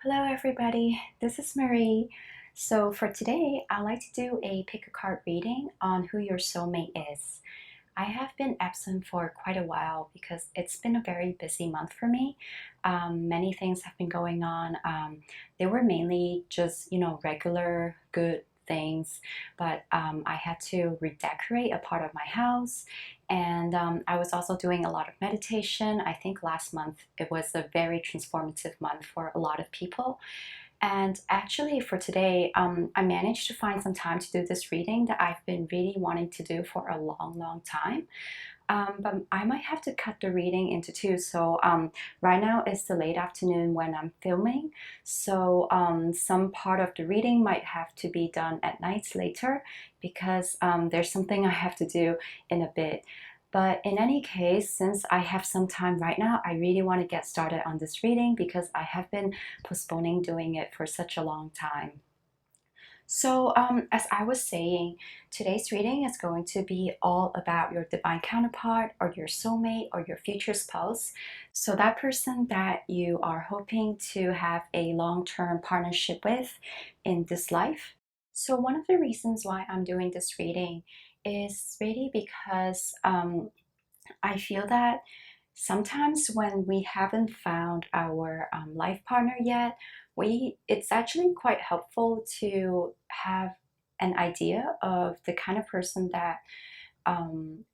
Hello everybody, this is Marie. So for today, I'd like to do a pick a card reading on who your soulmate is. I have been absent for quite a while because it's been a very busy month for me. Many things have been going on. They were mainly just, regular good things, but I had to redecorate a part of my house, and I was also doing a lot of meditation. I think last month it was a very transformative month for a lot of people. And actually, for today, I managed to find some time to do this reading that I've been really wanting to do for a long, long time. But I might have to cut the reading into two. So right now it's the late afternoon when I'm filming. So some part of the reading might have to be done at night later because there's something I have to do in a bit. But in any case, since I have some time right now, I really want to get started on this reading because I have been postponing doing it for such a long time. So, as I was saying, today's reading is going to be all about your divine counterpart or your soulmate or your future spouse. So, that person that you are hoping to have a long term partnership with in this life. So, one of the reasons why I'm doing this reading is really because I feel that sometimes when we haven't found our life partner yet, it's actually quite helpful to have an idea of the kind of person that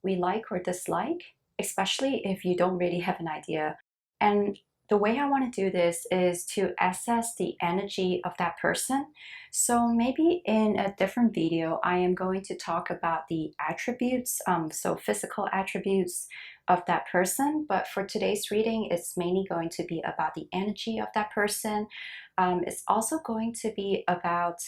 we like or dislike, especially if you don't really have an idea. And the way I want to do this is to assess the energy of that person. So maybe in a different video, I am going to talk about the attributes, so physical attributes of that person. But for today's reading, it's mainly going to be about the energy of that person. It's also going to be about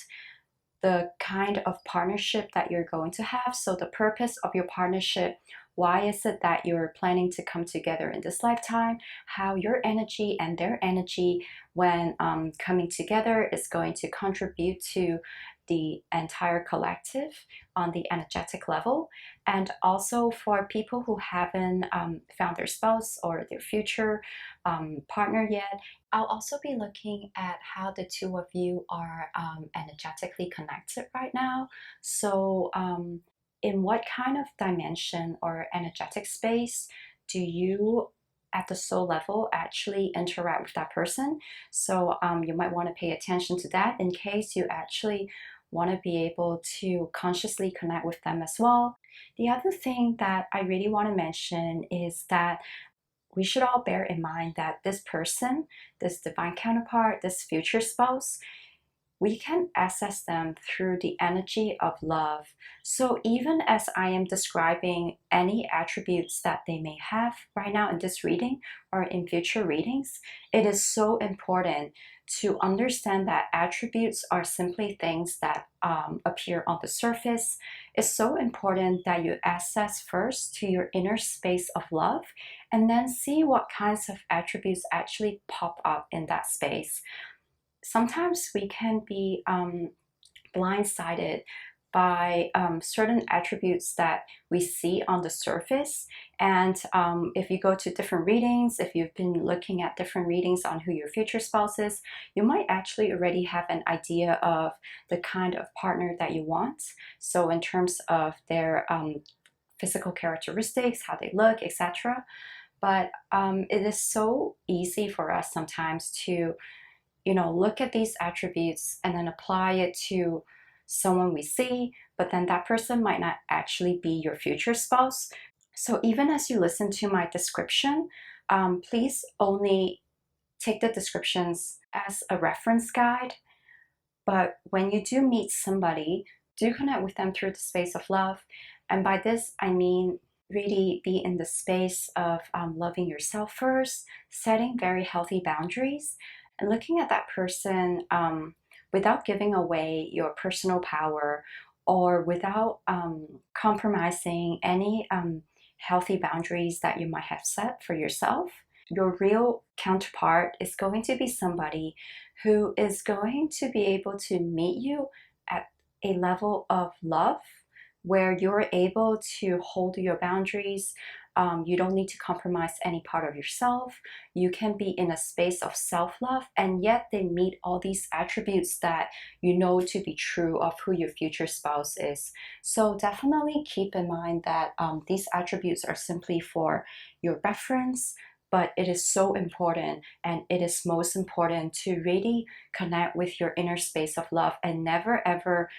the kind of partnership that you're going to have. So, the purpose of your partnership, why is it that you're planning to come together in this lifetime? How your energy and their energy, when coming together, is going to contribute to the entire collective on the energetic level. And also for people who haven't found their spouse or their future partner yet, I'll also be looking at how the two of you are energetically connected right now. So, in what kind of dimension or energetic space do you at the soul level actually interact with that person? So, you might want to pay attention to that in case you actually want to be able to consciously connect with them as well. The other thing that I really want to mention is that we should all bear in mind that this person, this divine counterpart, this future spouse, we can access them through the energy of love. So even as I am describing any attributes that they may have right now in this reading or in future readings, it is so important to understand that attributes are simply things that appear on the surface. It's so important that you access first to your inner space of love and then see what kinds of attributes actually pop up in that space. Sometimes we can be blindsided by certain attributes that we see on the surface. And if you go to different readings, if you've been looking at different readings on who your future spouse is, you might actually already have an idea of the kind of partner that you want. So in terms of their physical characteristics, how they look, etc. But it is so easy for us sometimes to look at these attributes and then apply it to someone we see, but then that person might not actually be your future spouse. So even as you listen to my description, please only take the descriptions as a reference guide. But when you do meet somebody, do connect with them through the space of love. And by this, I mean really be in the space of loving yourself first, setting very healthy boundaries, and looking at that person without giving away your personal power or without compromising any healthy boundaries that you might have set for yourself. Your real counterpart is going to be somebody who is going to be able to meet you at a level of love where you're able to hold your boundaries, You don't need to compromise any part of yourself. You can be in a space of self-love, and yet they meet all these attributes that you know to be true of who your future spouse is. So definitely keep in mind that these attributes are simply for your reference, but it is so important, and it is most important to really connect with your inner space of love and never ever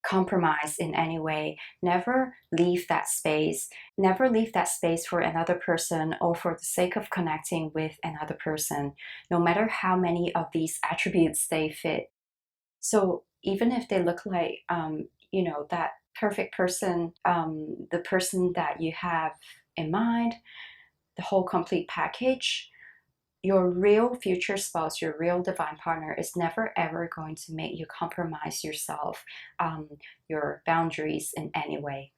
compromise in any way. Never leave that space. Never leave that space for another person or for the sake of connecting with another person, no matter how many of these attributes they fit. So even if they look like, that perfect person, the person that you have in mind, the whole complete package, your real future spouse, your real divine partner is never ever going to make you compromise yourself, your boundaries in any way.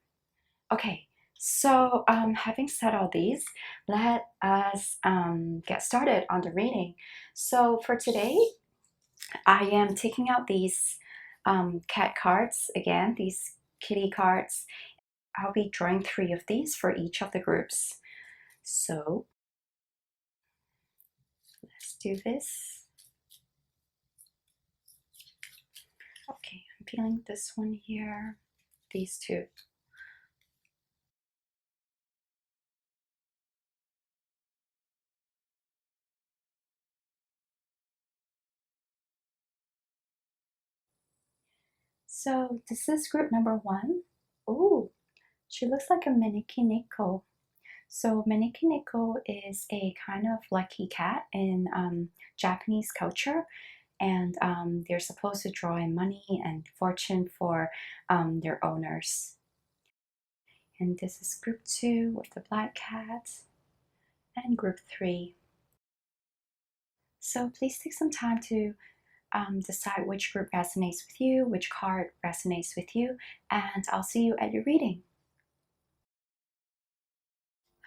Okay, so having said all these, let us get started on the reading. So for today, I am taking out these cat cards again, these kitty cards. I'll be drawing 3 of these for each of the groups. So let's do this. Okay, I'm feeling this one here, these 2. So this is group number 1. Oh, she looks like a Maneki neko. So Maneki neko is a kind of lucky cat in Japanese culture, and they're supposed to draw in money and fortune for their owners. And this is group 2 with the black cat, and group 3. So please take some time to decide which group resonates with you, which card resonates with you, and I'll see you at your reading.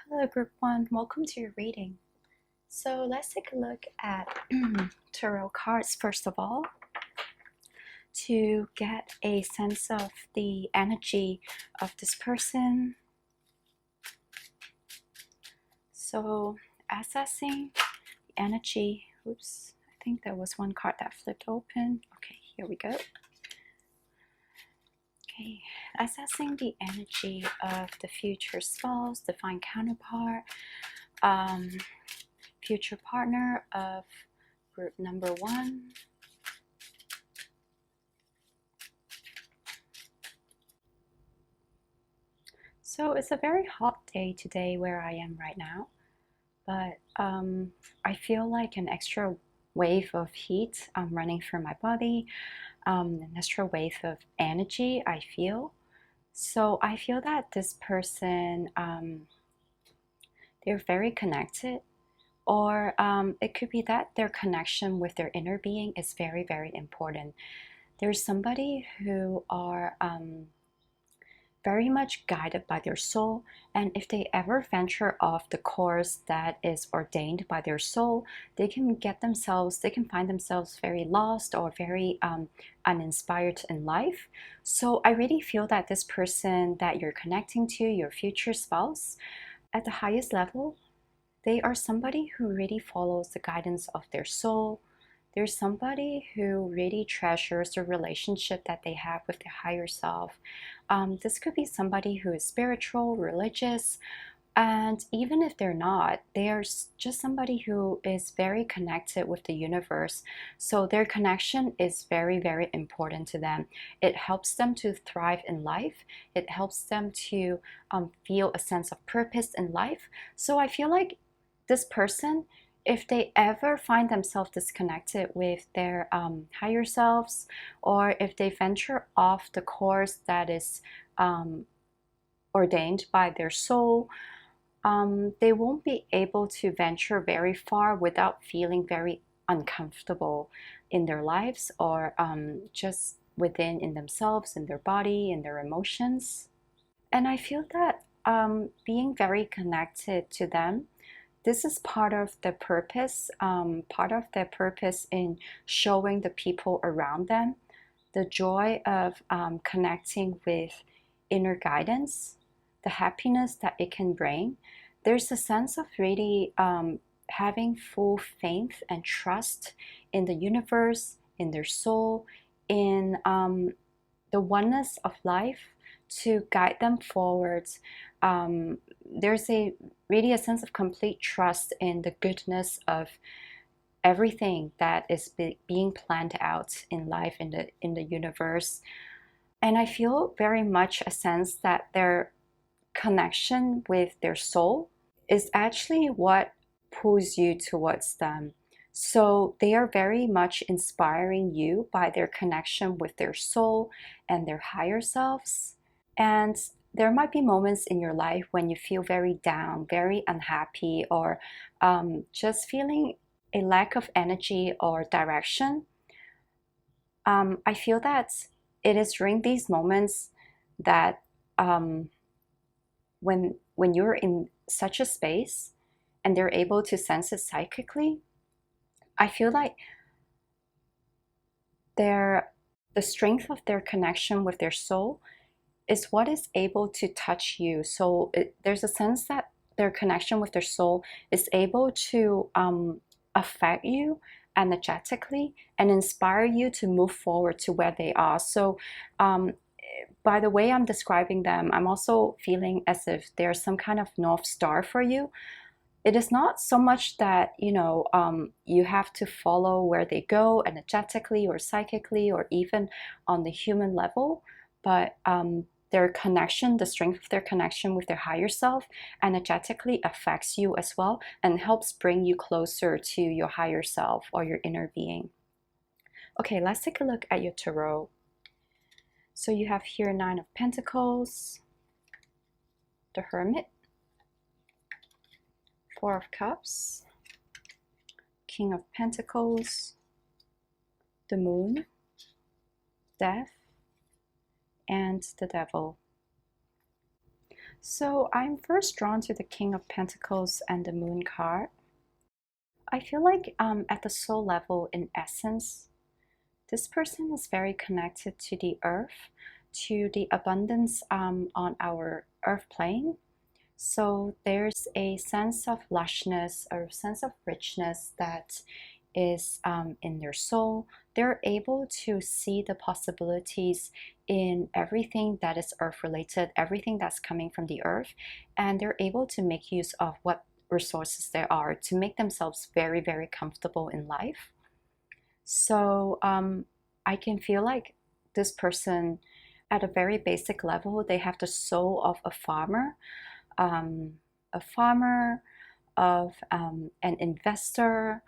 Hello, group 1. Welcome to your reading. So let's take a look at tarot cards first of all to get a sense of the energy of this person. So assessing the energy. Oops, I think there was one card that flipped open. Okay, here we go. Okay, assessing the energy of the future spouse, divine counterpart, future partner of group number 1. So it's a very hot day today where I am right now, but I feel like an extra wave of heat running through my body, an extra wave of energy I feel. So I feel that this person, they're very connected, or it could be that their connection with their inner being is very, very important. There's somebody who are very much guided by their soul, and if they ever venture off the course that is ordained by their soul, they can find themselves very lost or very uninspired in life. So I really feel that this person that you're connecting to, your future spouse, at the highest level, they are somebody who really follows the guidance of their soul. There's somebody who really treasures the relationship that they have with their higher self. This could be somebody who is spiritual, religious, and even if they're not, they are just somebody who is very connected with the universe. So their connection is very, very important to them. It helps them to thrive in life. It helps them to feel a sense of purpose in life. So I feel like this person, if they ever find themselves disconnected with their higher selves, or if they venture off the course that is ordained by their soul, they won't be able to venture very far without feeling very uncomfortable in their lives, or just within in themselves, in their body, in their emotions. And I feel that being very connected to them, this is part of their purpose in showing the people around them the joy of connecting with inner guidance, the happiness that it can bring. There's a sense of really having full faith and trust in the universe, in their soul, in the oneness of life to guide them forwards. There's really a sense of complete trust in the goodness of everything that is being planned out in life, in the universe. And I feel very much a sense that their connection with their soul is actually what pulls you towards them. So they are very much inspiring you by their connection with their soul and their higher selves. And there might be moments in your life when you feel very down, very unhappy, or just feeling a lack of energy or direction. I feel that it is during these moments that when you're in such a space and they're able to sense it psychically, I feel like the strength of their connection with their soul is what is able to touch you. So there's a sense that their connection with their soul is able to affect you energetically and inspire you to move forward to where they are. So by the way I'm describing them, I'm also feeling as if there's some kind of North Star for you. It is not so much that you have to follow where they go energetically or psychically or even on the human level, but their connection, the strength of their connection with their higher self energetically affects you as well and helps bring you closer to your higher self or your inner being. Okay, let's take a look at your tarot. So you have here Nine of Pentacles, the Hermit, Four of Cups, King of Pentacles, the Moon, Death, and the Devil. So I'm first drawn to the King of Pentacles and the Moon card. I feel like at the soul level, in essence, this person is very connected to the earth, to the abundance on our earth plane. So there's a sense of lushness or a sense of richness that is in their soul. They're able to see the possibilities in everything that is earth related, everything that's coming from the earth, and they're able to make use of what resources there are to make themselves very, very comfortable in life. So I can feel like this person, at a very basic level, they have the soul of a farmer, of an investor.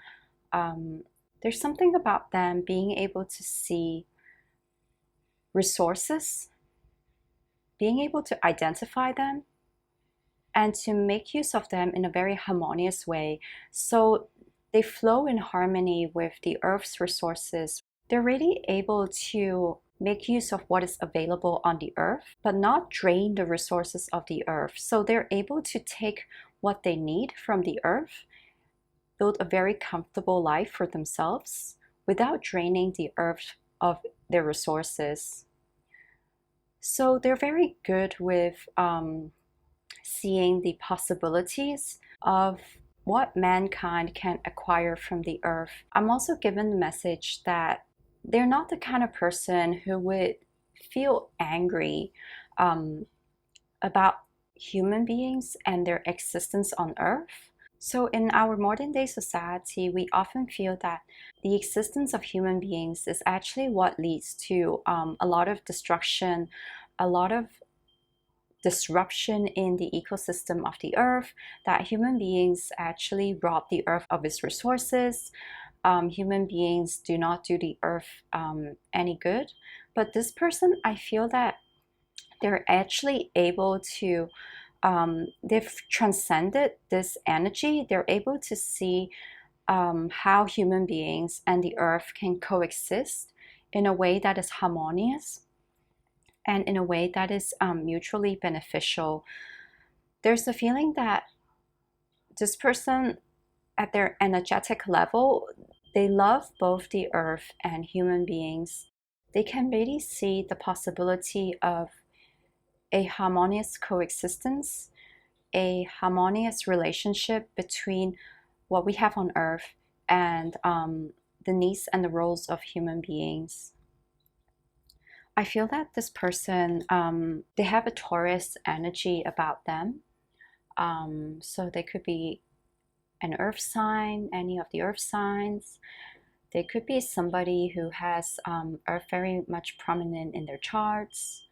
There's something about them being able to see resources, being able to identify them, and to make use of them in a very harmonious way. So they flow in harmony with the earth's resources. They're really able to make use of what is available on the earth, but not drain the resources of the earth. So they're able to take what they need from the earth, build a very comfortable life for themselves without draining the earth of their resources. So they're very good with seeing the possibilities of what mankind can acquire from the earth. I'm also given the message that they're not the kind of person who would feel angry about human beings and their existence on earth. So in our modern day society, we often feel that the existence of human beings is actually what leads to a lot of destruction, a lot of disruption in the ecosystem of the earth, that human beings actually rob the earth of its resources. Human beings do not do the earth any good. But this person, I feel that they're actually able to, they've transcended this energy. They're able to see how human beings and the earth can coexist in a way that is harmonious and in a way that is mutually beneficial. There's a feeling that this person, at their energetic level, they love both the earth and human beings. They can really see the possibility of a harmonious coexistence, a harmonious relationship between what we have on earth and the needs and the roles of human beings. I feel that this person, they have a Taurus energy about them. So they could be an earth sign, any of the earth signs. They could be somebody who has earth very much prominent in their charts.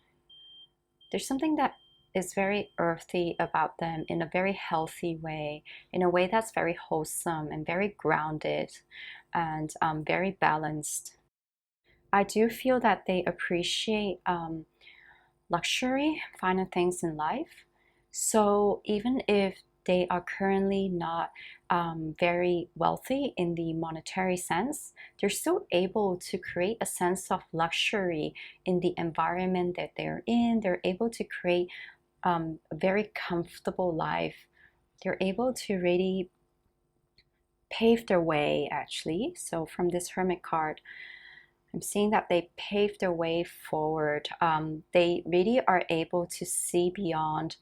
There's something that is very earthy about them in a very healthy way, in a way that's very wholesome and very grounded and very balanced. I do feel that they appreciate luxury, finer things in life. So even if they are currently not very wealthy in the monetary sense, they're still able to create a sense of luxury in the environment that they're in. They're able to create a very comfortable life. They're able to really pave their way, actually. So from this Hermit card, I'm seeing that they paved their way forward. They really are able to see beyond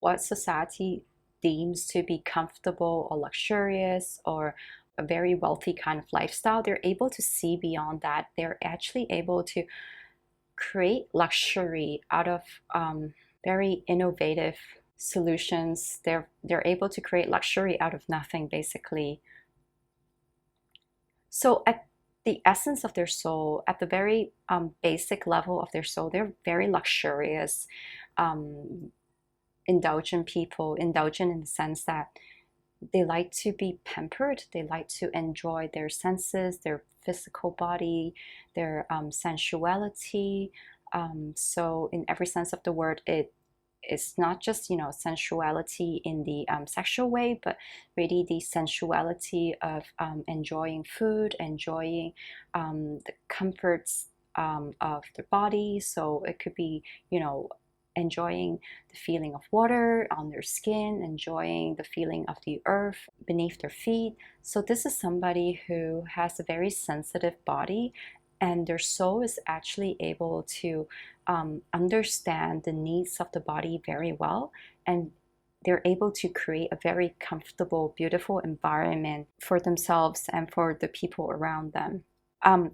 what society deems to be comfortable or luxurious or a very wealthy kind of lifestyle. They're able to see beyond that. They're actually able to create luxury out of very innovative solutions. They're able to create luxury out of nothing, basically. So at the essence of their soul, at the very basic level of their soul, they're very luxurious, um, indulgent people, indulgent in the sense that they like to be pampered, they like to enjoy their senses, their physical body, their sensuality. So in every sense of the word, it's not just sensuality in the sexual way, but really the sensuality of enjoying food, enjoying the comforts of their body. So it could be enjoying the feeling of water on their skin, enjoying the feeling of the earth beneath their feet. So this is somebody who has a very sensitive body, and their soul is actually able to understand the needs of the body very well, and they're able to create a very comfortable, beautiful environment for themselves and for the people around them.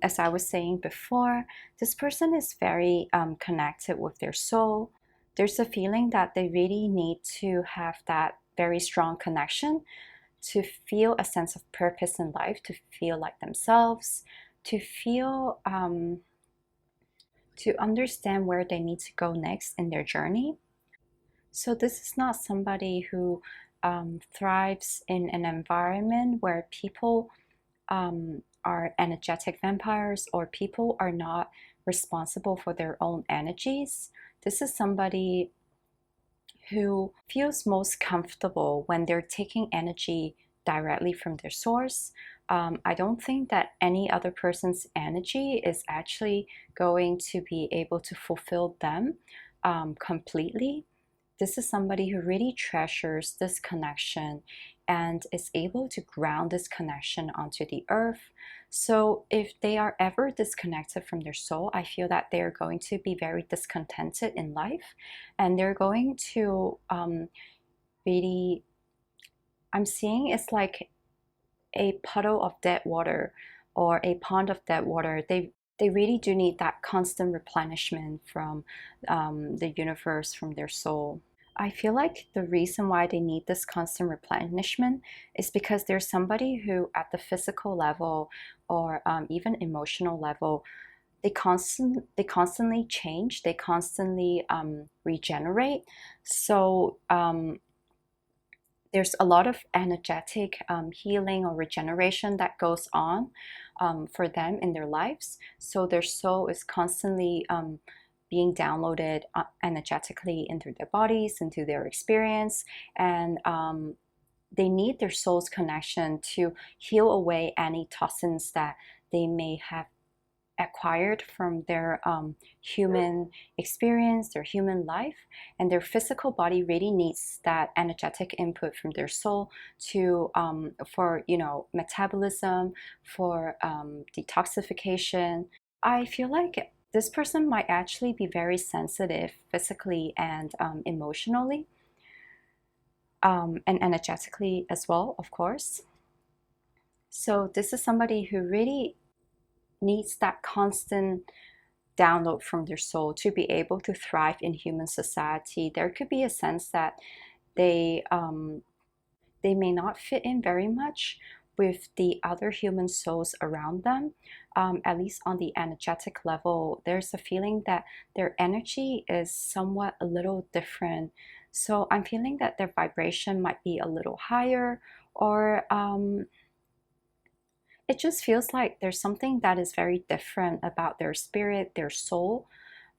As I was saying before, this person is very connected with their soul. There's a feeling that they really need to have that very strong connection to feel a sense of purpose in life, to feel like themselves, to feel to understand where they need to go next in their journey. So this is not somebody who thrives in an environment where people are energetic vampires, or people are not responsible for their own energies. This is somebody who feels most comfortable when they're taking energy directly from their source. I don't think that any other person's energy is actually going to be able to fulfill them completely. This is somebody who really treasures this connection and is able to ground this connection onto the earth. So if they are ever disconnected from their soul, I feel that they're going to be very discontented in life, and they're going to really, I'm seeing it's like a puddle of dead water or a pond of dead water. They really do need that constant replenishment from the universe, from their soul. I feel like the reason why they need this constant replenishment is because there's somebody who, at the physical level or even emotional level, they constantly change, they constantly regenerate. So there's a lot of energetic healing or regeneration that goes on for them in their lives. So their soul is constantly being downloaded energetically into their bodies, into their experience, and they need their soul's connection to heal away any toxins that they may have acquired from their human experience, their human life, and their physical body really needs that energetic input from their soul to for metabolism, for detoxification. I feel like this person might actually be very sensitive physically and emotionally, and energetically as well, of course. So this is somebody who really needs that constant download from their soul to be able to thrive in human society. There could be a sense that they they may not fit in very much with the other human souls around them. At least on the energetic level, there's a feeling that their energy is somewhat a little different. So I'm feeling that their vibration might be a little higher, or it just feels like there's something that is very different about their spirit, their soul,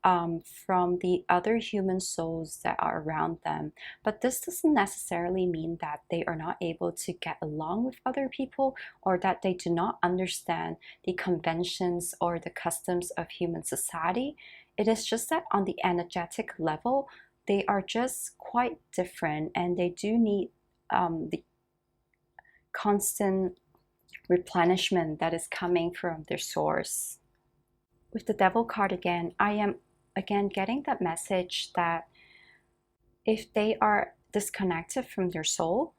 from the other human souls that are around them. But this doesn't necessarily mean that they are not able to get along with other people, or that they do not understand the conventions or the customs of human society. It is just that on the energetic level, they are just quite different, and they do need the constant replenishment that is coming from their source. With the Devil card again, I am again getting that message that if they are disconnected from their soul,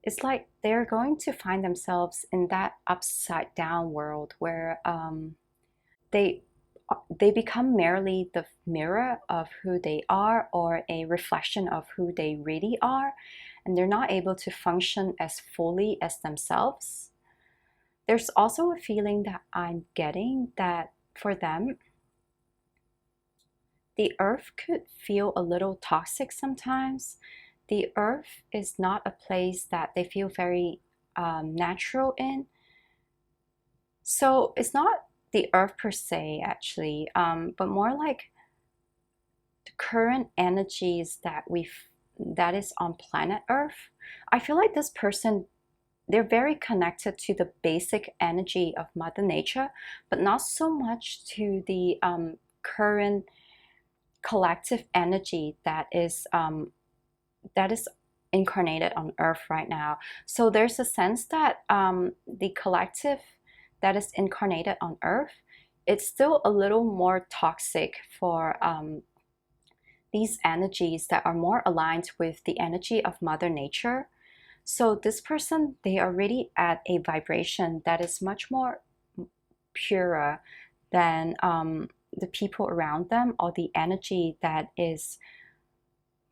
it's like they're going to find themselves in that upside down world where they they become merely the mirror of who they are, or a reflection of who they really are, and they're not able to function as fully as themselves. There's also a feeling that I'm getting that for them, the earth could feel a little toxic sometimes. The earth is not a place that they feel very natural in. So it's not the earth per se, actually, but more like the current energies that is on planet Earth. I feel like this person, they're very connected to the basic energy of Mother Nature, but not so much to the current collective energy that is incarnated on Earth right now. So there's a sense that the collective that is incarnated on Earth, it's still a little more toxic for these energies that are more aligned with the energy of Mother Nature. So this person, they are really at a vibration that is much more purer than the people around them, or the energy that is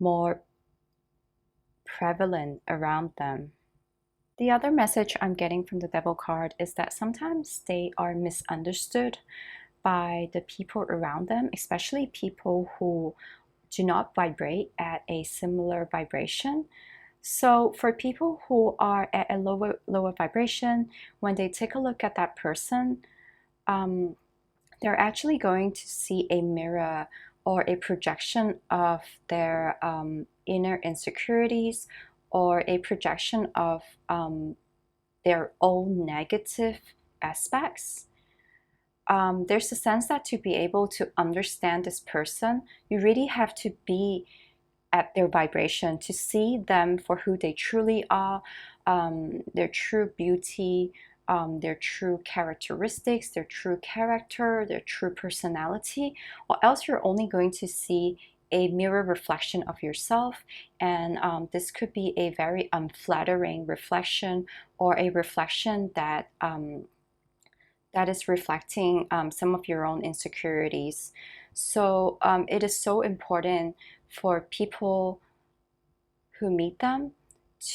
more prevalent around them. The other message I'm getting from the Devil card is that sometimes they are misunderstood by the people around them, especially people who do not vibrate at a similar vibration. So for people who are at a lower vibration, when they take a look at that person, they're actually going to see a mirror or a projection of their inner insecurities, or a projection of their own negative aspects. There's a sense that to be able to understand this person, you really have to be at their vibration to see them for who they truly are, their true beauty, their true characteristics, their true character, their true personality, or else you're only going to see a mirror reflection of yourself. And this could be a very unflattering reflection, or a reflection that that is reflecting some of your own insecurities. So it is so important for people who meet them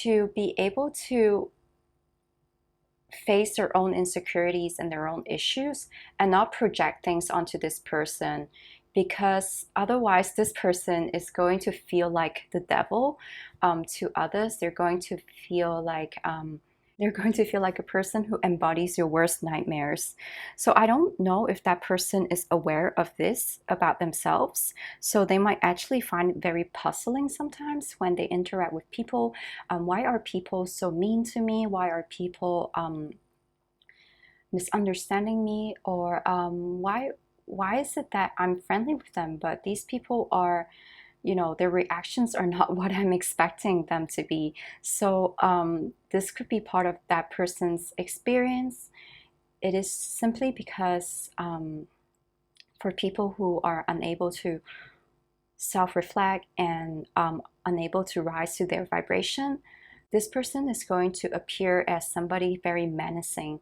to be able to face their own insecurities and their own issues, and not project things onto this person, because otherwise this person is going to feel like the devil to others. They're going to feel like a person who embodies your worst nightmares. So I don't know if that person is aware of this about themselves. So they might actually find it very puzzling sometimes when they interact with people. Why are people so mean to me? Why are people misunderstanding me? Or why is it that I'm friendly with them, but these people are, their reactions are not what I'm expecting them to be. So this could be part of that person's experience. It is simply because For people who are unable to self-reflect and unable to rise to their vibration, this person is going to appear as somebody very menacing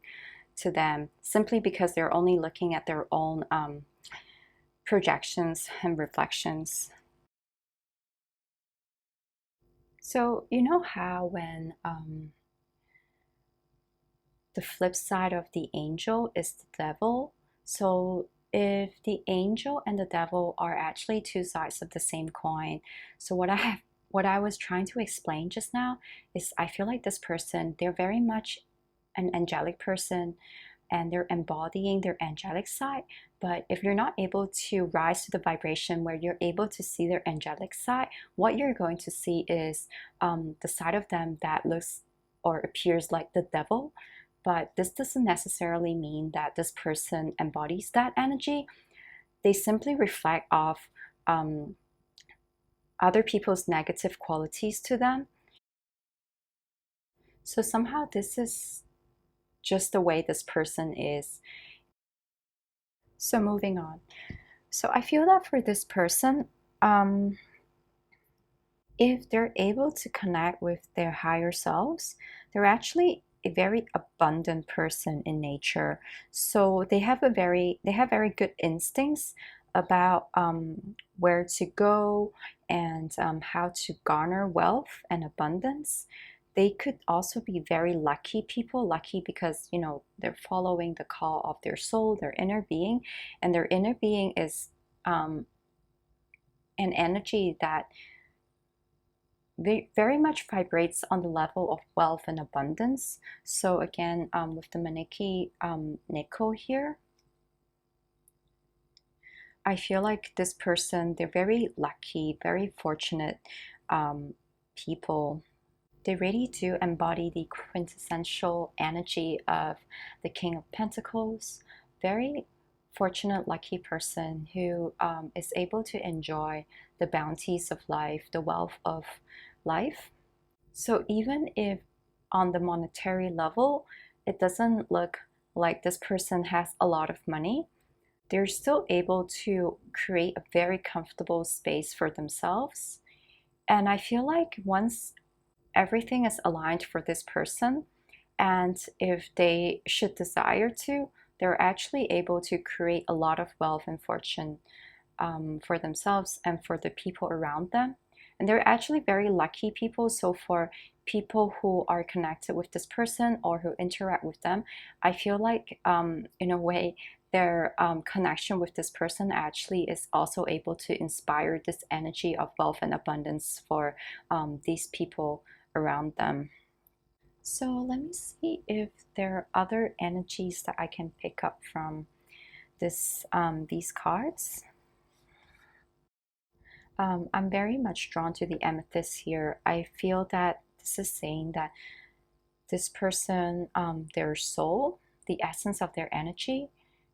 to them, simply because they're only looking at their own projections and reflections. So you know how when the flip side of the angel is the devil. So if the angel and the devil are actually two sides of the same coin, so what I was trying to explain just now is I feel like this person, they're very much an angelic person and they're embodying their angelic side. But if you're not able to rise to the vibration where you're able to see their angelic side, what you're going to see is the side of them that looks or appears like the devil. But this doesn't necessarily mean that this person embodies that energy. They simply reflect off other people's negative qualities to them. So somehow this is just the way this person is. So moving on. So I feel that for this person, if they're able to connect with their higher selves, they're actually a very abundant person in nature. So they have very good instincts about where to go and how to garner wealth and abundance. They could also be very lucky people, lucky because they're following the call of their soul, their inner being, and their inner being is an energy that very much vibrates on the level of wealth and abundance. So again, with the Maneki neko here, I feel like this person, they're very lucky, very fortunate people. They really do embody the quintessential energy of the King of Pentacles. Very fortunate, lucky person who is able to enjoy the bounties of life, the wealth of life. So even if on the monetary level, it doesn't look like this person has a lot of money, they're still able to create a very comfortable space for themselves. And I feel like once everything is aligned for this person, and if they should desire to, they're actually able to create a lot of wealth and fortune for themselves and for the people around them. And they're actually very lucky people. So for people who are connected with this person or who interact with them, I feel like in a way their connection with this person actually is also able to inspire this energy of wealth and abundance for these people around them. So let me see if there are other energies that I can pick up from these cards. I'm very much drawn to the amethyst here. I feel that this is saying that this person, their soul, the essence of their energy,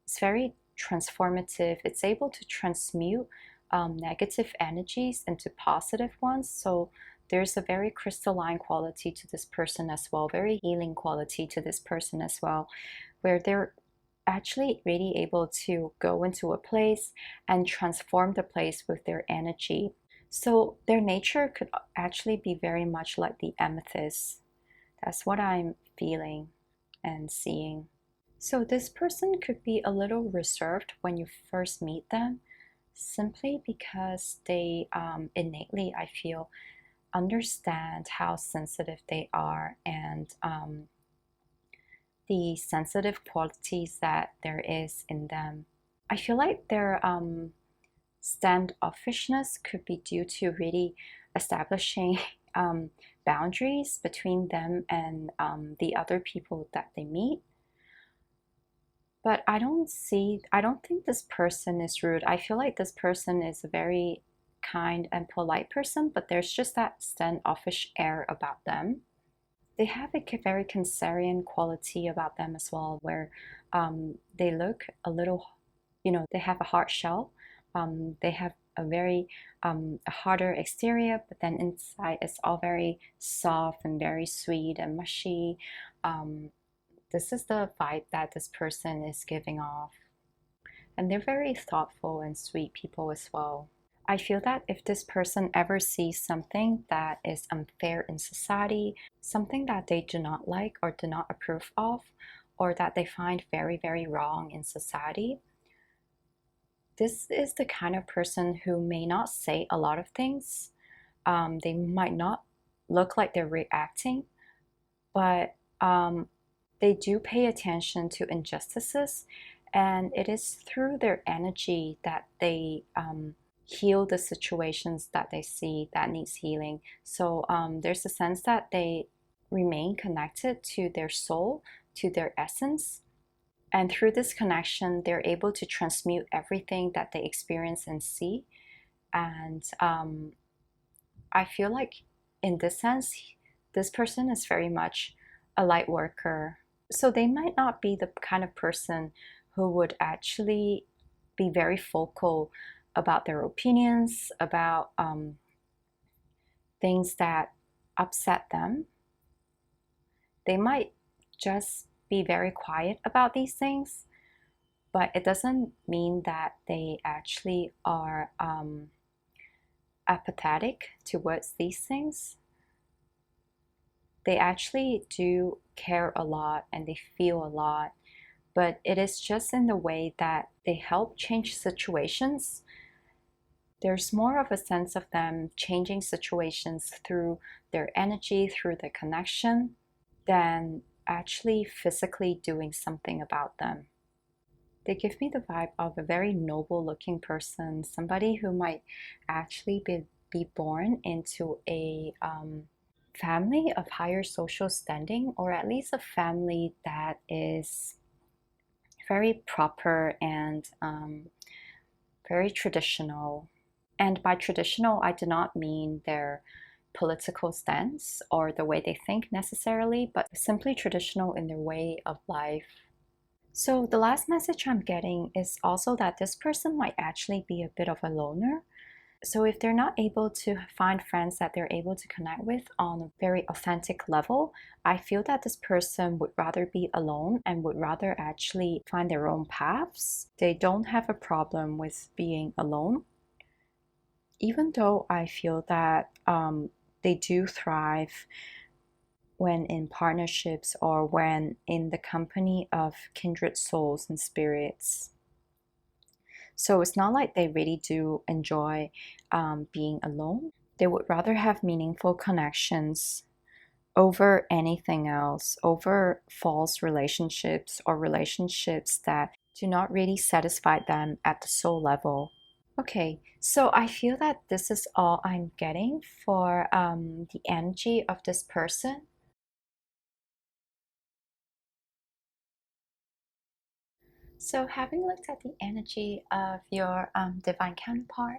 is very transformative. It's able to transmute negative energies into positive ones. So there's a very crystalline quality to this person as well, very healing quality to this person as well, where they're actually really able to go into a place and transform the place with their energy. So their nature could actually be very much like the amethyst. That's what I'm feeling and seeing. So this person could be a little reserved when you first meet them, simply because they innately, I feel, understand how sensitive they are and the sensitive qualities that there is in them. I feel like their standoffishness could be due to really establishing boundaries between them and the other people that they meet. But I don't think this person is rude. I feel like this person is a very kind and polite person, but there's just that standoffish air about them. They have a very Cancerian quality about them as well, where they look a little, they have a hard shell. They have a very a harder exterior, but then inside it's all very soft and very sweet and mushy. This is the vibe that this person is giving off. and they're very thoughtful and sweet people as well. I feel that if this person ever sees something that is unfair in society, something that they do not like or do not approve of, or that they find very, very wrong in society, this is the kind of person who may not say a lot of things. They might not look like they're reacting, but they do pay attention to injustices, and it is through their energy that they heal the situations that they see that needs healing. So there's a sense that they remain connected to their soul, to their essence. And through this connection, they're able to transmute everything that they experience and see. And I feel like in this sense, this person is very much a light worker. So they might not be the kind of person who would actually be very vocal about their opinions, about things that upset them. They might just be very quiet about these things, but it doesn't mean that they actually are apathetic towards these things. They actually do care a lot and they feel a lot, but it is just in the way that they help change situations. There's more of a sense of them changing situations through their energy, through the connection, than actually physically doing something about them. They give me the vibe of a very noble looking person, somebody who might actually be born into a family of higher social standing, or at least a family that is very proper and very traditional. And by traditional, I do not mean their political stance or the way they think necessarily, but simply traditional in their way of life. So the last message I'm getting is also that this person might actually be a bit of a loner. So if they're not able to find friends that they're able to connect with on a very authentic level, I feel that this person would rather be alone and would rather actually find their own paths. They don't have a problem with being alone, even though I feel that they do thrive when in partnerships or when in the company of kindred souls and spirits. So it's not like they really do enjoy being alone. They would rather have meaningful connections over anything else, over false relationships or relationships that do not really satisfy them at the soul level. Okay, so I feel that this is all I'm getting for the energy of this person. So having looked at the energy of your divine counterpart,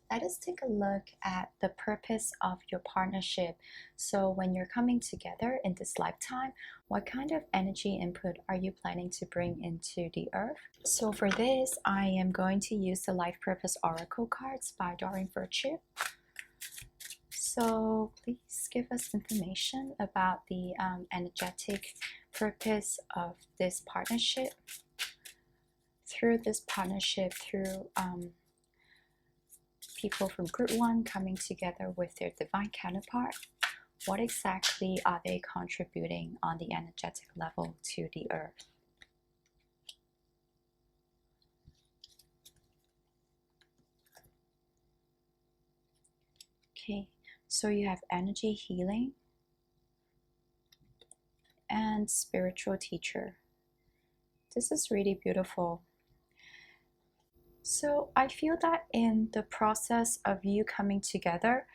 let us take a look at the purpose of your partnership. So when you're coming together in this lifetime, what kind of energy input are you planning to bring into the earth? So for this, I am going to use the Life Purpose Oracle cards by Doreen Virtue. So please give us information about the energetic purpose of this partnership. Through this partnership, through people from group 1 coming together with their divine counterpart, what exactly are they contributing on the energetic level to the earth? Okay, so you have energy healing and spiritual teacher. This is really beautiful. So I feel that in the process of you coming together,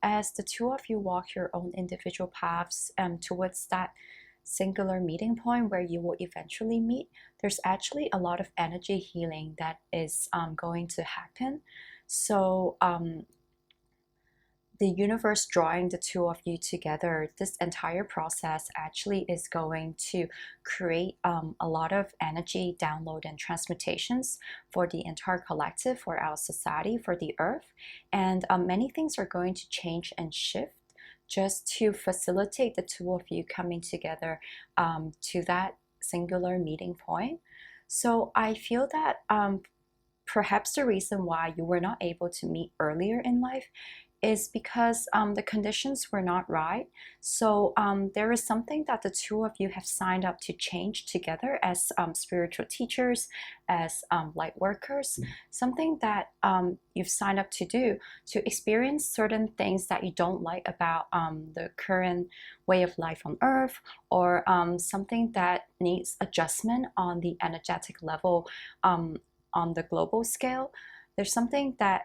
as the two of you walk your own individual paths towards that singular meeting point where you will eventually meet, there's actually a lot of energy healing that is going to happen. So the universe drawing the two of you together, this entire process actually is going to create a lot of energy download and transmutations for the entire collective, for our society, for the earth. And many things are going to change and shift just to facilitate the two of you coming together to that singular meeting point. So I feel that perhaps the reason why you were not able to meet earlier in life is because the conditions were not right. So there is something that the two of you have signed up to change together as spiritual teachers, as light workers, something that you've signed up to do, to experience certain things that you don't like about the current way of life on Earth, or something that needs adjustment on the energetic level, on the global scale. There's something that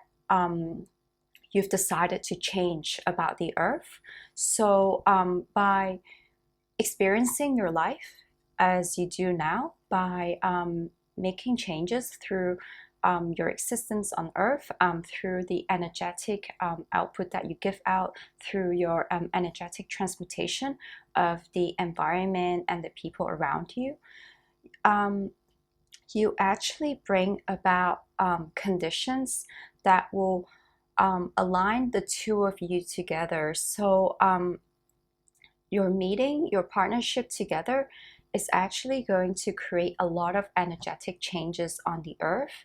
you've decided to change about the earth. So by experiencing your life as you do now, by making changes through your existence on earth, through the energetic output that you give out, through your energetic transmutation of the environment and the people around you, you actually bring about conditions that will align the two of you together. So your meeting, your partnership together is actually going to create a lot of energetic changes on the earth.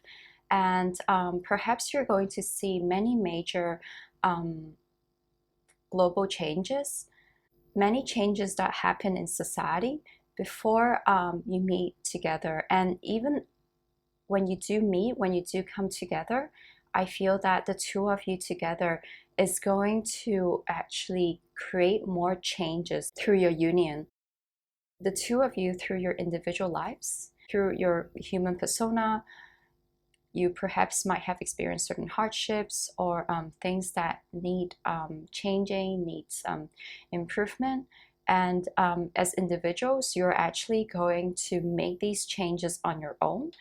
And perhaps you're going to see many major global changes, many changes that happen in society before you meet together. And even when you do meet, when you do come together, I feel that the two of you together is going to actually create more changes through your union. The two of you, through your individual lives, through your human persona, you perhaps might have experienced certain hardships, or things that need changing, needs improvement. And as individuals, you're actually going to make these changes on your own.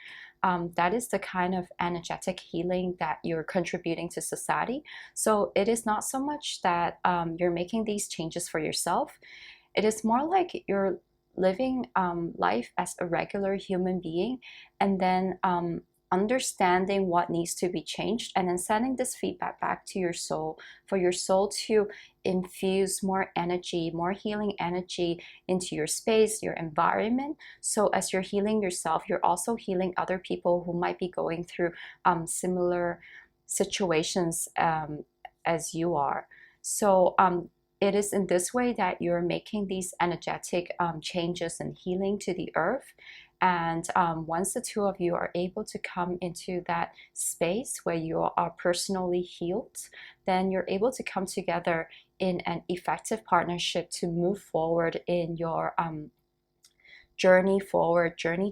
That is the kind of energetic healing that you're contributing to society. So it is not so much that you're making these changes for yourself. It is more like you're living life as a regular human being, and then understanding what needs to be changed, and then sending this feedback back to your soul, for your soul to infuse more energy, more healing energy into your space, your environment. So as you're healing yourself, you're also healing other people who might be going through similar situations as you are. So it is in this way that you're making these energetic changes and healing to the earth. And once the two of you are able to come into that space where you are personally healed, then you're able to come together in an effective partnership to move forward in your journey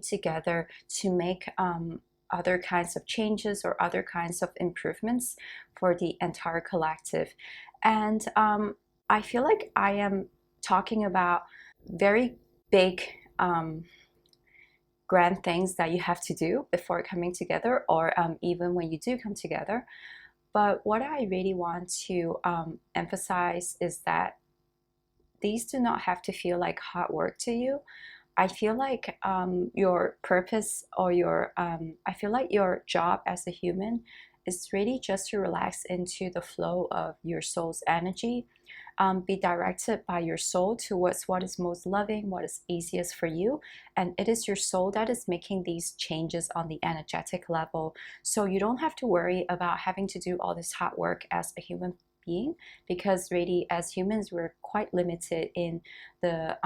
together, to make other kinds of changes or other kinds of improvements for the entire collective. And I feel like I am talking about very big grand things that you have to do before coming together, or even when you do come together. But what I really want to emphasize is that these do not have to feel like hard work to you. I feel like your purpose, or I feel like your job as a human is really just to relax into the flow of your soul's energy. Be directed by your soul towards what is most loving, what is easiest for you. And it is your soul that is making these changes on the energetic level. So you don't have to worry about having to do all this hard work as a human being, because really as humans we're quite limited in the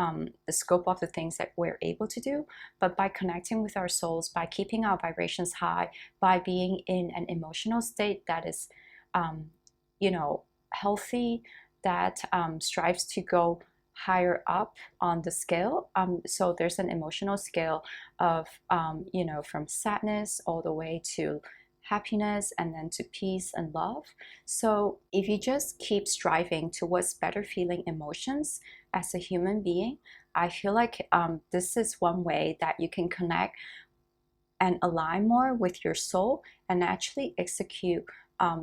scope of the things that we're able to do. But by connecting with our souls, by keeping our vibrations high, by being in an emotional state that is healthy, that strives to go higher up on the scale. So there's an emotional scale of from sadness all the way to happiness, and then to peace and love. So if you just keep striving towards better feeling emotions as a human being, I feel like this is one way that you can connect and align more with your soul, and actually execute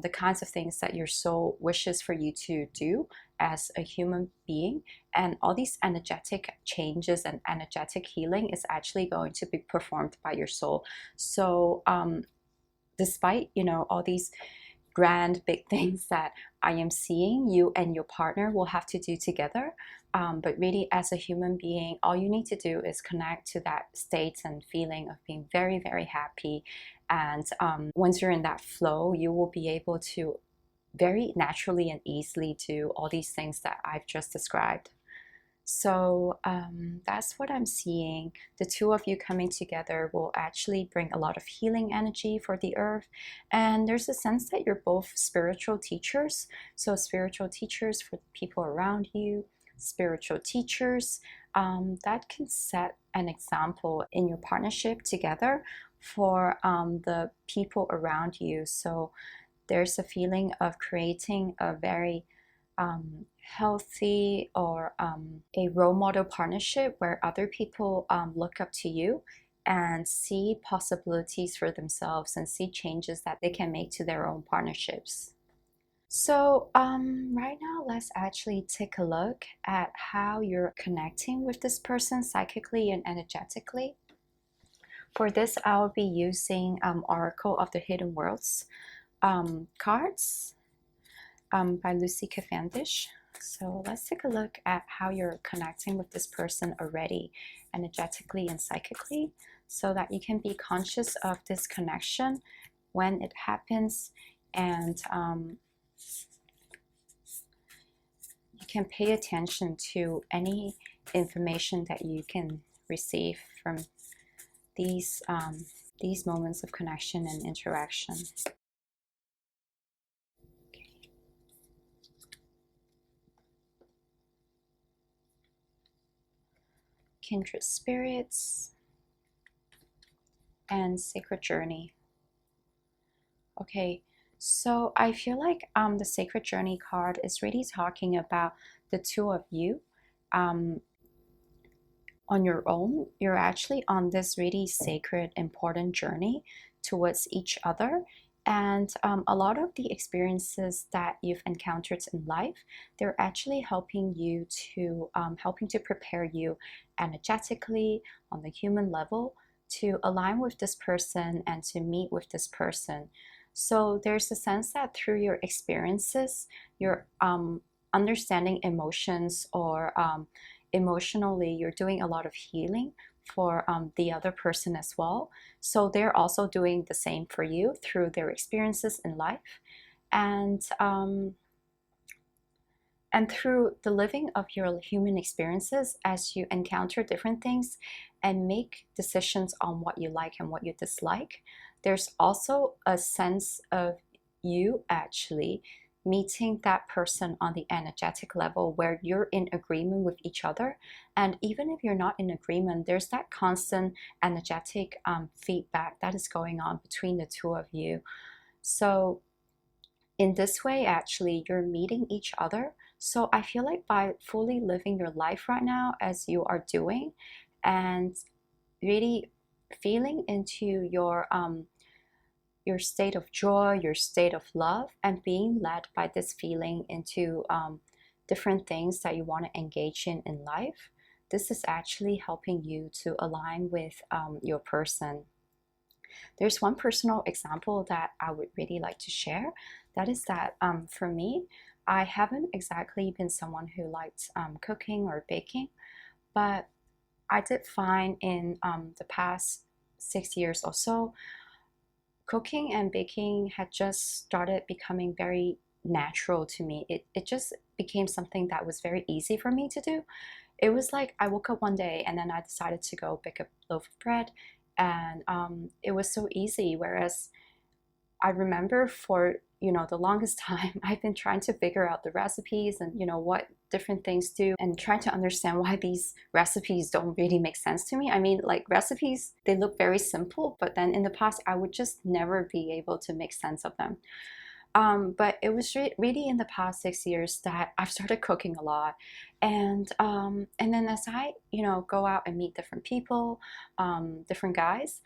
the kinds of things that your soul wishes for you to do as a human being. And all these energetic changes and energetic healing is actually going to be performed by your soul. So despite all these grand big things that I am seeing you and your partner will have to do together. But really, as a human being, all you need to do is connect to that state and feeling of being very, very happy. And once you're in that flow, you will be able to very naturally and easily do all these things that I've just described. So that's what I'm seeing. The two of you coming together will actually bring a lot of healing energy for the earth. And there's a sense that you're both spiritual teachers. So, spiritual teachers for the people around you, spiritual teachers that can set an example in your partnership together for the people around you. So, there's a feeling of creating a very healthy or a role model partnership where other people look up to you and see possibilities for themselves and see changes that they can make to their own partnerships. So right now, let's actually take a look at how you're connecting with this person psychically and energetically. For this, I'll be using Oracle of the Hidden Worlds cards by Lucy Cavendish. So let's take a look at how you're connecting with this person already, energetically and psychically, so that you can be conscious of this connection when it happens, and you can pay attention to any information that you can receive from these moments of connection and interaction. Kindred spirits and sacred journey. Okay, so I feel like the sacred journey card is really talking about the two of you on your own. You're actually on this really sacred, important journey towards each other. And a lot of the experiences that you've encountered in life, they're actually helping to prepare you energetically on the human level to align with this person and to meet with this person. So there's a sense that through your experiences, you're understanding emotions, or emotionally, you're doing a lot of healing for the other person as well. So they're also doing the same for you through their experiences in life. And through the living of your human experiences, as you encounter different things and make decisions on what you like and what you dislike, there's also a sense of you actually meeting that person on the energetic level where you're in agreement with each other. And even if you're not in agreement, there's that constant energetic feedback that is going on between the two of you. So in this way, actually, you're meeting each other. So I feel like by fully living your life right now as you are doing, and really feeling into your state of joy, your state of love, and being led by this feeling into different things that you want to engage in life, this is actually helping you to align with your person. There's one personal example that I would really like to share. That is that for me, I haven't exactly been someone who liked cooking or baking, but I did find in the past 6 years or so, cooking and baking had just started becoming very natural to me. It just became something that was very easy for me to do. It was like I woke up one day and then I decided to go bake a loaf of bread, and it was so easy. Whereas I remember for the longest time I've been trying to figure out the recipes and what different things do, and trying to understand why these recipes don't really make sense to me. I mean, like, recipes, they look very simple, but then in the past I would just never be able to make sense of them. But it was really in the past 6 years that I've started cooking a lot, and then as I go out and meet different people, different guys,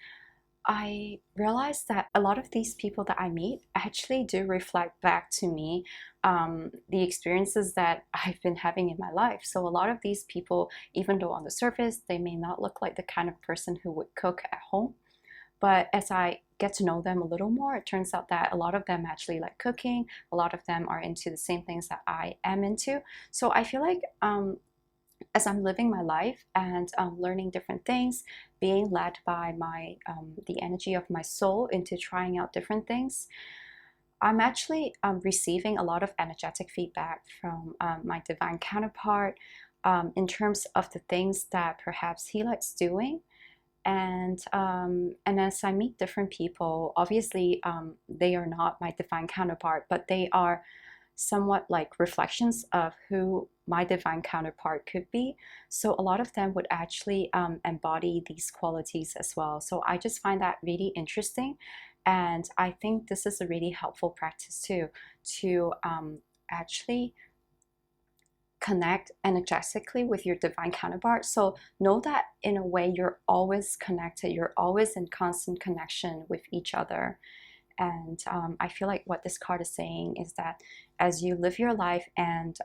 I realized that a lot of these people that I meet actually do reflect back to me the experiences that I've been having in my life. So a lot of these people, even though on the surface they may not look like the kind of person who would cook at home, But as I get to know them a little more, it turns out that a lot of them actually like cooking. A lot of them are into the same things that I am into. So I feel like as I'm living my life and learning different things, being led by my the energy of my soul into trying out different things, I'm actually receiving a lot of energetic feedback from my divine counterpart in terms of the things that perhaps he likes doing. And as I meet different people, obviously they are not my divine counterpart, but they are somewhat like reflections of who my divine counterpart could be. So a lot of them would actually embody these qualities as well. So I just find that really interesting. And I think this is a really helpful practice too, to actually connect energetically with your divine counterpart. So know that in a way you're always connected, you're always in constant connection with each other. And I feel like what this card is saying is that as you live your life and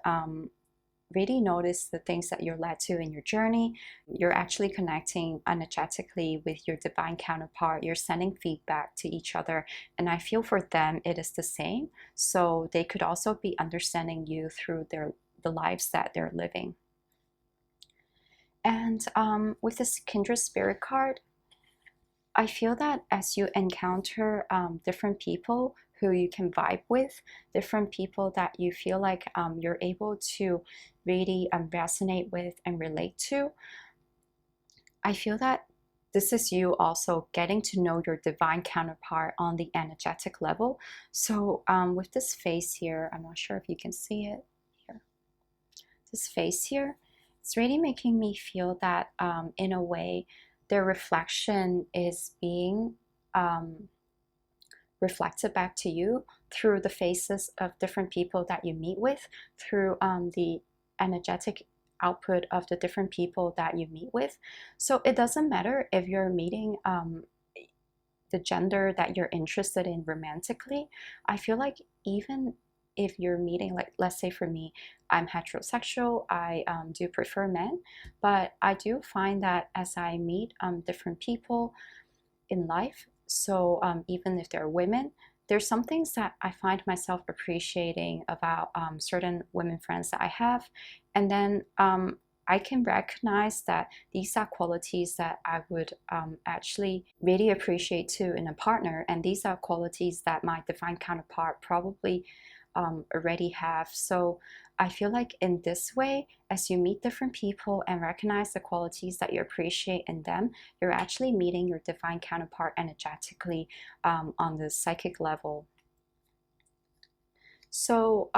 really notice the things that you're led to in your journey, you're actually connecting energetically with your divine counterpart. You're sending feedback to each other. And I feel for them, it is the same. So they could also be understanding you through the lives that they're living. And with this Kindred Spirit card, I feel that as you encounter different people who you can vibe with, different people that you feel like you're able to really resonate with and relate to, I feel that this is you also getting to know your divine counterpart on the energetic level. So with this face here, I'm not sure if you can see it here. This face here, it's really making me feel that in a way, their reflection is being reflected back to you through the faces of different people that you meet with, through the energetic output of the different people that you meet with. So it doesn't matter if you're meeting the gender that you're interested in romantically. I feel like even if you're meeting, like let's say for me, I'm heterosexual, I do prefer men, but I do find that as I meet different people in life, so even if they're women, there's some things that I find myself appreciating about certain women friends that I have. And then I can recognize that these are qualities that I would actually really appreciate too in a partner. And these are qualities that my divine counterpart probably already have. So I feel like in this way, as you meet different people and recognize the qualities that you appreciate in them, you're actually meeting your divine counterpart energetically on the psychic level. So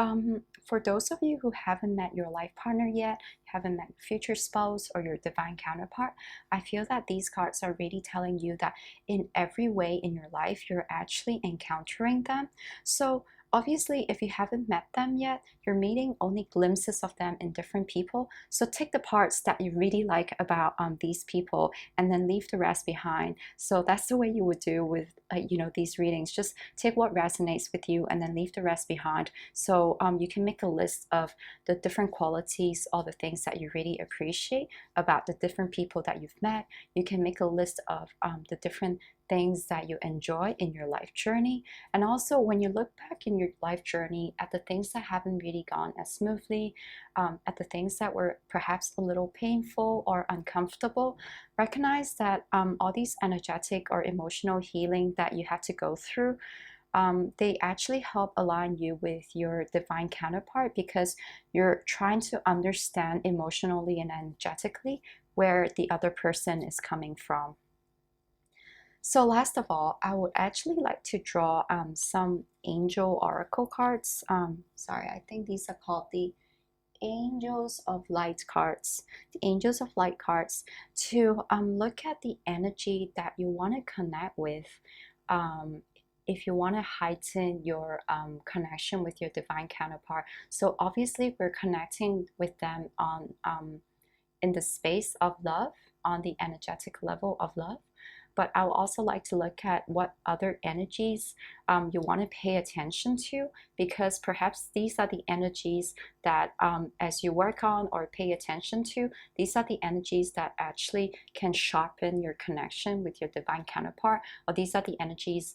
for those of you who haven't met your life partner yet, haven't met your future spouse or your divine counterpart, I feel that these cards are really telling you that in every way in your life, you're actually encountering them. So obviously, if you haven't met them yet, you're meeting only glimpses of them in different people. So take the parts that you really like about these people and then leave the rest behind. So that's the way you would do with these readings. Just take what resonates with you and then leave the rest behind. So you can make a list of the different qualities, all the things that you really appreciate about the different people that you've met. You can make a list of the different things that you enjoy in your life journey. And also when you look back in your life journey at the things that haven't really gone as smoothly, at the things that were perhaps a little painful or uncomfortable, recognize that all these energetic or emotional healing that you had to go through, they actually help align you with your divine counterpart, because you're trying to understand emotionally and energetically where the other person is coming from. So last of all, I would actually like to draw some angel oracle cards. Sorry, I think these are called the Angels of Light cards. The Angels of Light cards to look at the energy that you want to connect with. If you want to heighten your connection with your divine counterpart. So obviously we're connecting with them on in the space of love, on the energetic level of love. but I would also like to look at what other energies you want to pay attention to, because perhaps these are the energies that as you work on or pay attention to, these are the energies that actually can sharpen your connection with your divine counterpart, or these are the energies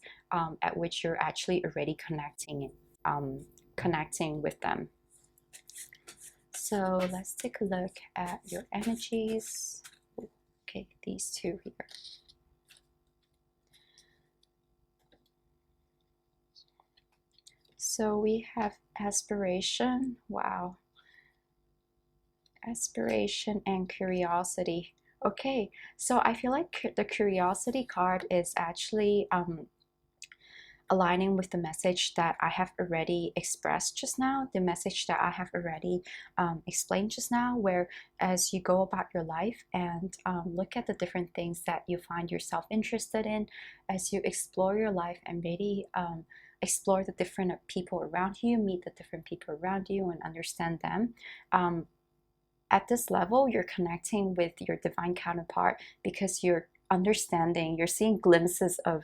at which you're actually already connecting with them. So let's take a look at your energies. Okay, these two here. So we have aspiration. Wow. Aspiration and curiosity. Okay, so I feel like the curiosity card is actually aligning with the message that I have already expressed just now, the message that I have already explained just now, where as you go about your life and look at the different things that you find yourself interested in, as you explore your life and really explore the different people around you, meet the different people around you and understand them. At this level, you're connecting with your divine counterpart because you're understanding, you're seeing glimpses of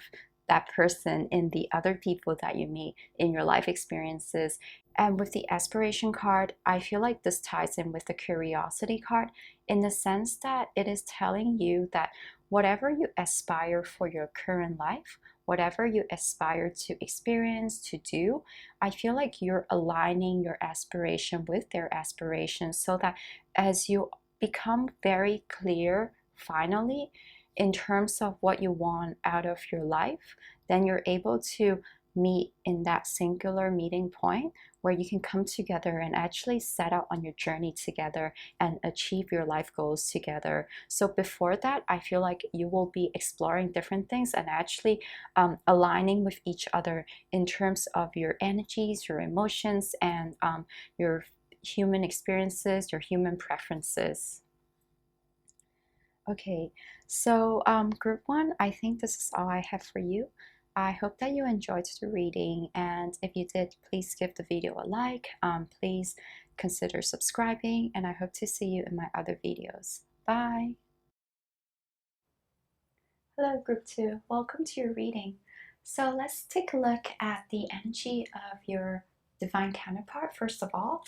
that person in the other people that you meet in your life experiences. And with the aspiration card, I feel like this ties in with the curiosity card in the sense that it is telling you that whatever you aspire for your current life, whatever you aspire to experience, to do, I feel like you're aligning your aspiration with their aspirations, so that as you become very clear finally in terms of what you want out of your life, then you're able to meet in that singular meeting point where you can come together and actually set out on your journey together and achieve your life goals together. So before that, I feel like you will be exploring different things and actually aligning with each other in terms of your energies, your emotions, and your human experiences, your human preferences. Okay, so group one, I think this is all I have for you. I hope that you enjoyed the reading, and if you did, please give the video a like. Please consider subscribing, and I hope to see you in my other videos. Bye! Hello group two, welcome to your reading. So let's take a look at the energy of your divine counterpart first of all.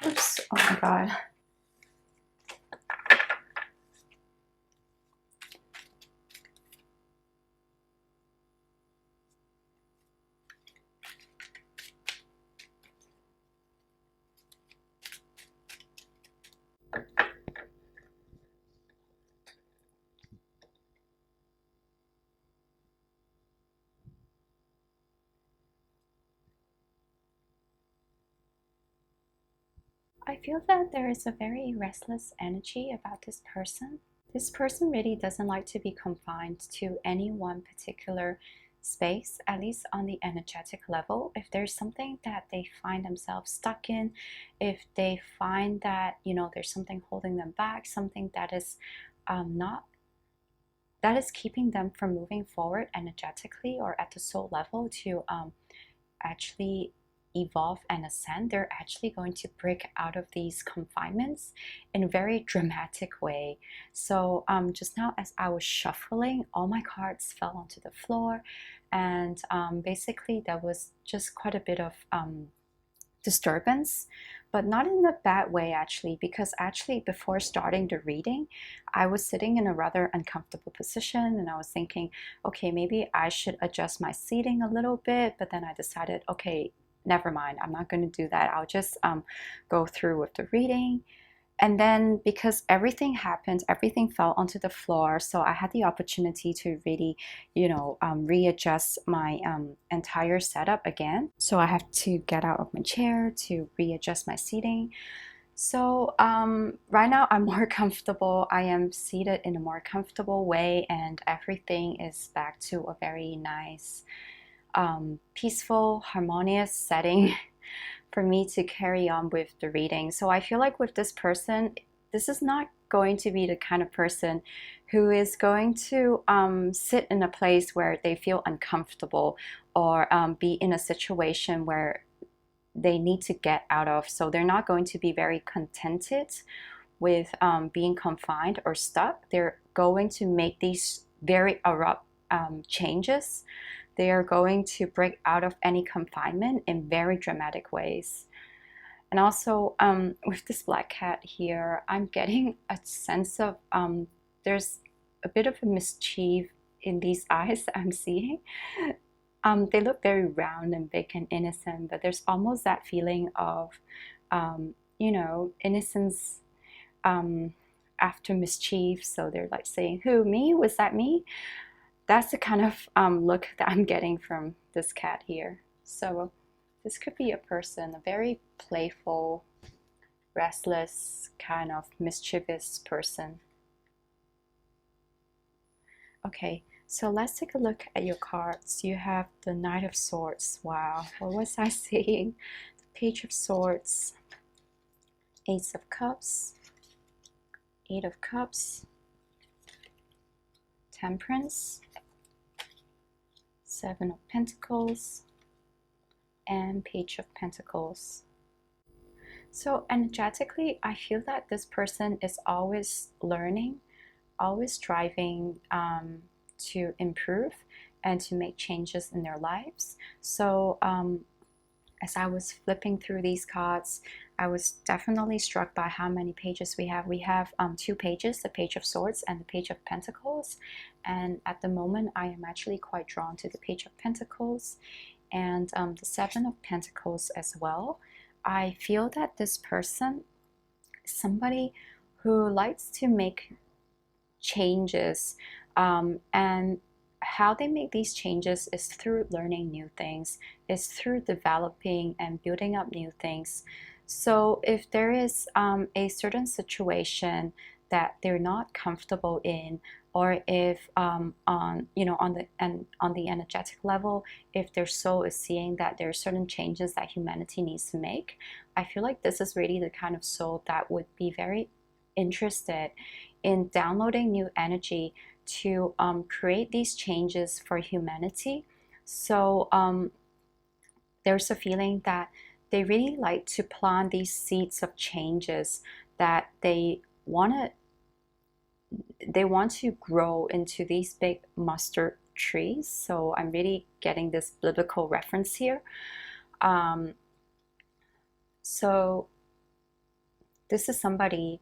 Oops, oh my god. I feel that there is a very restless energy about this person. This person really doesn't like to be confined to any one particular space, at least on the energetic level. If there's something that they find themselves stuck in, if they find that, there's something holding them back, something that is not that is keeping them from moving forward energetically or at the soul level to actually evolve and ascend, they're actually going to break out of these confinements in a very dramatic way. So just now as I was shuffling, all my cards fell onto the floor, and basically there was just quite a bit of disturbance, but not in a bad way actually, because actually before starting the reading, I was sitting in a rather uncomfortable position and I was thinking, okay, maybe I should adjust my seating a little bit, but then I decided, okay, never mind, I'm not going to do that. I'll just go through with the reading. And then because everything happened, everything fell onto the floor, so I had the opportunity to really, readjust my entire setup again. So I have to get out of my chair to readjust my seating. So right now I'm more comfortable. I am seated in a more comfortable way, and everything is back to a very nice peaceful, harmonious setting for me to carry on with the reading. So I feel like with this person, this is not going to be the kind of person who is going to sit in a place where they feel uncomfortable, or be in a situation where they need to get out of. So they're not going to be very contented with being confined or stuck. They're going to make these very abrupt changes. They are going to break out of any confinement in very dramatic ways. And also with this black cat here, I'm getting a sense of there's a bit of a mischief in these eyes that I'm seeing. They look very round and big and innocent, but there's almost that feeling of, you know, innocence after mischief. So they're like saying, who, me? Was that me? That's the kind of look that I'm getting from this cat here. So this could be a person, a very playful, restless, kind of mischievous person. Okay, so let's take a look at your cards. You have the Knight of Swords. Wow, what was I saying? The Page of Swords, Ace of Cups, Eight of Cups, Temperance, Seven of Pentacles, and Page of Pentacles. So energetically, I feel that this person is always learning, always striving to improve and to make changes in their lives. So as I was flipping through these cards, I was definitely struck by how many pages we have. We have two pages, the Page of Swords and the Page of Pentacles. And at the moment, I am actually quite drawn to the Page of Pentacles and the Seven of Pentacles as well. I feel that this person is somebody who likes to make changes, and how they make these changes is through learning new things, is through developing and building up new things. So if there is a certain situation that they're not comfortable in, or if on the energetic level, if their soul is seeing that there are certain changes that humanity needs to make, I feel like this is really the kind of soul that would be very interested in downloading new energy to create these changes for humanity. So there's a feeling that they really like to plant these seeds of changes that they want to grow into these big mustard trees. So I'm really getting this biblical reference here. So this is somebody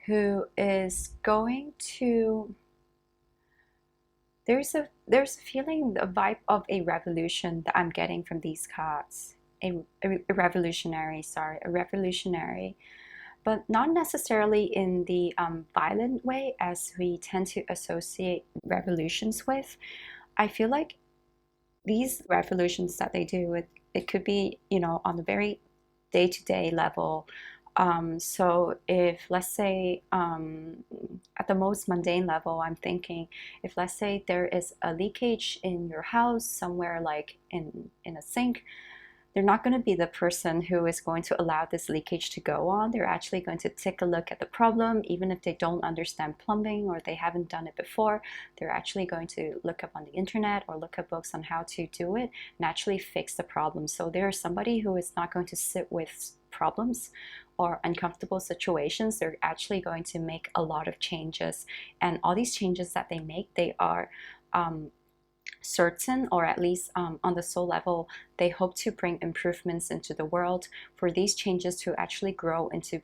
who is going to, there's a feeling, a vibe of a revolution that I'm getting from these cards. A revolutionary, but not necessarily in the violent way as we tend to associate revolutions with. I feel like these revolutions that they do, it could be, you know, on the very day-to-day level. So if, let's say, at the most mundane level, I'm thinking, if let's say there is a leakage in your house somewhere, like in a sink, they're not going to be the person who is going to allow this leakage to go on. They're actually going to take a look at the problem, even if they don't understand plumbing or they haven't done it before. They're actually going to look up on the internet or look up books on how to do it and actually fix the problem. So there's somebody who is not going to sit with problems or uncomfortable situations. They're actually going to make a lot of changes, and all these changes that they make, they are certain, or at least on the soul level, they hope to bring improvements into the world for these changes to actually grow into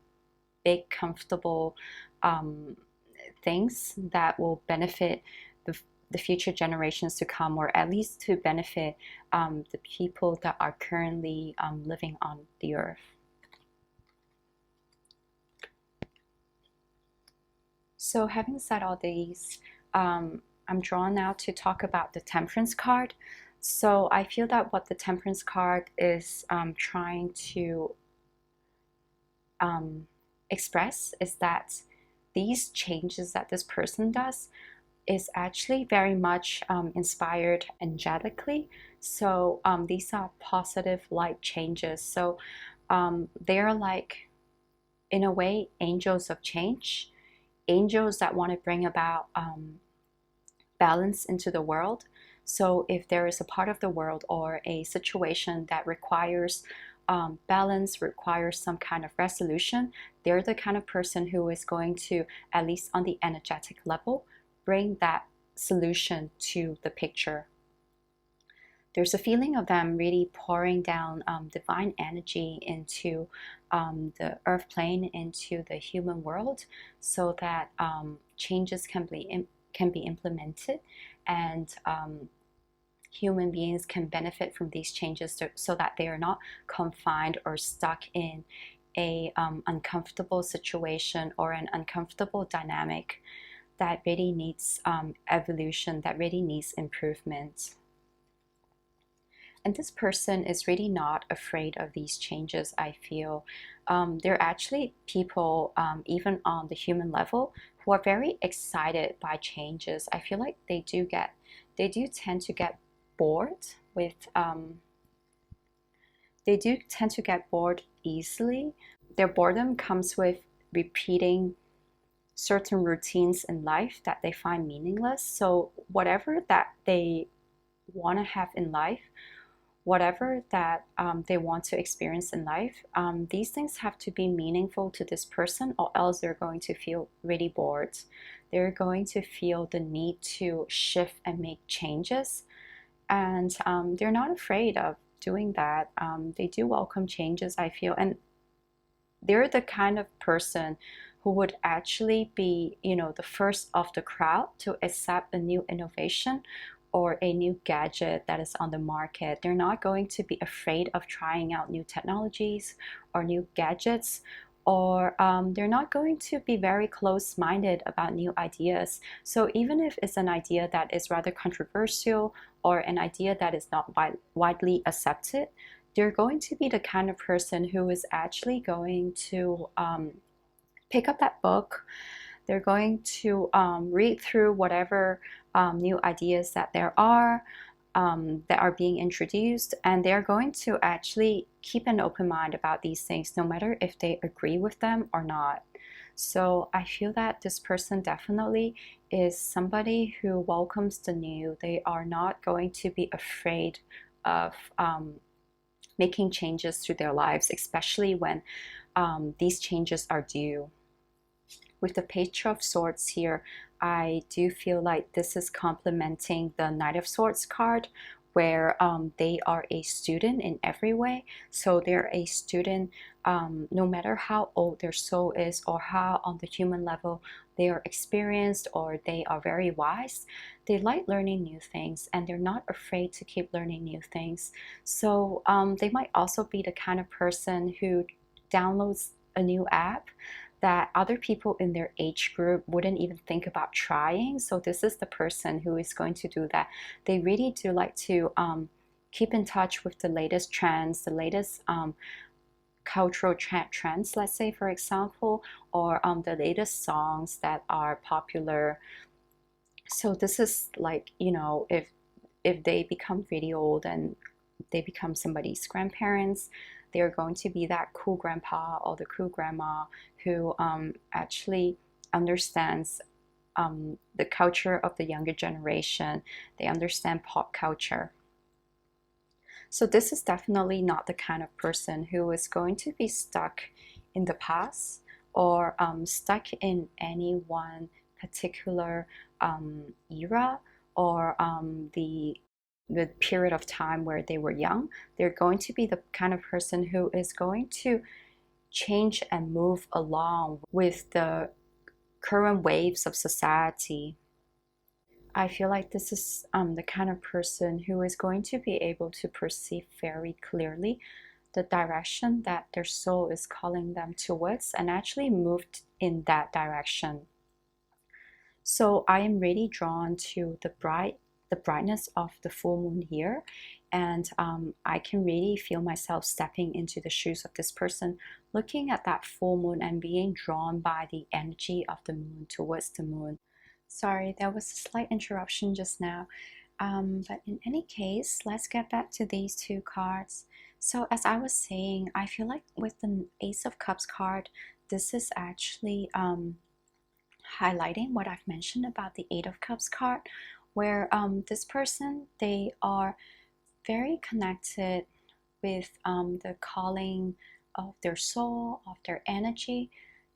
big, comfortable things that will benefit the future generations to come, or at least to benefit the people that are currently living on the earth. So having said all these, I'm drawn now to talk about the Temperance card. So I feel that what the Temperance card is trying to express is that these changes that this person does, is actually very much inspired energetically. So these are positive light changes. So they're like, in a way, angels of change, angels that want to bring about balance into the world. So if there is a part of the world or a situation that requires balance, requires some kind of resolution, they're the kind of person who is going to, at least on the energetic level, bring that solution to the picture. There's a feeling of them really pouring down divine energy into the earth plane, into the human world, so that changes can be implemented, and human beings can benefit from these changes, so that they are not confined or stuck in a uncomfortable situation or an uncomfortable dynamic that really needs evolution, that really needs improvement. And this person is really not afraid of these changes, I feel. They're actually people, even on the human level, who are very excited by changes. I feel like they do tend to get bored with, they do tend to get bored easily. Their boredom comes with repeating certain routines in life that they find meaningless. So whatever that they want to have in life, whatever that they want to experience in life, these things have to be meaningful to this person, or else they're going to feel really bored. They're going to feel the need to shift and make changes, and they're not afraid of doing that. They do welcome changes, I feel, and they're the kind of person who would actually be, the first of the crowd to accept a new innovation or a new gadget that is on the market. They're not going to be afraid of trying out new technologies or new gadgets, or they're not going to be very close-minded about new ideas. So even if it's an idea that is rather controversial or an idea that is not widely accepted, they're going to be the kind of person who is actually going to pick up that book. They're going to read through whatever new ideas that there are that are being introduced, and they're going to actually keep an open mind about these things, no matter if they agree with them or not. So I feel that this person definitely is somebody who welcomes the new. They are not going to be afraid of making changes through their lives, especially when these changes are due. With the Page of Swords here, I do feel like this is complementing the Knight of Swords card, where they are a student in every way. So they're a student no matter how old their soul is, or how on the human level they are experienced, or they are very wise. They like learning new things, and they're not afraid to keep learning new things. So they might also be the kind of person who downloads a new app that other people in their age group wouldn't even think about trying. So this is the person who is going to do that. They really do like to keep in touch with the latest trends, the latest cultural trends, let's say, for example, or the latest songs that are popular. So this is like, if they become really old and they become somebody's grandparents, they're going to be that cool grandpa or the cool grandma who actually understands the culture of the younger generation. They understand pop culture. So this is definitely not the kind of person who is going to be stuck in the past, or stuck in any one particular era, or the period of time where they were young. They're going to be the kind of person who is going to change and move along with the current waves of society. I feel like this is the kind of person who is going to be able to perceive very clearly the direction that their soul is calling them towards, and actually moved in that direction. So I am really drawn to the brightness of the full moon here, and I can really feel myself stepping into the shoes of this person, looking at that full moon and being drawn by the energy of the moon towards the moon. Sorry, there was a slight interruption just now. But in any case, let's get back to these two cards. So, as I was saying, I feel like with the Ace of Cups card, this is actually highlighting what I've mentioned about the Eight of Cups card, where this person, they are very connected with the calling of their soul, of their energy.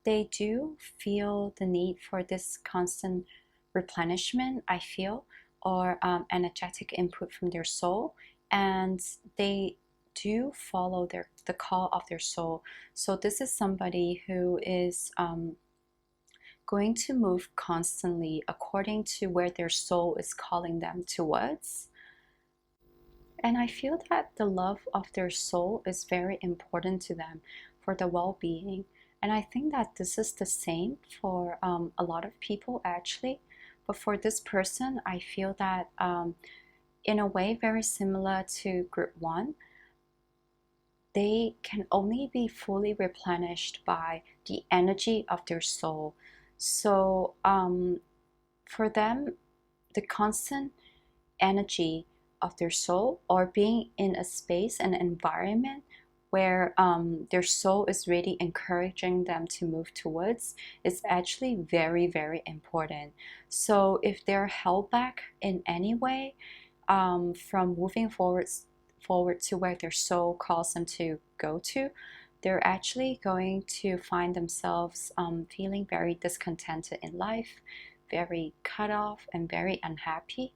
They do feel the need for this constant replenishment, I feel, or energetic input from their soul, and they do follow the call of their soul. So this is somebody who is going to move constantly according to where their soul is calling them towards. And I feel that the love of their soul is very important to them for the well being. And I think that this is the same for a lot of people actually. But for this person, I feel that in a way very similar to group one, they can only be fully replenished by the energy of their soul. So for them, the constant energy of their soul, or being in a space and environment where their soul is really encouraging them to move towards, is actually very, very important. So if they're held back in any way from moving forward to where their soul calls them to go to, they're actually going to find themselves feeling very discontented in life, very cut off, and very unhappy.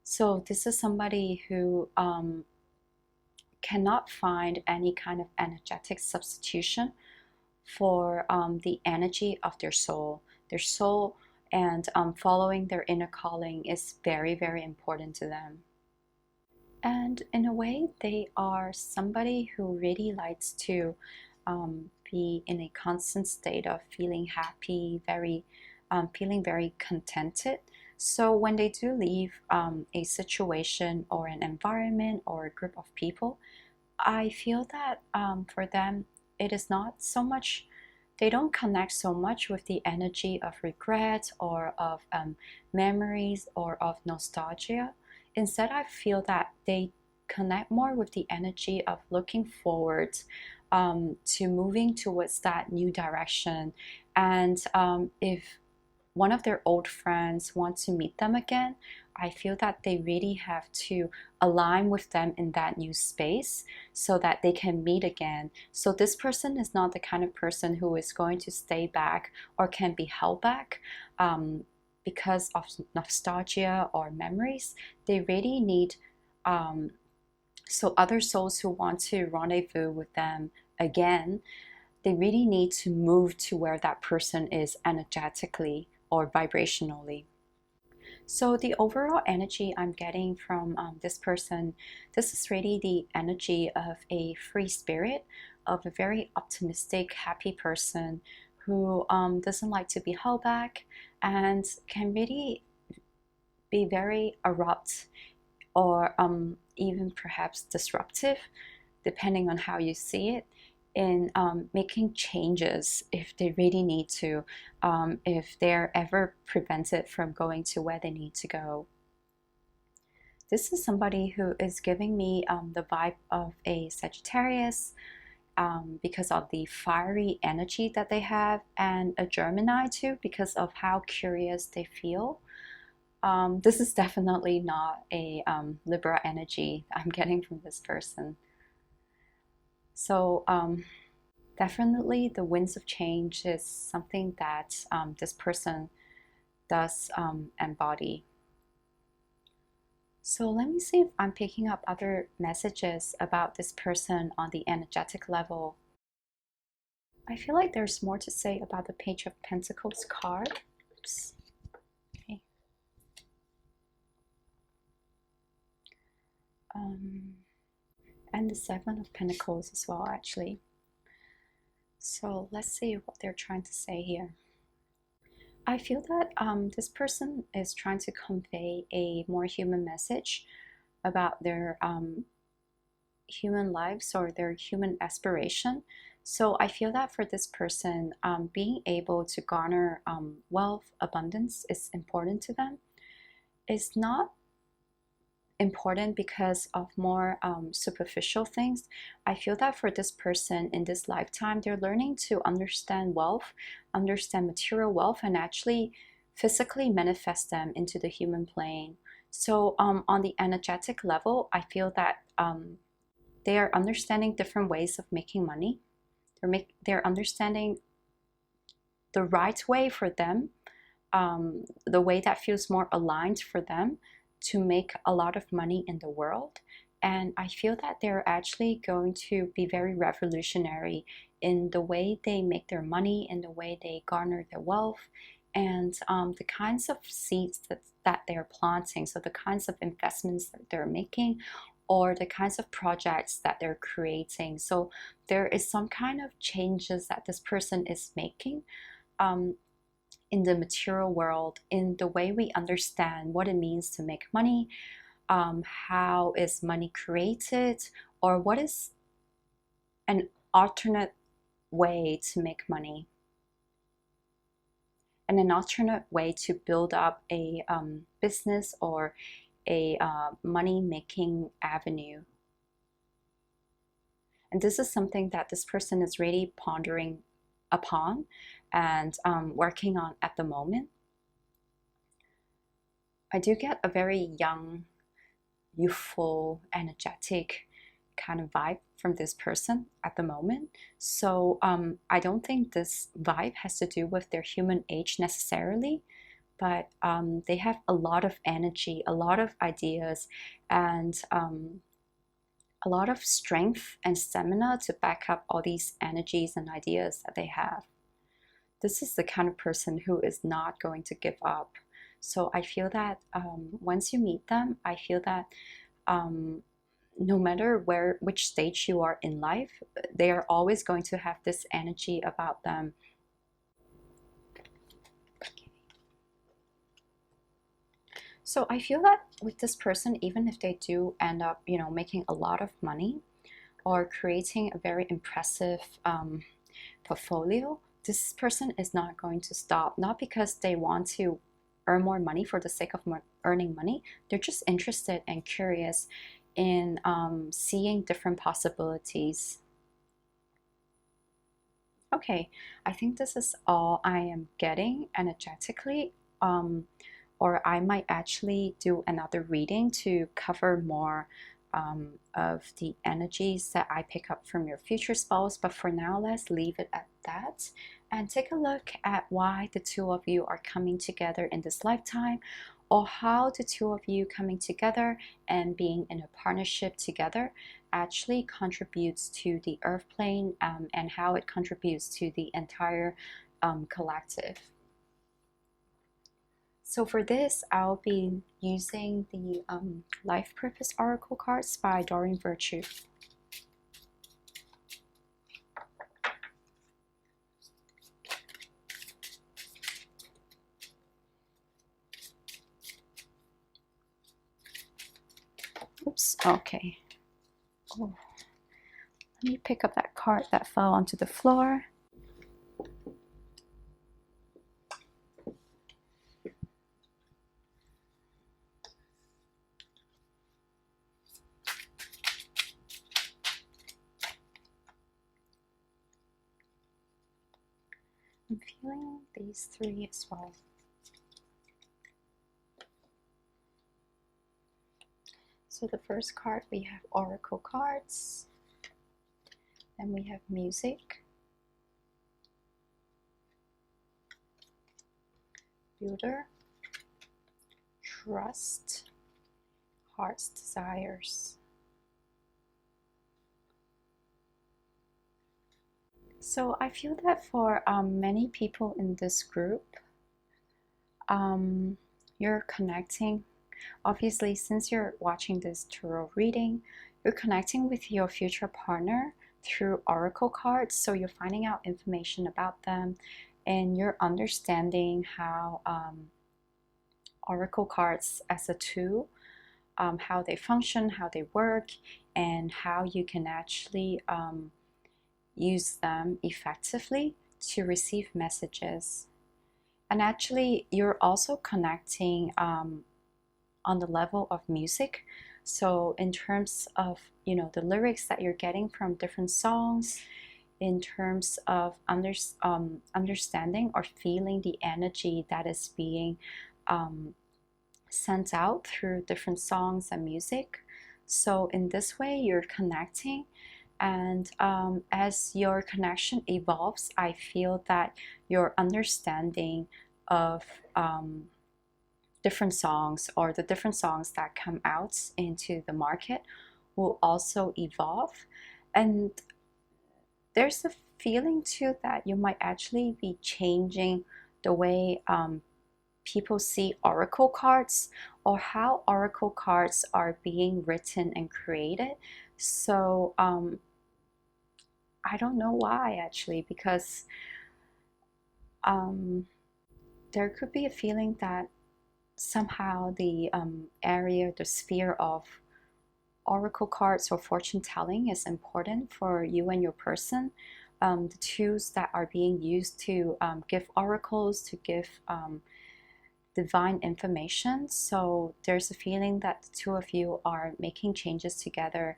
So this is somebody who cannot find any kind of energetic substitution for the energy of their soul. Their soul and following their inner calling is very, very important to them. And in a way, they are somebody who really likes to be in a constant state of feeling happy, feeling very contented. So when they do leave a situation or an environment or a group of people, I feel that for them, it is not so much, they don't connect so much with the energy of regret or of memories or of nostalgia. Instead, I feel that they connect more with the energy of looking forward to moving towards that new direction. And if one of their old friends want to meet them again, I feel that they really have to align with them in that new space so that they can meet again. So this person is not the kind of person who is going to stay back or can be held back because of nostalgia or memories. They really need so other souls who want to rendezvous with them again, they really need to move to where that person is energetically or vibrationally. So the overall energy I'm getting from this person, this is really the energy of a free spirit, of a very optimistic, happy person who doesn't like to be held back and can really be very abrupt or even perhaps disruptive, depending on how you see it, in making changes if they really need to, if they're ever prevented from going to where they need to go. This is somebody who is giving me the vibe of a Sagittarius because of the fiery energy that they have, and a Gemini too because of how curious they feel. This is definitely not a Libra energy I'm getting from this person. So definitely the winds of change is something that this person does embody. So let me see if I'm picking up other messages about this person on the energetic level. I feel like there's more to say about the Page of Pentacles card. Oops. Okay. And the Seven of Pentacles as well, actually. So let's see what they're trying to say here. I feel that this person is trying to convey a more human message about their human lives or their human aspiration, So I feel that for this person, being able to garner wealth, abundance is important to them. It's not important because of more superficial things. I feel that for this person in this lifetime, they're learning to understand wealth, understand material wealth, and actually physically manifest them into the human plane. So on the energetic level, I feel that they are understanding different ways of making money. They're understanding the right way for them, the way that feels more aligned for them to make a lot of money in the world. And I feel that they're actually going to be very revolutionary in the way they make their money, in the way they garner their wealth, and the kinds of seeds that they're planting. So the kinds of investments that they're making, or the kinds of projects that they're creating. So there is some kind of changes that this person is making um, in the material world, in the way we understand what it means to make money, how is money created, or what is an alternate way to make money, and an alternate way to build up a business or a money making avenue. And this is something that this person is really pondering upon and working on at the moment. I do get a very young, youthful, energetic kind of vibe from this person at the moment. So I don't think this vibe has to do with their human age necessarily, but they have a lot of energy, a lot of ideas, and a lot of strength and stamina to back up all these energies and ideas that they have. This is the kind of person who is not going to give up. So I feel that once you meet them, I feel that no matter which stage you are in life, they are always going to have this energy about them. So I feel that with this person, even if they do end up, making a lot of money or creating a very impressive portfolio, this person is not going to stop. Not because they want to earn more money for the sake of earning money. They're just interested and curious in seeing different possibilities. Okay, I think this is all I am getting energetically. Or I might actually do another reading to cover more of the energies that I pick up from your future spouse. But for now, let's leave it at that and take a look at why the two of you are coming together in this lifetime, or how the two of you coming together and being in a partnership together actually contributes to the earth plane, and how it contributes to the entire collective. So for this, I'll be using the Life Purpose Oracle cards by Doreen Virtue. Oops, okay. Oh. Let me pick up that card that fell onto the floor. I'm feeling these three as well. So the first card, we have Oracle cards, then we have music, builder, trust, heart's desires. So I feel that for many people in this group, you're connecting. Obviously, since you're watching this tarot reading, you're connecting with your future partner through oracle cards. So you're finding out information about them, and you're understanding how oracle cards as a tool, how they function, how they work, and how you can actually use them effectively to receive messages. And actually, you're also connecting on the level of music. So in terms of, you know, the lyrics that you're getting from different songs, in terms of understanding or feeling the energy that is being sent out through different songs and music. So in this way, you're connecting. And as your connection evolves, I feel that your understanding of different songs or the different songs that come out into the market will also evolve. And there's a feeling too that you might actually be changing the way people see oracle cards or how oracle cards are being written and created. So I don't know why actually, because there could be a feeling that somehow the area, the sphere of oracle cards or fortune telling is important for you and your person. The tools that are being used to give oracles, to give divine information. So there's a feeling that the two of you are making changes together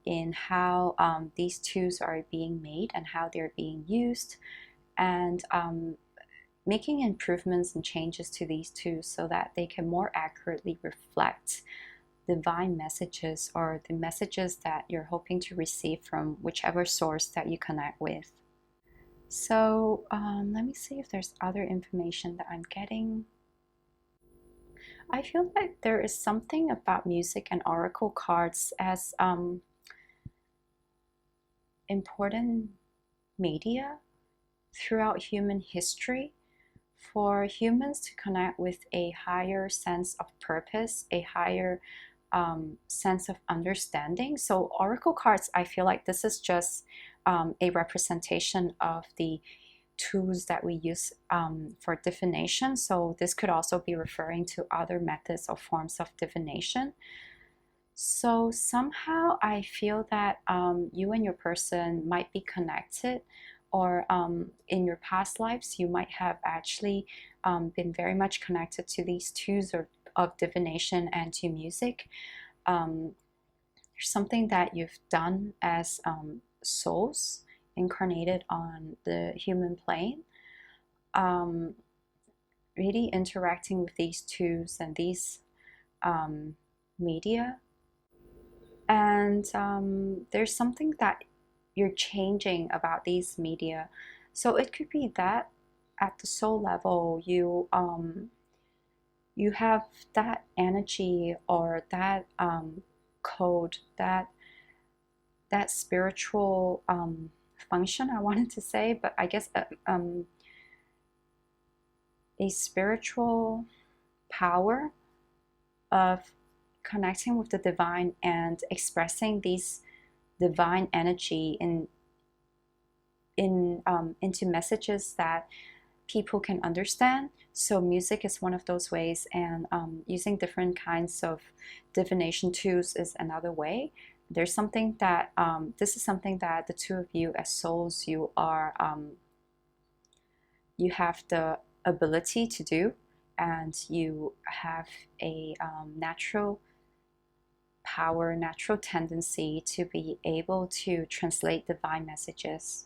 in how these tools are being made and how they're being used, and making improvements and changes to these tools so that they can more accurately reflect divine messages or the messages that you're hoping to receive from whichever source that you connect with. So let me see if there's other information that I'm getting. I feel like there is something about music and oracle cards as important media throughout human history for humans to connect with a higher sense of purpose, a higher sense of understanding. So oracle cards, I feel like this is just a representation of the tools that we use for divination. So this could also be referring to other methods or forms of divination. So somehow I feel that you and your person might be connected, or in your past lives you might have actually been very much connected to these tools of divination and to music. There's something that you've done as souls incarnated on the human plane, really interacting with these tools and these media. And there's something that you're changing about these media. So it could be that at the soul level you have that energy or that code, that spiritual function, I wanted to say, but I guess a spiritual power of connecting with the divine and expressing these divine energy into messages that people can understand. So music is one of those ways, and using different kinds of divination tools is another way. There's something that this is something that the two of you as souls, you have the ability to do, and you have a natural power, natural tendency to be able to translate divine messages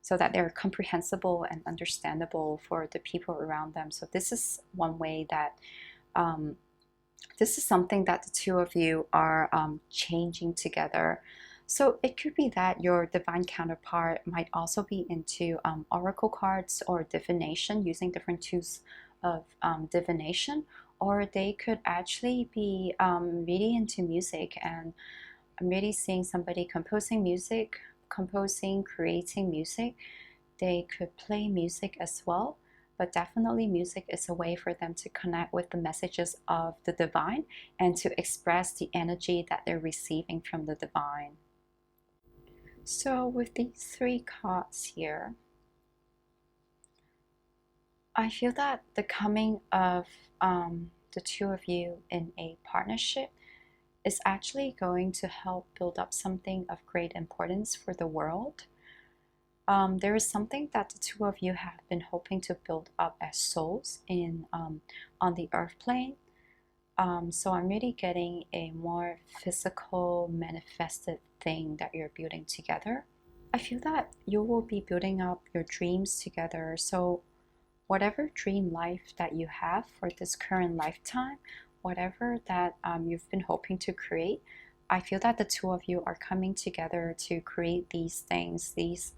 so that they're comprehensible and understandable for the people around them. So this is one way that this is something that the two of you are changing together. So it could be that your divine counterpart might also be into oracle cards or divination, using different tools of divination, or they could actually be really into music. And I'm really seeing somebody composing music, creating music. They could play music as well, but definitely music is a way for them to connect with the messages of the divine and to express the energy that they're receiving from the divine. So with these three cards here, I feel that the coming of the two of you in a partnership is actually going to help build up something of great importance for the world. There is something that the two of you have been hoping to build up as souls in on the earth plane. So I'm really getting a more physical, manifested thing that you're building together. I feel that you will be building up your dreams together. So whatever dream life that you have for this current lifetime, whatever that you've been hoping to create, I feel that the two of you are coming together to create these things, these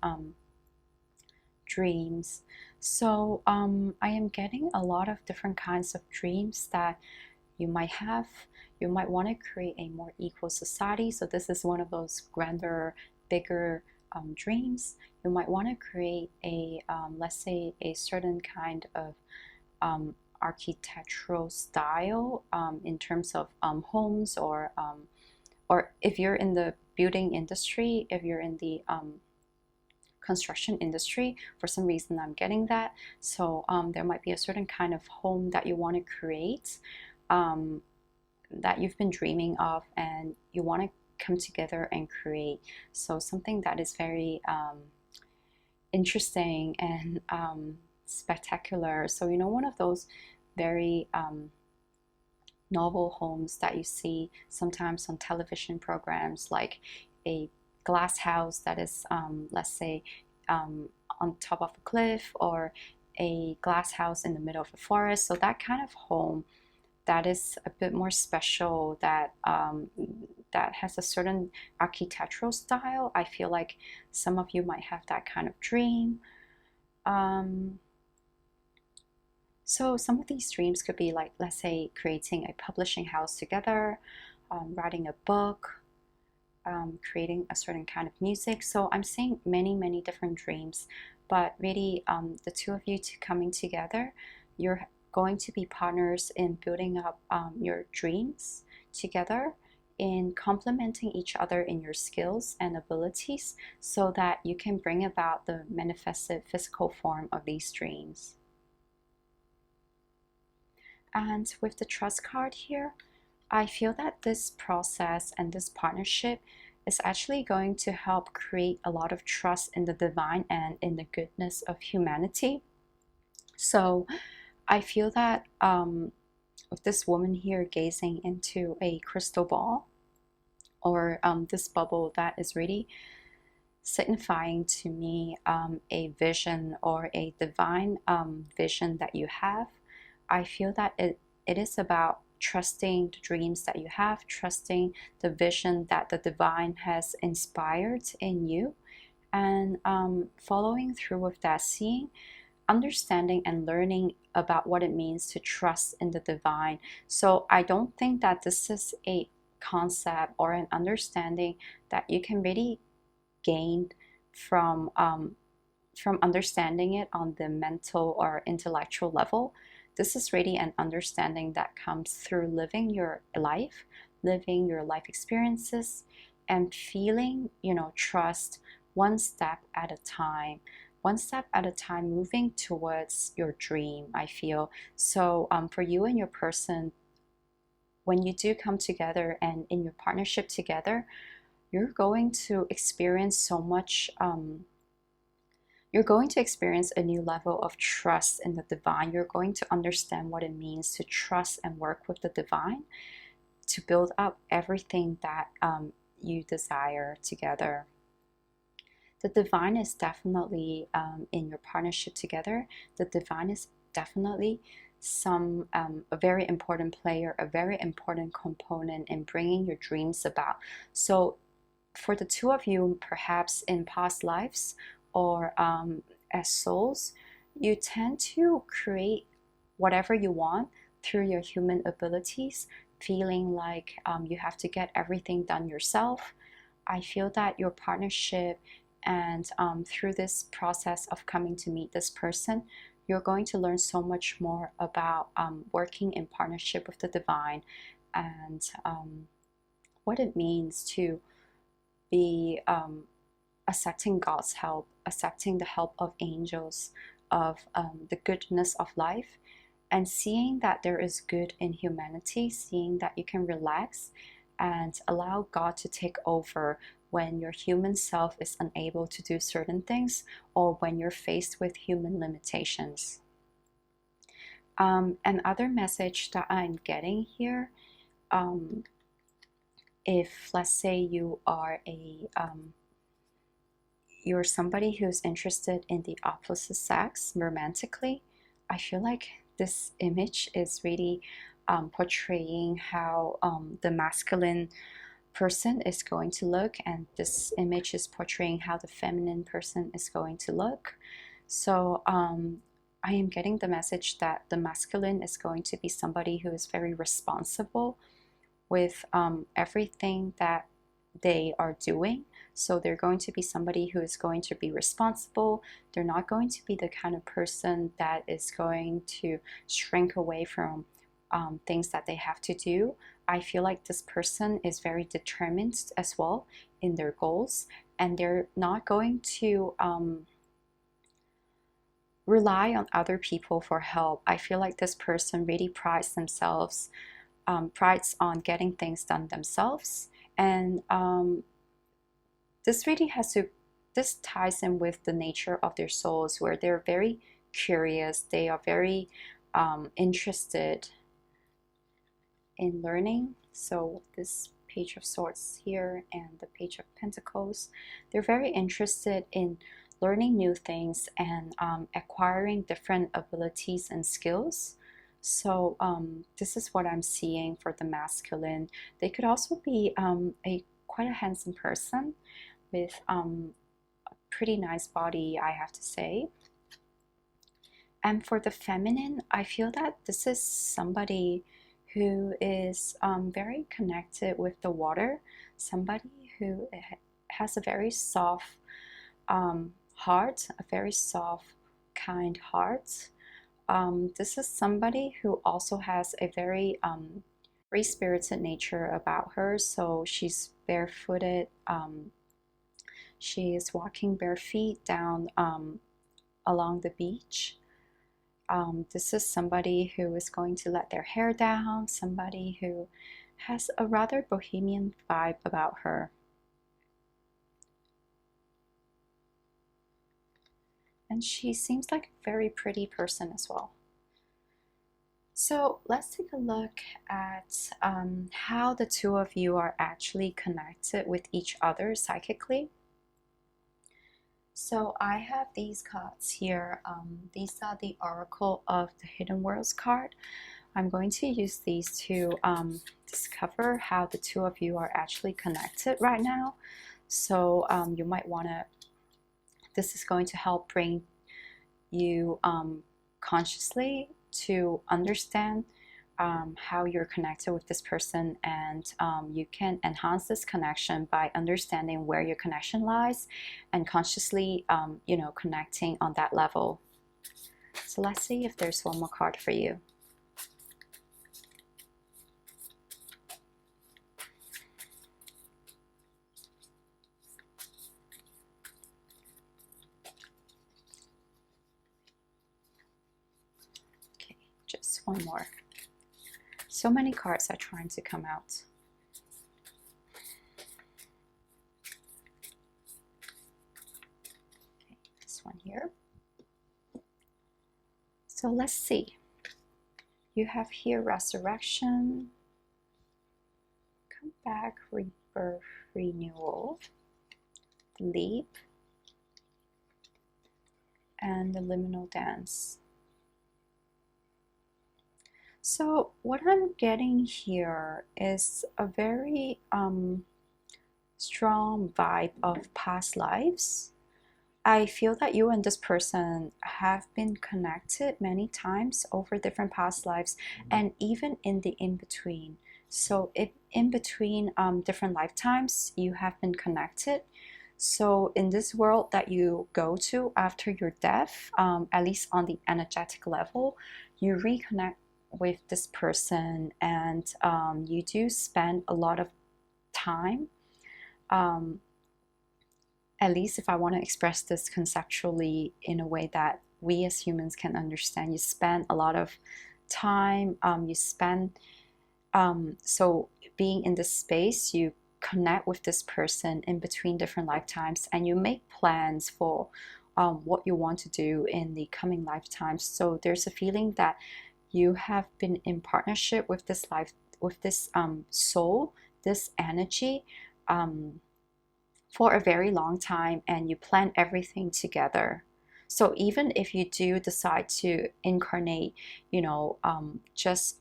dreams. So I am getting a lot of different kinds of dreams that you might have. You might want to create a more equal society. So this is one of those grander, bigger dreams. You might want to create a, let's say, a certain kind of architectural style in terms of homes, or if you're in the building industry, if you're in the construction industry, for some reason I'm getting that. So there might be a certain kind of home that you want to create, that you've been dreaming of, and you want to come together and create. So something that is very interesting and spectacular. So one of those very novel homes that you see sometimes on television programs, like a glass house that is let's say on top of a cliff, or a glass house in the middle of a forest. So that kind of home that is a bit more special, that that has a certain architectural style. I feel like some of you might have that kind of dream. So some of these dreams could be like, let's say, creating a publishing house together, writing a book, creating a certain kind of music. So I'm seeing many different dreams, but really the two of you coming together, you're going to be partners in building up your dreams together, in complementing each other in your skills and abilities, so that you can bring about the manifested physical form of these dreams. And with the trust card here, I feel that this process and this partnership is actually going to help create a lot of trust in the divine and in the goodness of humanity. So I feel that with this woman here gazing into a crystal ball, or this bubble, that is really signifying to me a vision, or a divine vision that you have. I feel that it is about trusting the dreams that you have, trusting the vision that the divine has inspired in you, and following through with that, seeing, understanding, and learning about what it means to trust in the divine. So I don't think that this is a concept or an understanding that you can really gain from understanding it on the mental or intellectual level. This is really an understanding that comes through living your life experiences, and feeling, trust one step at a time. One step at a time, moving towards your dream, I feel. So for you and your person, when you do come together and in your partnership together, you're going to experience so much you're going to experience a new level of trust in the divine. You're going to understand what it means to trust and work with the divine to build up everything that you desire together. The divine is definitely in your partnership together. The divine is definitely a very important player, a very important component in bringing your dreams about. So for the two of you, perhaps in past lives, or as souls, you tend to create whatever you want through your human abilities, feeling like you have to get everything done yourself. I feel that your partnership, and through this process of coming to meet this person, you're going to learn so much more about working in partnership with the divine, and what it means to be accepting God's help, accepting the help of angels, of the goodness of life, and seeing that there is good in humanity, seeing that you can relax and allow God to take over when your human self is unable to do certain things, or when you're faced with human limitations. Another message that I'm getting here, if let's say you are you're somebody who's interested in the opposite sex romantically, I feel like this image is really portraying how the masculine person is going to look, and this image is portraying how the feminine person is going to look. So I am getting the message that the masculine is going to be somebody who is very responsible with everything that they are doing. So they're going to be somebody who is going to be responsible. They're not going to be the kind of person that is going to shrink away from things that they have to do. I feel like this person is very determined as well in their goals, and they're not going to rely on other people for help. I feel like this person really prides themselves, prides on getting things done themselves, and this ties in with the nature of their souls, where they're very curious, they are very interested in learning. So this Page of Swords here and the Page of Pentacles, they're very interested in learning new things and acquiring different abilities and skills. So this is what I'm seeing for the masculine. They could also be quite a handsome person with a pretty nice body, I have to say. And for the feminine, I feel that this is somebody who is very connected with the water, somebody who has a very soft heart, a very soft, kind heart. This is somebody who also has a very free-spirited nature about her. So she's barefooted. She is walking bare feet down along the beach. This is somebody who is going to let their hair down, somebody who has a rather bohemian vibe about her. And she seems like a very pretty person as well. So let's take a look at how the two of you are actually connected with each other psychically. So I have these cards here. These are the Oracle of the Hidden Worlds card. I'm going to use these to discover how the two of you are actually connected right now. So you might want to, this is going to help bring you consciously to understand how you're connected with this person, and you can enhance this connection by understanding where your connection lies and consciously you know, connecting on that level. So let's see if there's one more card for you. Okay, just one more. So many cards are trying to come out. Okay, this one here. So let's see. You have here resurrection, come back, rebirth, renewal, leap, and the liminal dance. So what I'm getting here is a very strong vibe of past lives. I feel that you and this person have been connected many times over different past lives, and even in the in-between. So in between different lifetimes, you have been connected. So in this world that you go to after your death, at least on the energetic level, you reconnect with this person, and you do spend a lot of time, at least if I want to express this conceptually in a way that we as humans can understand, you spend a lot of time, so being in this space, you connect with this person in between different lifetimes, and you make plans for what you want to do in the coming lifetimes. So there's a feeling that you have been in partnership with this life, with this soul, this energy, for a very long time, and you plan everything together. So even if you do decide to incarnate, just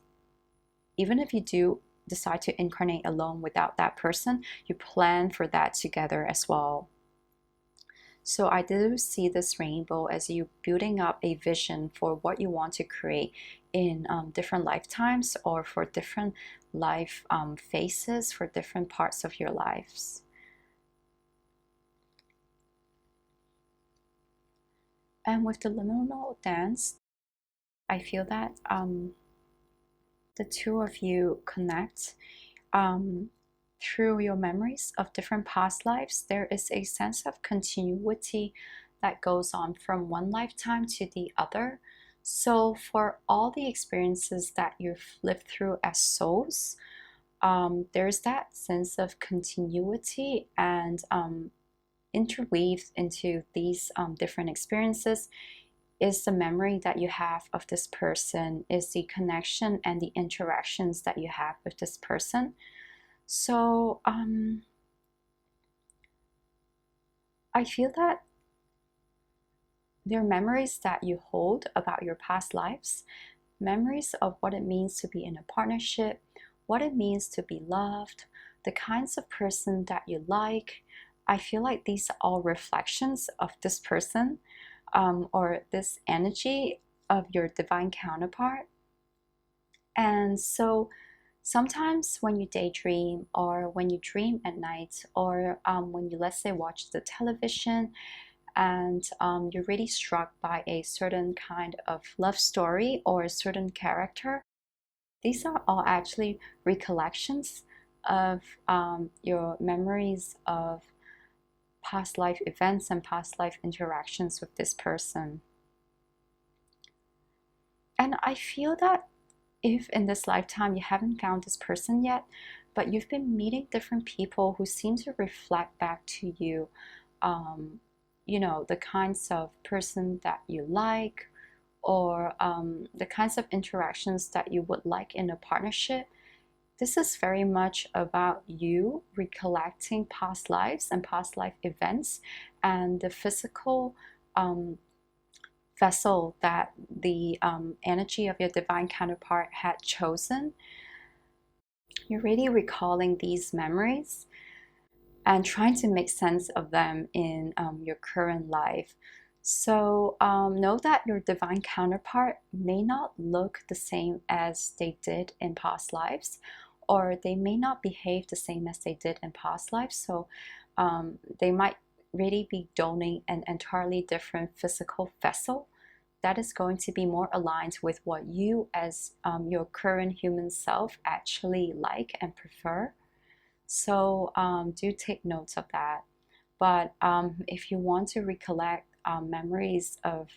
even if you do decide to incarnate alone without that person, you plan for that together as well. So I do see this rainbow as you building up a vision for what you want to create in different lifetimes, or for different life phases, for different parts of your lives. And with the liminal dance, I feel that the two of you connect through your memories of different past lives. There is a sense of continuity that goes on from one lifetime to the other. So for all the experiences that you've lived through as souls, there's that sense of continuity, and interweaved into these different experiences is the memory that you have of this person, is the connection and the interactions that you have with this person. So I feel that there are memories that you hold about your past lives, memories of what it means to be in a partnership, what it means to be loved, the kinds of person that you like. I feel like these are all reflections of this person, or this energy of your divine counterpart. And so sometimes when you daydream, or when you dream at night, or when you, let's say, watch the television, and you're really struck by a certain kind of love story or a certain character, these are all actually recollections of your memories of past life events and past life interactions with this person. And I feel that if in this lifetime you haven't found this person yet, but you've been meeting different people who seem to reflect back to you, the kinds of person that you like, or the kinds of interactions that you would like in a partnership. This is very much about you recollecting past lives and past life events, and the physical vessel that the energy of your divine counterpart had chosen. You're really recalling these memories and trying to make sense of them in your current life. So know that your divine counterpart may not look the same as they did in past lives, or they may not behave the same as they did in past lives. So they might really be donning an entirely different physical vessel that is going to be more aligned with what you as your current human self actually like and prefer. So do take notes of that. But if you want to recollect memories of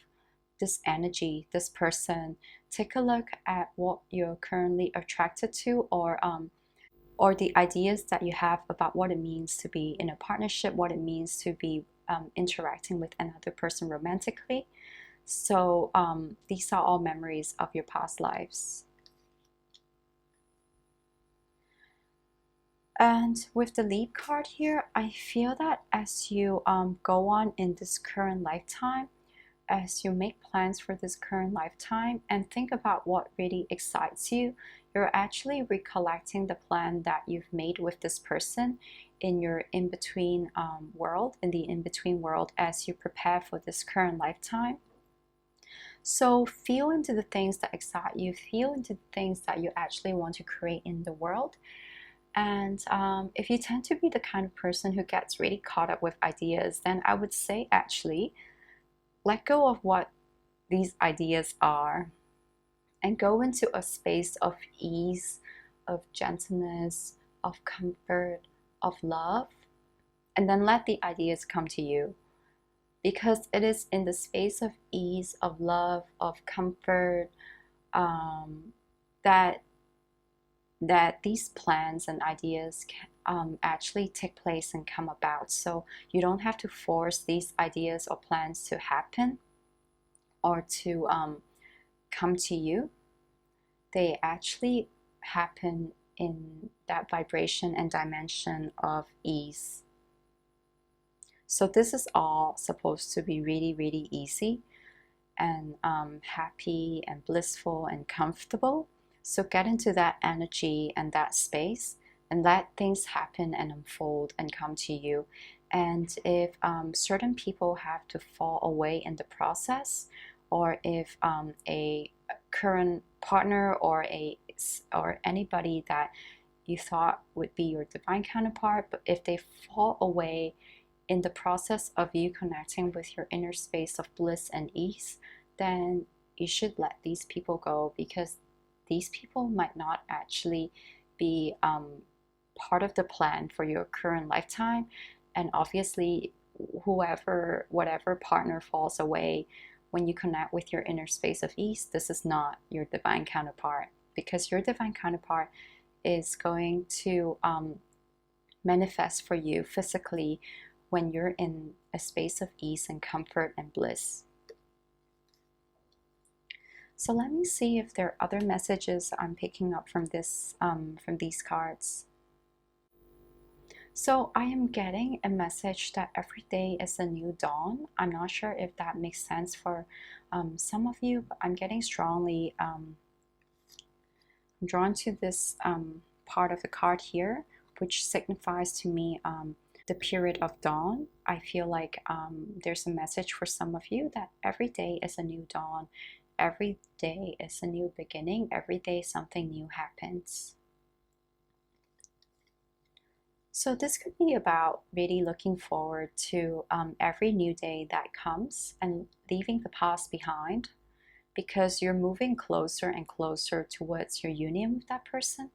this energy, this person, take a look at what you're currently attracted to, or the ideas that you have about what it means to be in a partnership, what it means to be interacting with another person romantically. So these are all memories of your past lives. And with the leap card here, I feel that as you go on in this current lifetime, as you make plans for this current lifetime and think about what really excites you, you're actually recollecting the plan that you've made with this person in your in-between world, in the in-between world, as you prepare for this current lifetime. So feel into the things that excite you, feel into the things that you actually want to create in the world. And if you tend to be the kind of person who gets really caught up with ideas, then I would say actually let go of what these ideas are and go into a space of ease, of gentleness, of comfort, of love, and then let the ideas come to you. Because it is in the space of ease, of love, of comfort, that that these plans and ideas can actually take place and come about. So you don't have to force these ideas or plans to happen or to come to you. They actually happen in that vibration and dimension of ease. So this is all supposed to be really, really easy and happy and blissful and comfortable. So get into that energy and that space and let things happen and unfold and come to you. And if certain people have to fall away in the process, or if a current partner or anybody that you thought would be your divine counterpart, but if they fall away in the process of you connecting with your inner space of bliss and ease, then you should let these people go, because these people might not actually be part of the plan for your current lifetime. And obviously, whatever partner falls away when you connect with your inner space of ease, this is not your divine counterpart, because your divine counterpart is going to manifest for you physically when you're in a space of ease and comfort and bliss. So let me see if there are other messages I'm picking up from these cards. So I am getting a message that every day is a new dawn. I'm not sure if that makes sense for some of you, but I'm getting strongly drawn to this part of the card here, which signifies to me the period of dawn. I feel like there's a message for some of you that every day is a new dawn. Every day is a new beginning. Every day something new happens. So this could be about really looking forward to every new day that comes and leaving the past behind, because you're moving closer and closer towards your union with that person,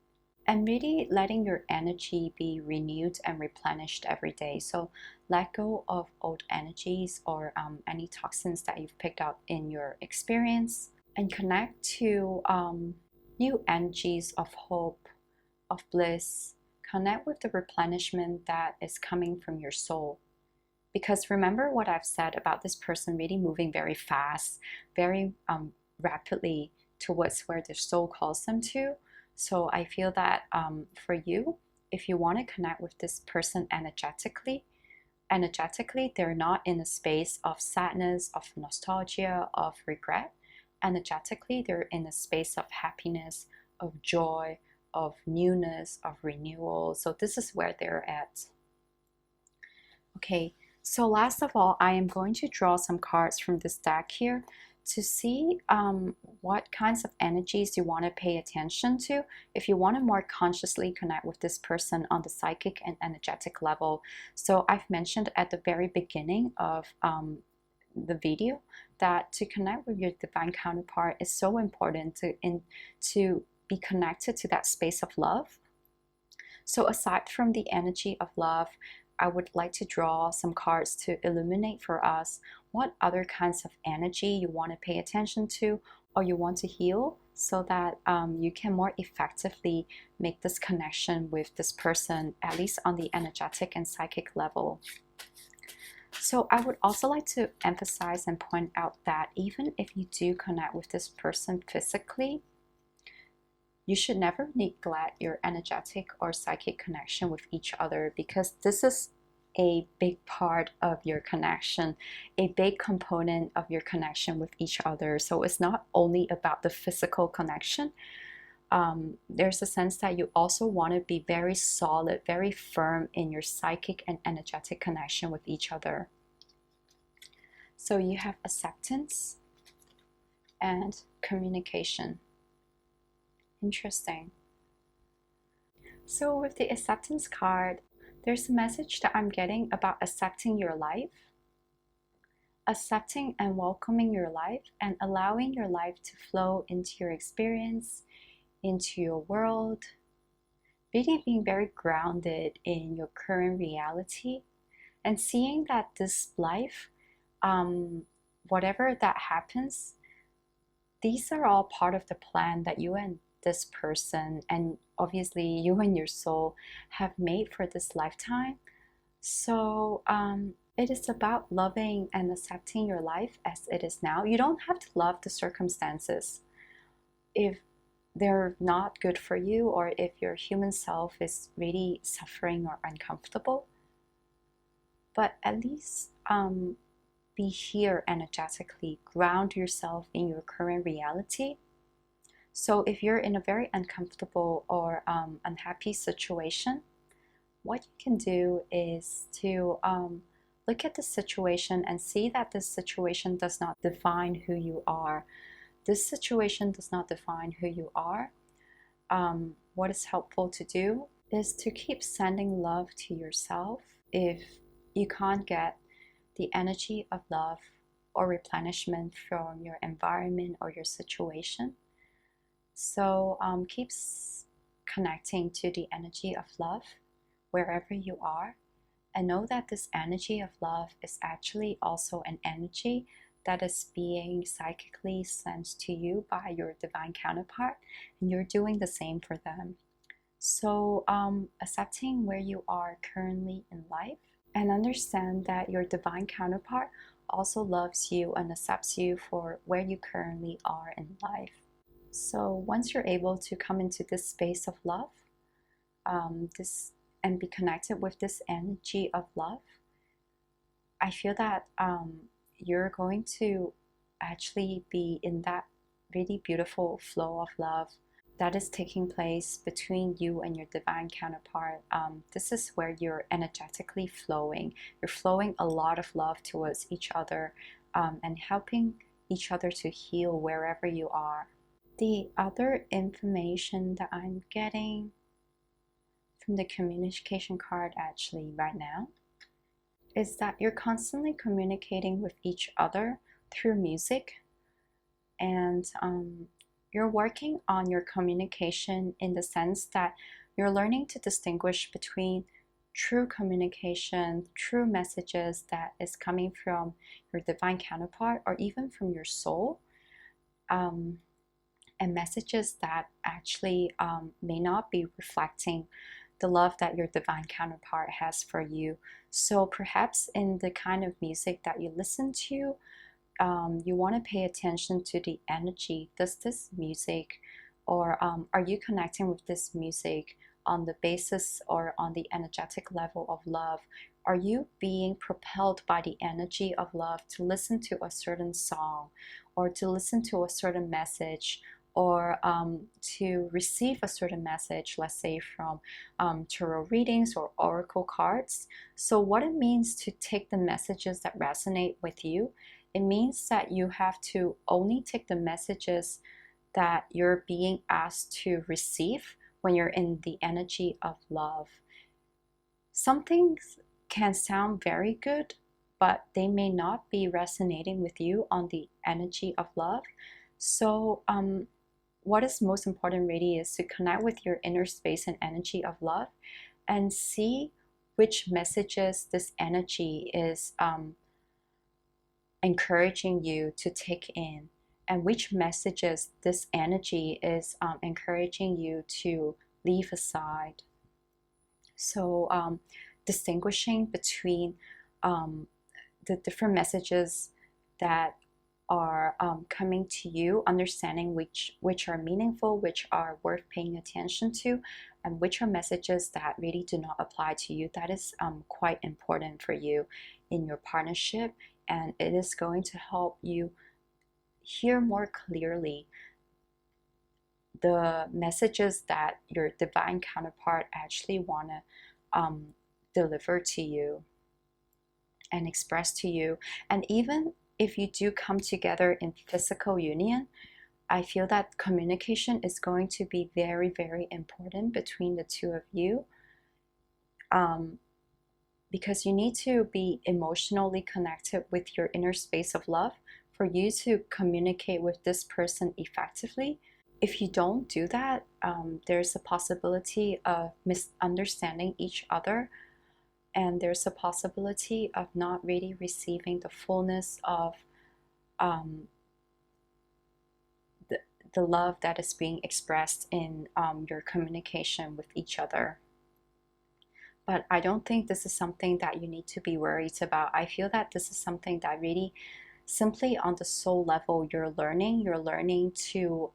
and really letting your energy be renewed and replenished every day. So let go of old energies or any toxins that you've picked up in your experience, and connect to new energies of hope, of bliss. Connect with the replenishment that is coming from your soul. Because remember what I've said about this person really moving very fast, very rapidly towards where their soul calls them to. So I feel that for you, if you want to connect with this person energetically, they're not in a space of sadness, of nostalgia, of regret. Energetically, they're in a space of happiness, of joy, of newness, of renewal. So this is where they're at. Okay, so last of all, I am going to draw some cards from this deck here to see what kinds of energies you want to pay attention to if you want to more consciously connect with this person on the psychic and energetic level. So I've mentioned at the very beginning of the video that to connect with your divine counterpart is so important to be connected to that space of love. So aside from the energy of love, I would like to draw some cards to illuminate for us what other kinds of energy you want to pay attention to or you want to heal, so that you can more effectively make this connection with this person, at least on the energetic and psychic level. So I would also like to emphasize and point out that even if you do connect with this person physically, you should never neglect your energetic or psychic connection with each other, because this is a big part of your connection, a big component of your connection with each other. So it's not only about the physical connection. There's a sense that you also want to be very solid, very firm in your psychic and energetic connection with each other. So you have acceptance and communication. Interesting. So with the acceptance card, there's a message that I'm getting about accepting your life, accepting and welcoming your life, and allowing your life to flow into your experience, into your world, really being very grounded in your current reality, and seeing that this life, whatever that happens, these are all part of the plan that you and this person, and obviously you and your soul have made for this lifetime. So it is about loving and accepting your life as it is now. You don't have to love the circumstances if they're not good for you, or if your human self is really suffering or uncomfortable. But at least be here energetically, ground yourself in your current reality. So if you're in a very uncomfortable or unhappy situation, what you can do is to look at the situation and see that this situation does not define who you are. This situation does not define who you are. What is helpful to do is to keep sending love to yourself. If you can't get the energy of love or replenishment from your environment or your situation, so keep connecting to the energy of love wherever you are, and know that this energy of love is actually also an energy that is being psychically sent to you by your divine counterpart, and you're doing the same for them. So accepting where you are currently in life, and understand that your divine counterpart also loves you and accepts you for where you currently are in life. So once you're able to come into this space of love, and be connected with this energy of love, I feel that you're going to actually be in that really beautiful flow of love that is taking place between you and your divine counterpart. This is where you're energetically flowing. You're flowing a lot of love towards each other, and helping each other to heal wherever you are. The other information that I'm getting from the communication card actually right now is that you're constantly communicating with each other through music, and you're working on your communication in the sense that you're learning to distinguish between true communication, true messages that is coming from your divine counterpart or even from your soul, and messages that actually may not be reflecting the love that your divine counterpart has for you. So perhaps in the kind of music that you listen to, you want to pay attention to the energy. Does this music, or are you connecting with this music on the basis or on the energetic level of love? Are you being propelled by the energy of love to listen to a certain song, or to listen to a certain message, or to receive a certain message, let's say from tarot readings or oracle cards? So what it means to take the messages that resonate with you, it means that you have to only take the messages that you're being asked to receive when you're in the energy of love. Some things can sound very good, but they may not be resonating with you on the energy of love. So what is most important really is to connect with your inner space and energy of love, and see which messages this energy is encouraging you to take in, and which messages this energy is encouraging you to leave aside. So distinguishing between the different messages that are coming to you, understanding which are meaningful, which are worth paying attention to, and which are messages that really do not apply to you. That is quite important for you in your partnership, and it is going to help you hear more clearly the messages that your divine counterpart actually want to deliver to you and express to you. And even if you do come together in physical union, I feel that communication is going to be very, very important between the two of you, because you need to be emotionally connected with your inner space of love for you to communicate with this person effectively. If you don't do that, there's a possibility of misunderstanding each other, and there's a possibility of not really receiving the fullness of the love that is being expressed in your communication with each other. But I don't think this is something that you need to be worried about. I feel that this is something that really simply on the soul level you're learning to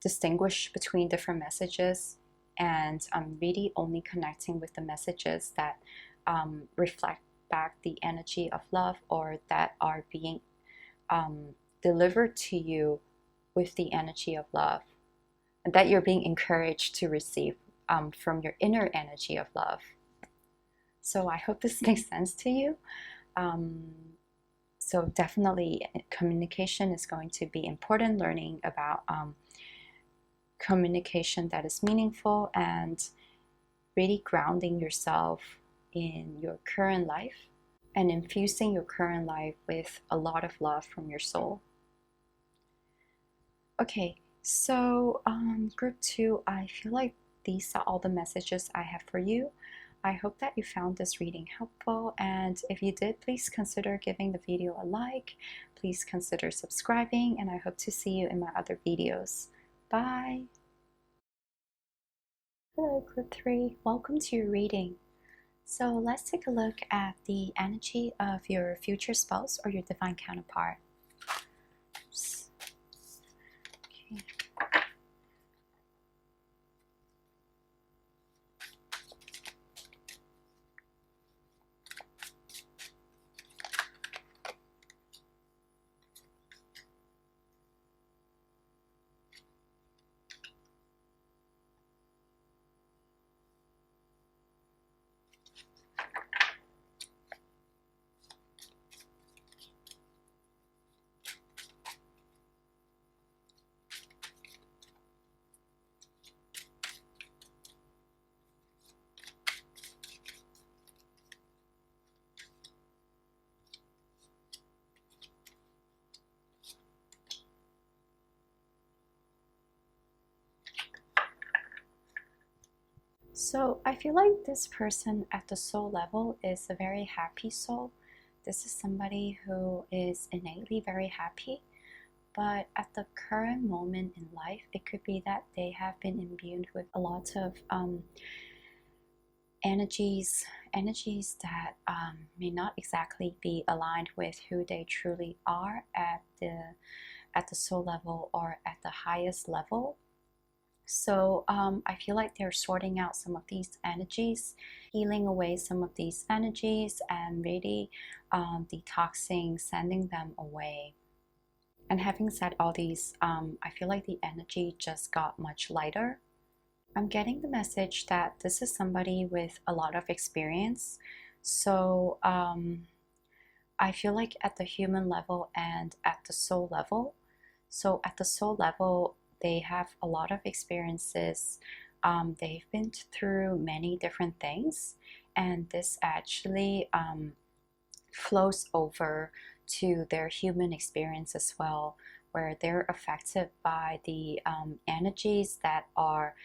distinguish between different messages, and really only connecting with the messages that reflect back the energy of love, or that are being delivered to you with the energy of love, and that you're being encouraged to receive from your inner energy of love. So I hope this makes sense to you. So definitely communication is going to be important, learning about communication that is meaningful, and really grounding yourself in your current life and infusing your current life with a lot of love from your soul. Okay, so group 2, I feel like these are all the messages I have for you. I hope that you found this reading helpful, and if you did, please consider giving the video a like. Please consider subscribing, and I hope to see you in my other videos. Bye! Hello group 3, welcome to your reading. So let's take a look at the energy of your future spouse or your divine counterpart. Oops. Okay. So I feel like this person at the soul level is a very happy soul. This is somebody who is innately very happy, but at the current moment in life, it could be that they have been imbued with a lot of energies that may not exactly be aligned with who they truly are at the soul level or at the highest level. So I feel like they're sorting out some of these energies, healing away some of these energies, and really detoxing, sending them away. And having said all these, I feel like the energy just got much lighter. I'm getting the message that this is somebody with a lot of experience. So I feel like at the human level and at the soul level. So at the soul level, they have a lot of experiences. They've been through many different things, and this actually flows over to their human experience as well, where they're affected by the energies that are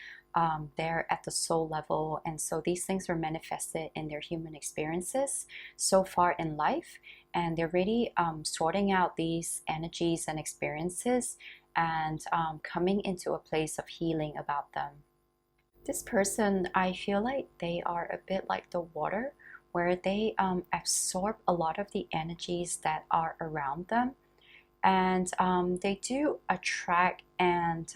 there at the soul level. And so these things are manifested in their human experiences so far in life, and they're really sorting out these energies and experiences, and coming into a place of healing about them. This person, I feel like they are a bit like the water, where they absorb a lot of the energies that are around them, and they do attract and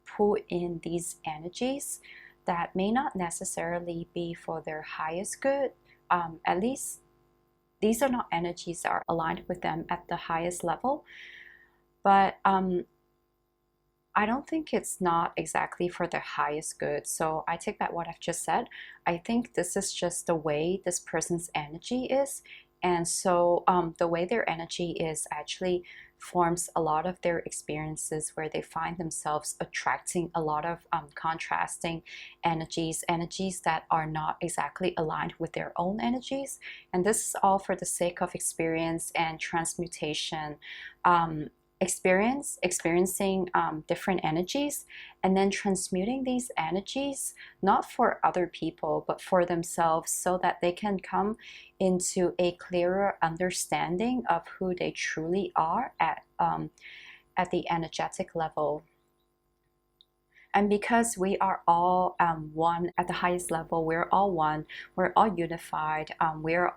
pull in these energies that may not necessarily be for their highest good. At least these are not energies that are aligned with them at the highest level, but I don't think it's not exactly for their highest good. So I take back what I've just said. I think this is just the way this person's energy is. And so the way their energy is actually forms a lot of their experiences, where they find themselves attracting a lot of contrasting energies that are not exactly aligned with their own energies. And this is all for the sake of experience and transmutation. Experiencing different energies, and then transmuting these energies, not for other people, but for themselves, so that they can come into a clearer understanding of who they truly are at the energetic level. And because we are all one at the highest level, we're all one, we're all unified, we're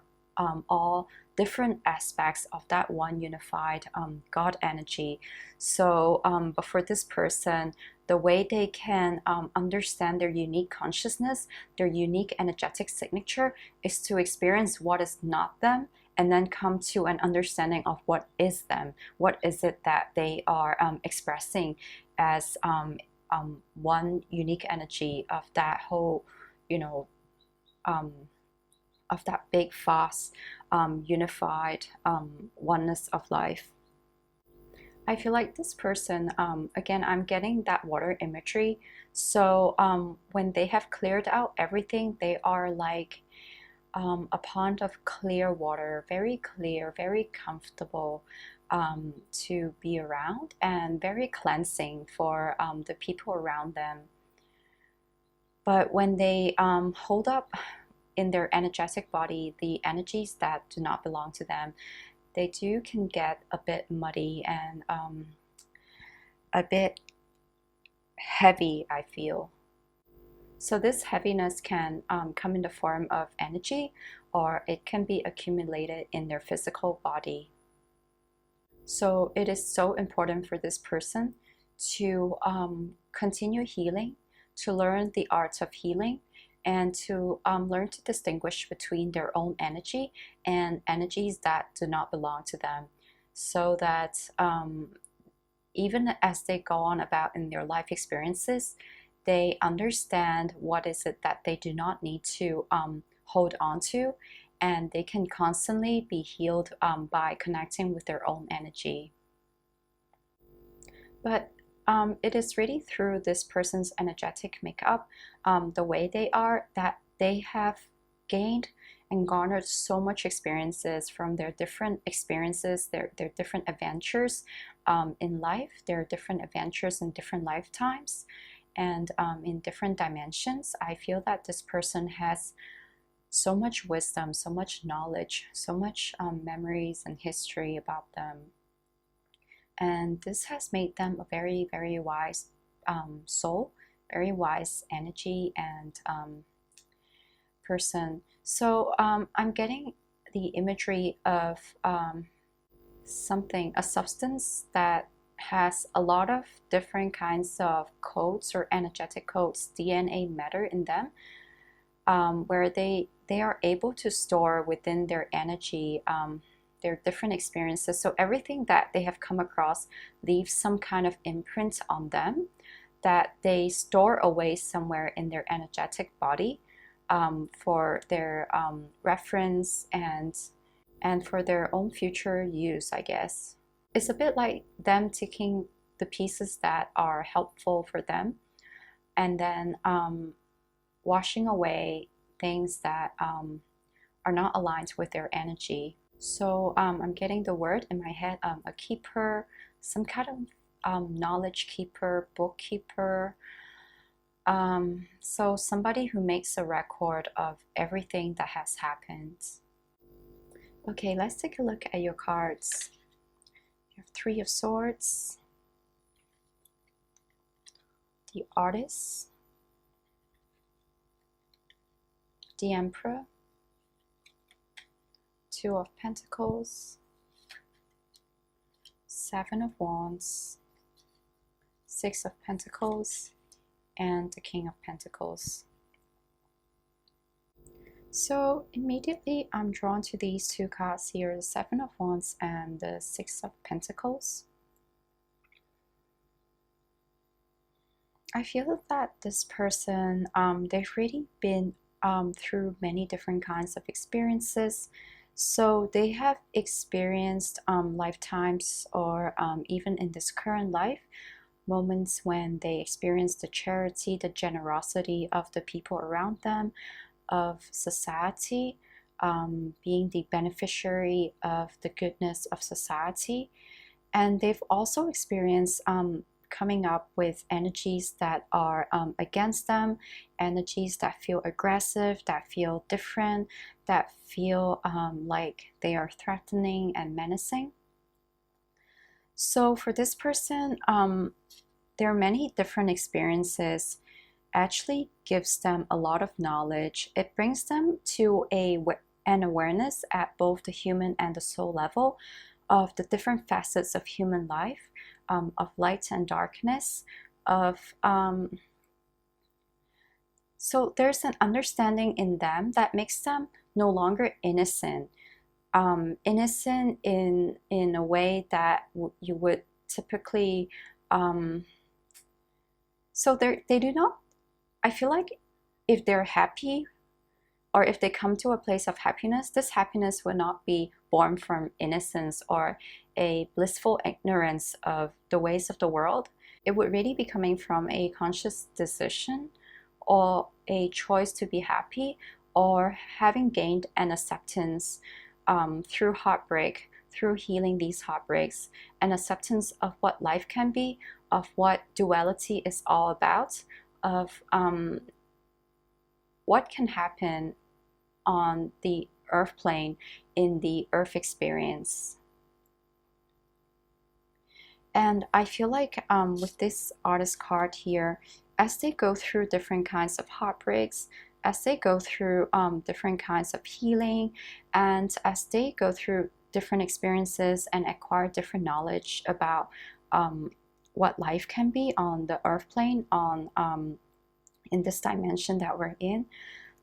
all different aspects of that one unified God energy. So, but for this person, the way they can understand their unique consciousness, their unique energetic signature, is to experience what is not them, and then come to an understanding of what is them. What is it that they are expressing as one unique energy of that whole, you know, of that big, vast, unified oneness of life. I feel like this person, again, I'm getting that water imagery. So when they have cleared out everything, they are like a pond of clear water, very clear, very comfortable to be around, and very cleansing for the people around them. But when they hold up in their energetic body the energies that do not belong to them, they can get a bit muddy and a bit heavy, I feel. So this heaviness can come in the form of energy, or it can be accumulated in their physical body. So it is so important for this person to continue healing, to learn the arts of healing, and to learn to distinguish between their own energy and energies that do not belong to them, so that even as they go on about in their life experiences, they understand what is it that they do not need to hold on to, and they can constantly be healed by connecting with their own energy. But it is really through this person's energetic makeup, the way they are, that they have gained and garnered so much experiences from their different experiences, their different adventures in life, their different adventures in different lifetimes, and in different dimensions. I feel that this person has so much wisdom, so much knowledge, so much memories and history about them. And this has made them a very, very wise soul, very wise energy and person. So I'm getting the imagery of something, a substance that has a lot of different kinds of codes or energetic codes, DNA matter in them, where they are able to store within their energy their different experiences. So everything that they have come across leaves some kind of imprint on them that they store away somewhere in their energetic body for their reference and for their own future use, I guess. It's a bit like them taking the pieces that are helpful for them, and then washing away things that are not aligned with their energy. So I'm getting the word in my head, a keeper, some kind of knowledge keeper, bookkeeper. So somebody who makes a record of everything that has happened. Okay, let's take a look at your cards. You have Three of Swords, the Artist, the Emperor, Two of Pentacles, Seven of Wands, Six of Pentacles, and the King of Pentacles. So immediately I'm drawn to these two cards here, the Seven of Wands and the Six of Pentacles. I feel that this person, they've really been through many different kinds of experiences. So they have experienced lifetimes, or even in this current life, moments when they experience the charity, the generosity of the people around them, of society, being the beneficiary of the goodness of society. And they've also experienced coming up with energies that are against them, energies that feel aggressive, that feel different, that feel like they are threatening and menacing. So for this person, there are many different experiences. Actually gives them a lot of knowledge. It brings them to an awareness at both the human and the soul level of the different facets of human life, of light and darkness, of so there's an understanding in them that makes them no longer innocent. Innocent in a way that you would typically so they do not, I feel like if they're happy or if they come to a place of happiness, this happiness will not be born from innocence or a blissful ignorance of the ways of the world. It would really be coming from a conscious decision or a choice to be happy, or having gained an acceptance through heartbreak, through healing these heartbreaks, an acceptance of what life can be, of what duality is all about, of what can happen on the earth plane in the earth experience. And I feel like with this artist card here, as they go through different kinds of heartbreaks, as they go through different kinds of healing, and as they go through different experiences and acquire different knowledge about what life can be on the earth plane, on in this dimension that we're in,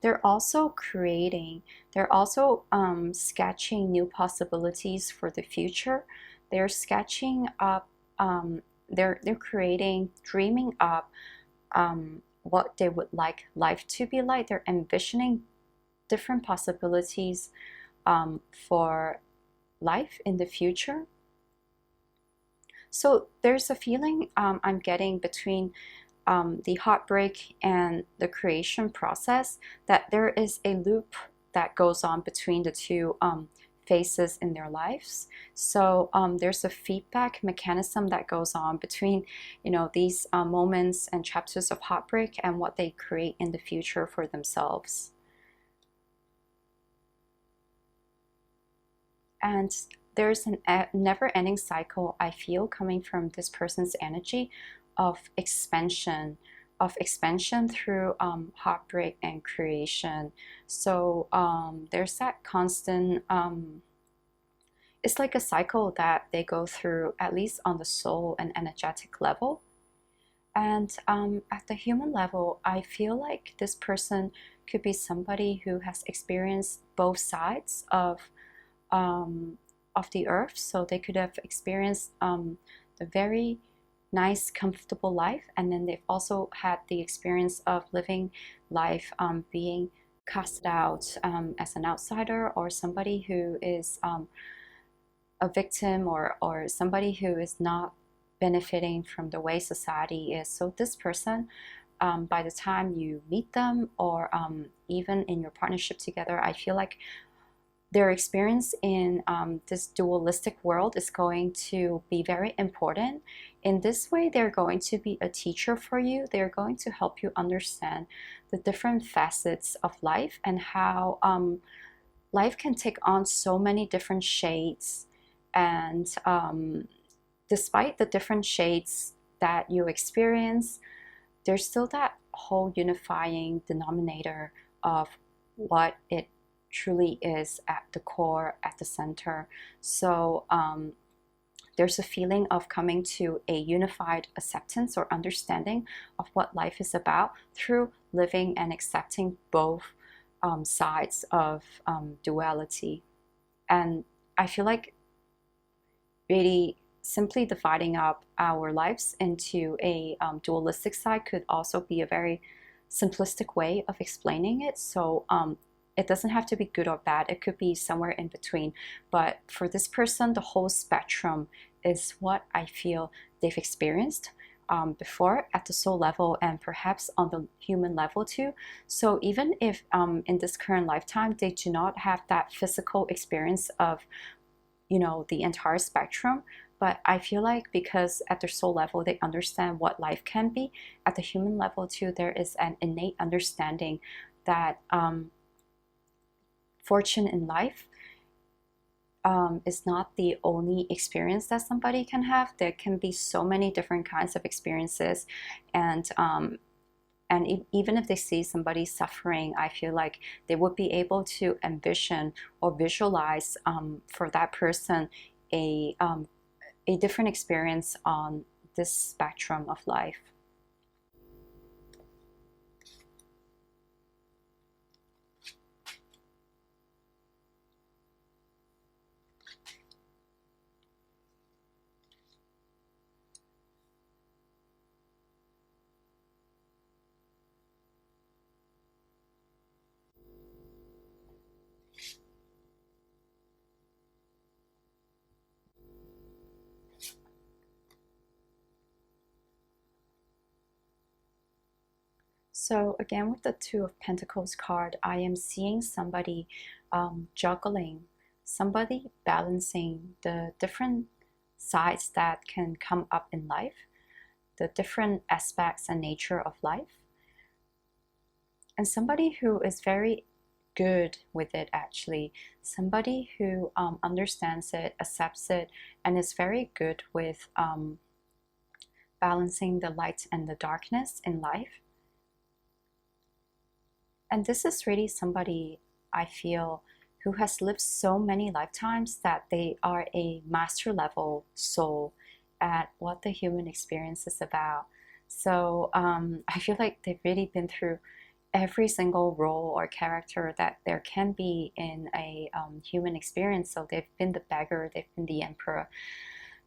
they're also creating, they're also sketching new possibilities for the future. They're sketching up, they're creating, dreaming up what they would like life to be like. They're envisioning different possibilities for life in the future. So there's a feeling I'm getting between the heartbreak and the creation process, that there is a loop that goes on between the two phases in their lives. So there's a feedback mechanism that goes on between, these moments and chapters of heartbreak and what they create in the future for themselves. And there's a never-ending cycle, I feel, coming from this person's energy of expansion through heartbreak and creation. So there's that constant, it's like a cycle that they go through, at least on the soul and energetic level. And at the human level, I feel like this person could be somebody who has experienced both sides of the earth. So they could have experienced the very nice, comfortable life, and then they've also had the experience of living life being casted out as an outsider, or somebody who is a victim, or somebody who is not benefiting from the way society is. So this person, by the time you meet them, or even in your partnership together, I feel like their experience in this dualistic world is going to be very important. In this way, they're going to be a teacher for you. They're going to help you understand the different facets of life, and how life can take on so many different shades. And despite the different shades that you experience, there's still that whole unifying denominator of what it truly is at the core, at the center. So there's a feeling of coming to a unified acceptance or understanding of what life is about through living and accepting both sides of duality. And I feel like really simply dividing up our lives into a dualistic side could also be a very simplistic way of explaining it. So it doesn't have to be good or bad. It could be somewhere in between. But for this person, the whole spectrum is what I feel they've experienced before at the soul level, and perhaps on the human level too. So even if in this current lifetime they do not have that physical experience of, the entire spectrum, but I feel like because at their soul level they understand what life can be, at the human level too, there is an innate understanding that fortune in life is not the only experience that somebody can have. There can be so many different kinds of experiences, and even if they see somebody suffering, I feel like they would be able to envision or visualize for that person a different experience on this spectrum of life. So again, with the Two of Pentacles card, I am seeing somebody juggling, somebody balancing the different sides that can come up in life, the different aspects and nature of life, and somebody who is very good with it, actually, somebody who understands it, accepts it, and is very good with balancing the light and the darkness in life. And this is really somebody, I feel, who has lived so many lifetimes that they are a master level soul at what the human experience is about. So I feel like they've really been through every single role or character that there can be in a human experience. So they've been the beggar, they've been the emperor,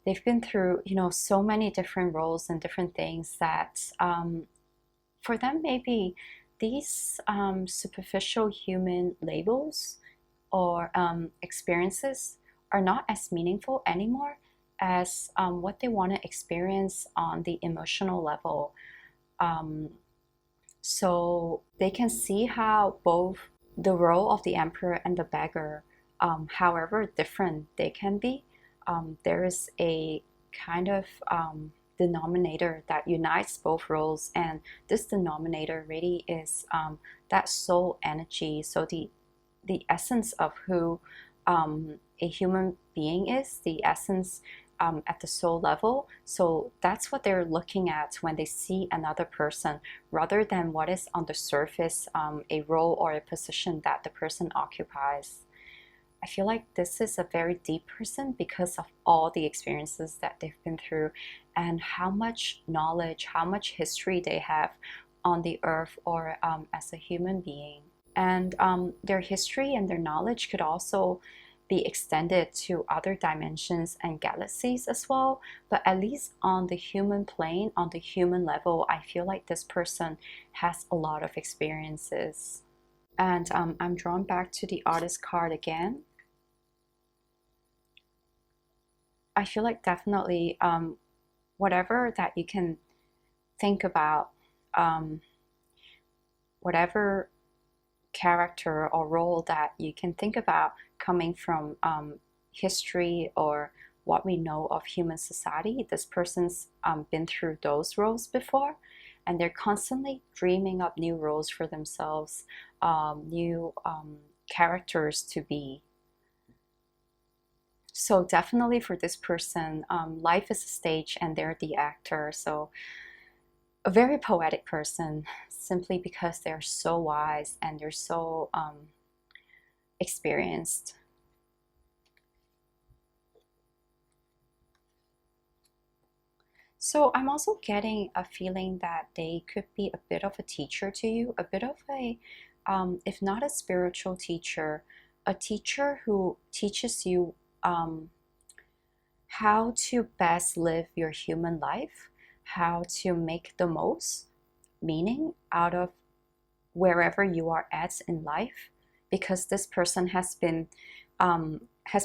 they've been through, you know, so many different roles and different things that for them, maybe these superficial human labels or experiences are not as meaningful anymore as what they want to experience on the emotional level. So they can see how both the role of the emperor and the beggar, however different they can be, there is a kind of denominator that unites both roles, and this denominator really is that soul energy. So the essence of who a human being is, the essence at the soul level. So that's what they're looking at when they see another person, rather than what is on the surface, a role or a position that the person occupies. I feel like this is a very deep person because of all the experiences that they've been through and how much knowledge, how much history they have on the earth or as a human being. And their history and their knowledge could also be extended to other dimensions and galaxies as well. But at least on the human plane, on the human level, I feel like this person has a lot of experiences. And I'm drawn back to the Artist card again. I feel like definitely whatever that you can think about, whatever character or role that you can think about coming from history or what we know of human society, this person's been through those roles before, and they're constantly dreaming up new roles for themselves, new characters to be. So definitely for this person, life is a stage and they're the actor. So a very poetic person, simply because they're so wise and they're so experienced. So I'm also getting a feeling that they could be a bit of a teacher to you, a bit of a, if not a spiritual teacher, a teacher who teaches you how to best live your human life, how to make the most meaning out of wherever you are at in life, because this person has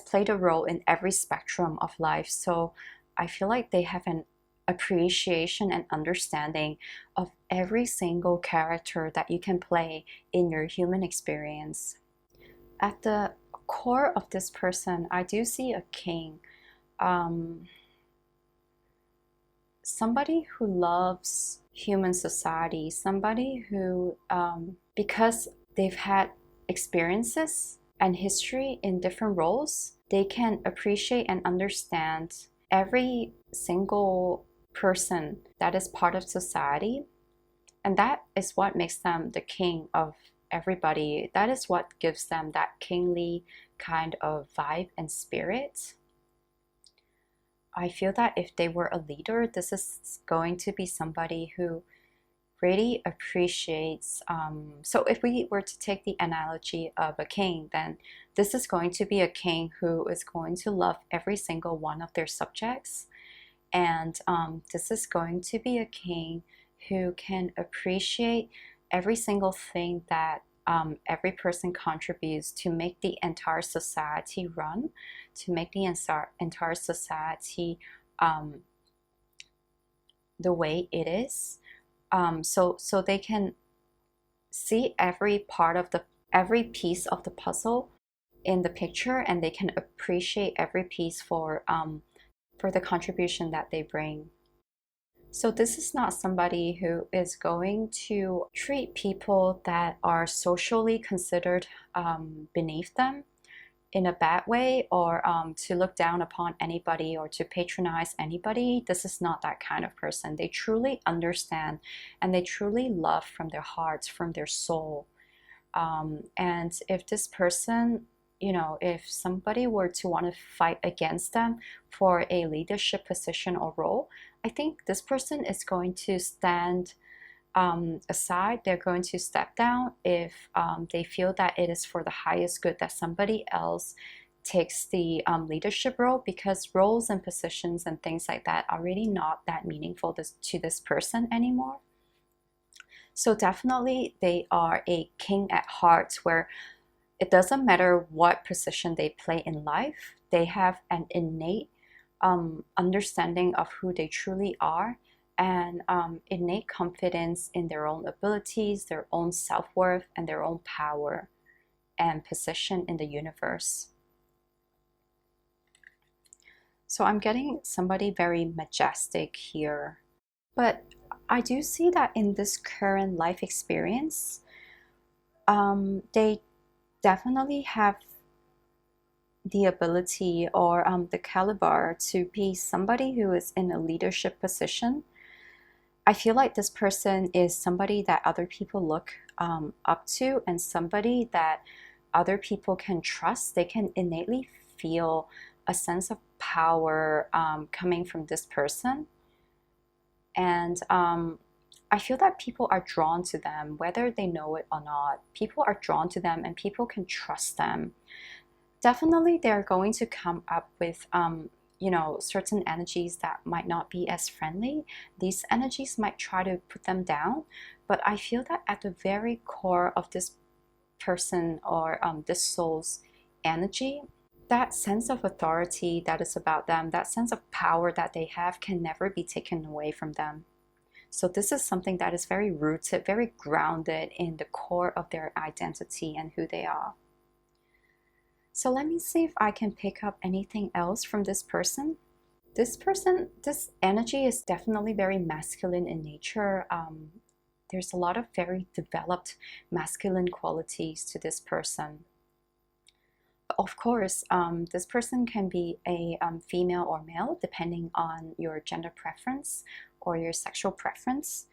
played a role in every spectrum of life. So I feel like they have an appreciation and understanding of every single character that you can play in your human experience. At the core of this person, I do see a king. Somebody who loves human society, somebody who, because they've had experiences and history in different roles, They can appreciate and understand every single person that is part of society, and that is what makes them the king of everybody. That is what gives them that kingly kind of vibe and spirit. I feel that if they were a leader, this is going to be somebody who really appreciates. So if we were to take the analogy of a king, then this is going to be a king who is going to love every single one of their subjects. And this is going to be a king who can appreciate every single thing that every person contributes to make the entire society run, to make the entire society the way it is. So they can see every piece of the puzzle in the picture, and they can appreciate every piece for the contribution that they bring. So this is not somebody who is going to treat people that are socially considered beneath them in a bad way, or to look down upon anybody or to patronize anybody. This is not that kind of person. They truly understand and they truly love from their hearts, from their soul. And if this person, if somebody were to want to fight against them for a leadership position or role, I think this person is going to stand aside. They're going to step down if they feel that it is for the highest good that somebody else takes the leadership role, because roles and positions and things like that are really not that meaningful to this person anymore. So definitely they are a king at heart, where it doesn't matter what position they play in life, they have an innate understanding of who they truly are, and innate confidence in their own abilities, their own self-worth, and their own power and position in the universe. So I'm getting somebody very majestic here. But I do see that in this current life experience, they definitely have the ability or the caliber to be somebody who is in a leadership position. I feel like this person is somebody that other people look up to, and somebody that other people can trust. They can innately feel a sense of power coming from this person. And I feel that people are drawn to them, whether they know it or not. People are drawn to them and people can trust them. Definitely, they're going to come up with certain energies that might not be as friendly. These energies might try to put them down, but I feel that at the very core of this person or this soul's energy, that sense of authority that is about them, that sense of power that they have, can never be taken away from them. So this is something that is very rooted, very grounded in the core of their identity and who they are. So let me see if I can pick up anything else from this person. This energy is definitely very masculine in nature. There's a lot of very developed masculine qualities to this person. Of course, this person can be a female or male, depending on your gender preference or your sexual preference.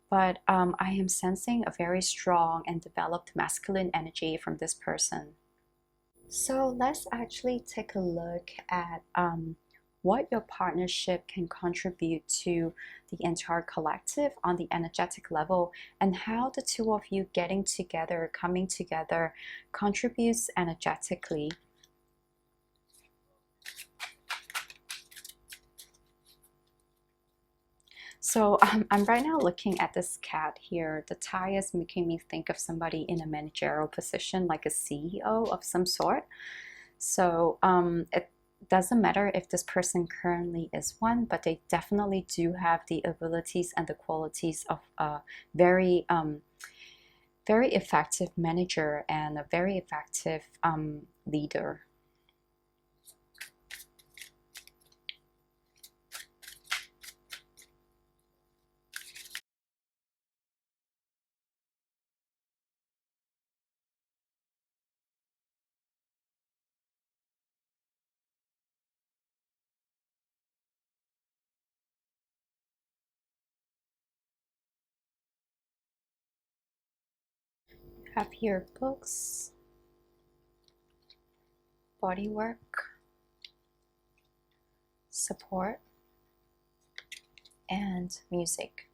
But I am sensing a very strong and developed masculine energy from this person. So let's actually take a look at what your partnership can contribute to the entire collective on the energetic level, and how the two of you getting together, coming together, contributes energetically. So I'm right now looking at this cat here. The tie is making me think of somebody in a managerial position, like a CEO of some sort. So it doesn't matter if this person currently is one, but they definitely do have the abilities and the qualities of a very very effective manager and a very effective leader. Have here books, bodywork, support, and music.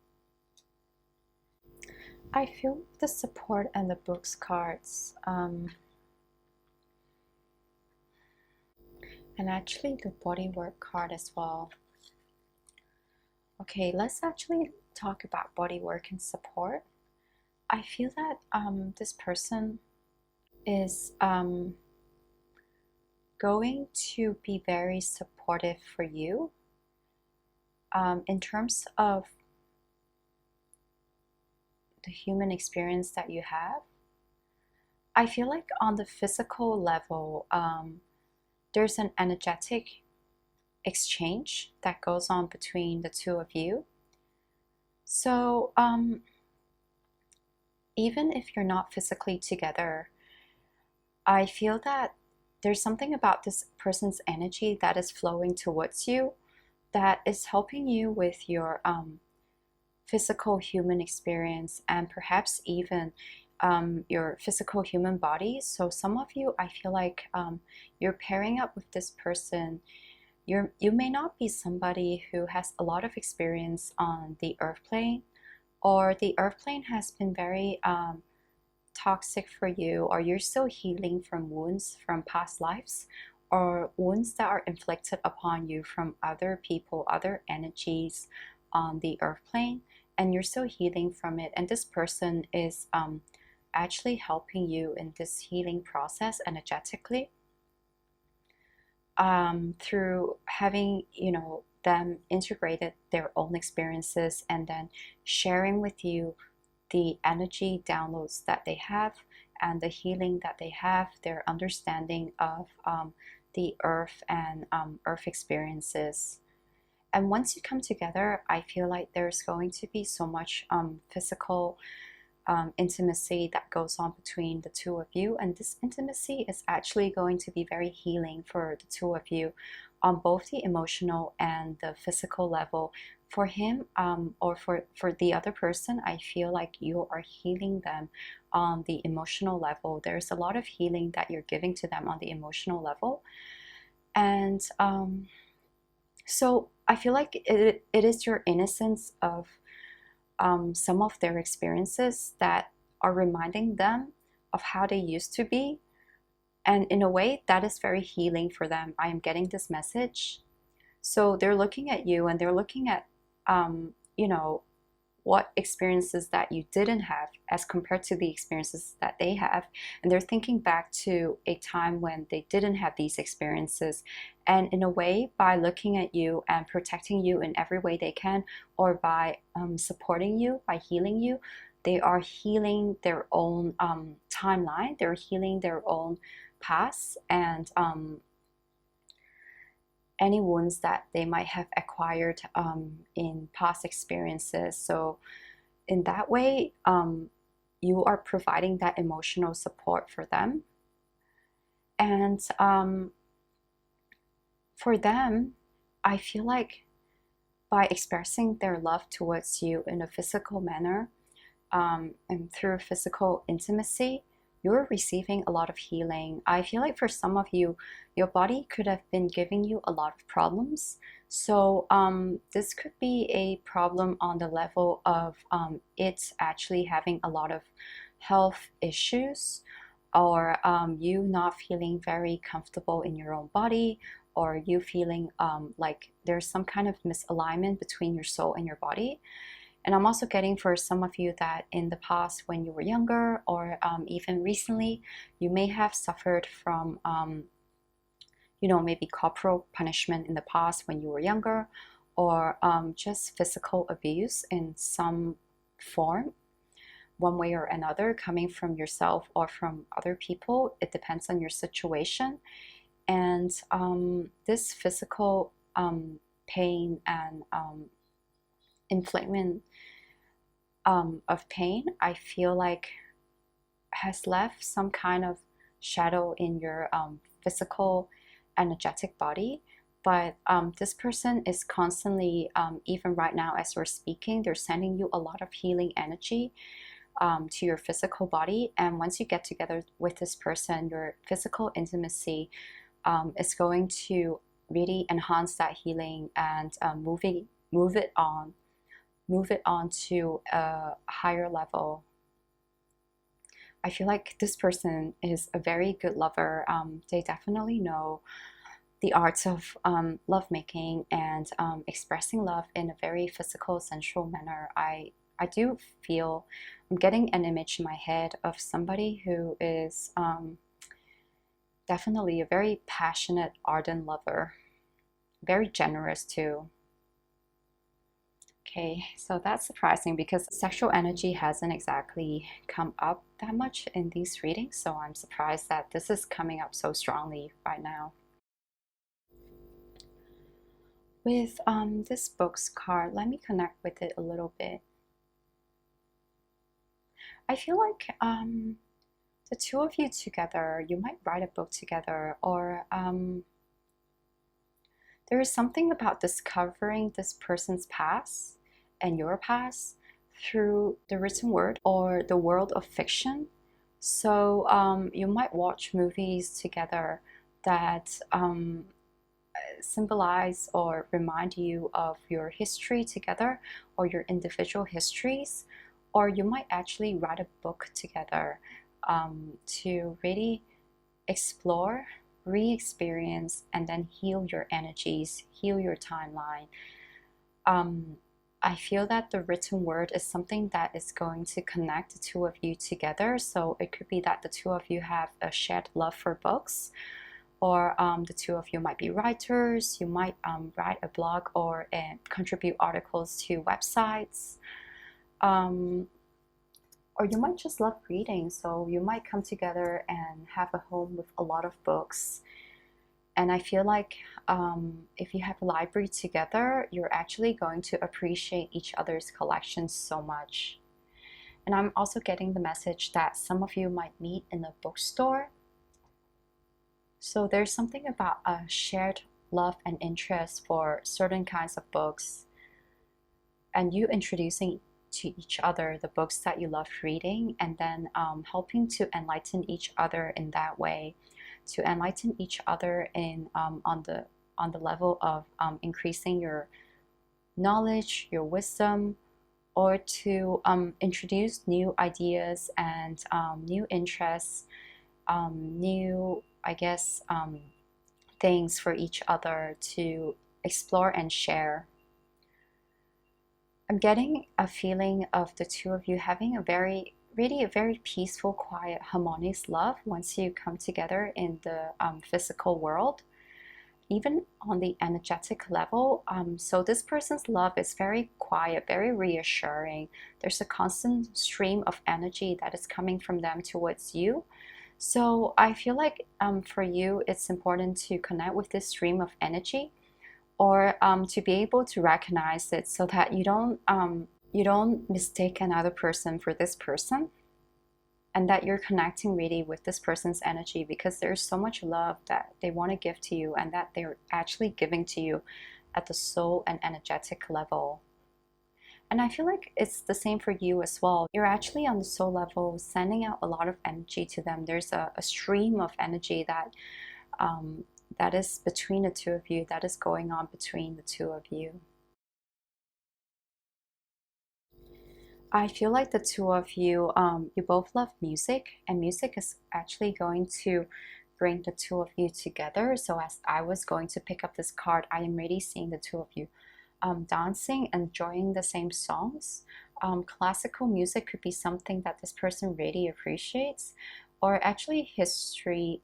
I feel the support and the books cards, and actually the bodywork card as well. Okay, let's actually talk about bodywork and support. I feel that this person is going to be very supportive for you in terms of the human experience that you have. I feel like on the physical level, there's an energetic exchange that goes on between the two of you. So even if you're not physically together, I feel that there's something about this person's energy that is flowing towards you that is helping you with your physical human experience and perhaps even your physical human body. So some of you, I feel like you're pairing up with this person. You may not be somebody who has a lot of experience on the earth plane, or the earth plane has been very toxic for you, or you're still healing from wounds from past lives, or wounds that are inflicted upon you from other people, other energies on the earth plane, and you're still healing from it. And this person is actually helping you in this healing process energetically, through having, you know, them integrated their own experiences and then sharing with you the energy downloads that they have and the healing that they have, their understanding of the earth and earth experiences. And once you come together, I feel like there's going to be so much physical intimacy that goes on between the two of you. And this intimacy is actually going to be very healing for the two of you on both the emotional and the physical level. For him or for the other person, I feel like you are healing them on the emotional level. There's a lot of healing that you're giving to them on the emotional level. And so I feel like it is your innocence of some of their experiences that are reminding them of how they used to be. And in a way, that is very healing for them. I am getting this message. So they're looking at you and they're looking at, you know, what experiences that you didn't have as compared to the experiences that they have. And they're thinking back to a time when they didn't have these experiences. And in a way, by looking at you and protecting you in every way they can, or by supporting you, by healing you, they are healing their own timeline. They're healing their own past and any wounds that they might have acquired in past experiences. So in that way, you are providing that emotional support for them. And for them, I feel like by expressing their love towards you in a physical manner, and through physical intimacy, you're receiving a lot of healing. I feel like for some of you, your body could have been giving you a lot of problems. So this could be a problem on the level of it's actually having a lot of health issues, or you not feeling very comfortable in your own body, or you feeling like there's some kind of misalignment between your soul and your body. And I'm also getting for some of you that in the past when you were younger, or even recently, you may have suffered from, you know, maybe corporal punishment in the past when you were younger, or just physical abuse in some form, one way or another, coming from yourself or from other people. It depends on your situation. And this physical pain and infliction of pain, I feel like has left some kind of shadow in your physical energetic body. But this person is constantly, even right now as we're speaking, they're sending you a lot of healing energy. to your physical body. And once you get together with this person, your physical intimacy is going to really enhance that healing and move it on to a higher level. I feel like this person is a very good lover. They definitely know the arts of lovemaking and expressing love in a very physical, sensual manner. I do feel I'm getting an image in my head of somebody who is definitely a very passionate, ardent lover, very generous too. Okay, so that's surprising because sexual energy hasn't exactly come up that much in these readings, so I'm surprised that this is coming up so strongly right now. With this book's card, let me connect with it a little bit. I feel like the two of you together, you might write a book together, or there is something about discovering this person's past and your past through the written word or the world of fiction. So you might watch movies together that symbolize or remind you of your history together or your individual histories, or you might actually write a book together to really explore, re-experience, and then heal your energies, heal your timeline. I feel that the written word is something that is going to connect the two of you together. So it could be that the two of you have a shared love for books, or the two of you might be writers. You might write a blog or contribute articles to websites. Or you might just love reading, so you might come together and have a home with a lot of books. And I feel like if you have a library together, you're actually going to appreciate each other's collections so much. And I'm also getting the message that some of you might meet in a bookstore. So there's something about a shared love and interest for certain kinds of books, and you introducing to each other the books that you love reading, and then helping to enlighten each other in that way, to enlighten each other in on the level of increasing your knowledge, your wisdom, or to introduce new ideas and new interests, new, I guess, things for each other to explore and share. I'm getting a feeling of the two of you having really a very peaceful, quiet, harmonious love once you come together in the physical world, even on the energetic level. So this person's love is very quiet, very reassuring. There's a constant stream of energy that is coming from them towards you. So I feel like for you, it's important to connect with this stream of energy, or to be able to recognize it so that you don't mistake another person for this person, and that you're connecting really with this person's energy, because there's so much love that they want to give to you and that they're actually giving to you at the soul and energetic level. And I feel like it's the same for you as well. You're actually on the soul level sending out a lot of energy to them. There's a stream of energy that that is between the two of you, that is going on between the two of you. I feel like the two of you, you both love music, and music is actually going to bring the two of you together. So as I was going to pick up this card, I am really seeing the two of you dancing, enjoying the same songs. Classical music could be something that this person really appreciates, or actually history.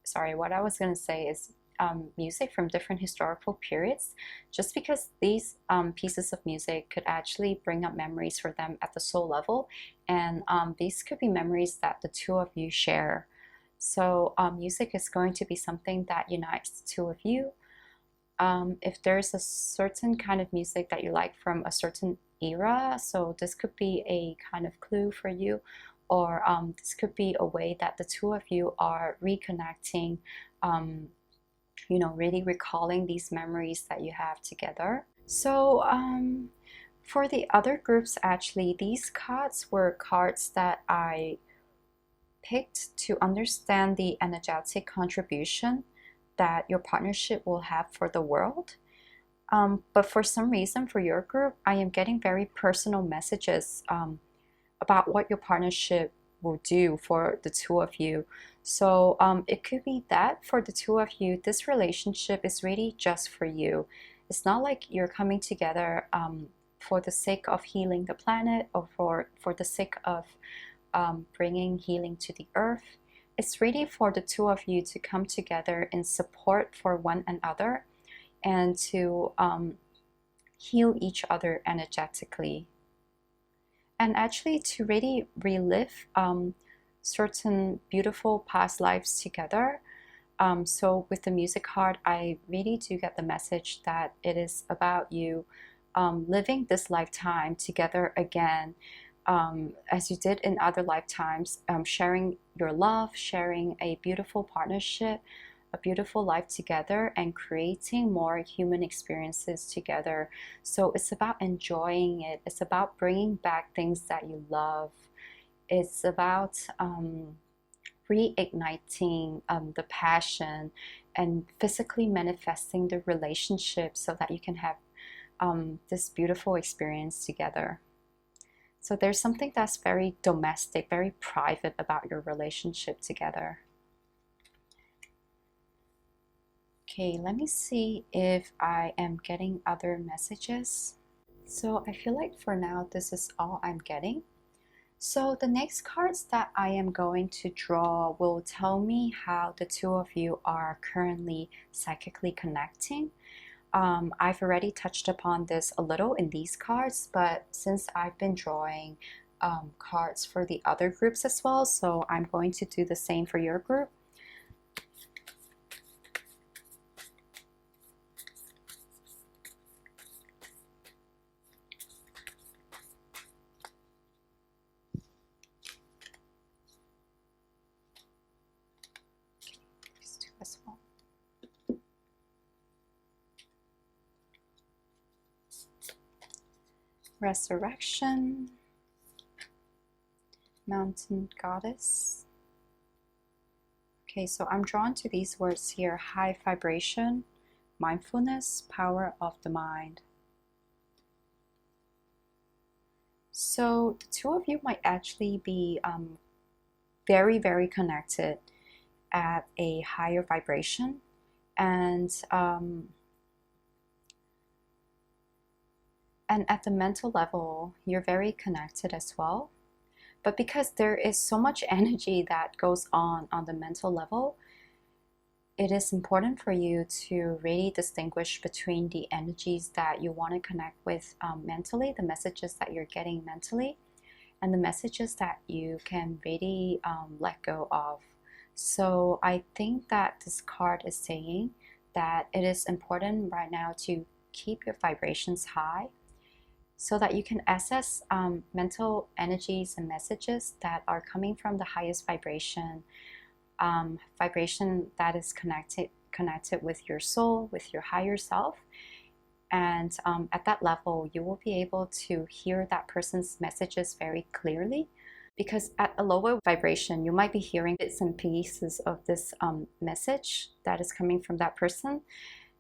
Sorry, what I was going to say is music from different historical periods, just because these pieces of music could actually bring up memories for them at the soul level, and these could be memories that the two of you share. So music is going to be something that unites the two of you. If there's a certain kind of music that you like from a certain era, so this could be a kind of clue for you, or this could be a way that the two of you are reconnecting, really recalling these memories that you have together. So For the other groups, actually, these cards were cards that I picked to understand the energetic contribution that your partnership will have for the world. But for some reason, for your group, I am getting very personal messages about what your partnership will do for the two of you. So it could be that for the two of you, this relationship is really just for you. It's not like you're coming together for the sake of healing the planet or for the sake of bringing healing to the earth. It's really for the two of you to come together in support for one another and to heal each other energetically. And actually to really relive certain beautiful past lives together. So with the music card, I really do get the message that it is about you living this lifetime together again, as you did in other lifetimes, sharing your love, sharing a beautiful partnership, a beautiful life together, and creating more human experiences together. So it's about enjoying it. It's about bringing back things that you love. It's about reigniting the passion and physically manifesting the relationship so that you can have this beautiful experience together. So there's something that's very domestic, very private about your relationship together. Okay, let me see if I am getting other messages. So I feel like for now, this is all I'm getting. So the next cards that I am going to draw will tell me how the two of you are currently psychically connecting. I've already touched upon this a little in these cards, but since I've been drawing cards for the other groups as well, so I'm going to do the same for your group. These two as well. Resurrection, Mountain Goddess. Okay, so I'm drawn to these words here: high vibration, mindfulness, power of the mind. So the two of you might actually be very, very connected at a higher vibration, and at the mental level, you're very connected as well. But because there is so much energy that goes on the mental level, it is important for you to really distinguish between the energies that you want to connect with mentally, the messages that you're getting mentally, and the messages that you can really let go of. So I think that this card is saying that it is important right now to keep your vibrations high so that you can access mental energies and messages that are coming from the highest vibration, vibration that is connected with your soul, with your higher self. And at that level, you will be able to hear that person's messages very clearly. Because at a lower vibration, you might be hearing bits and pieces of this message that is coming from that person,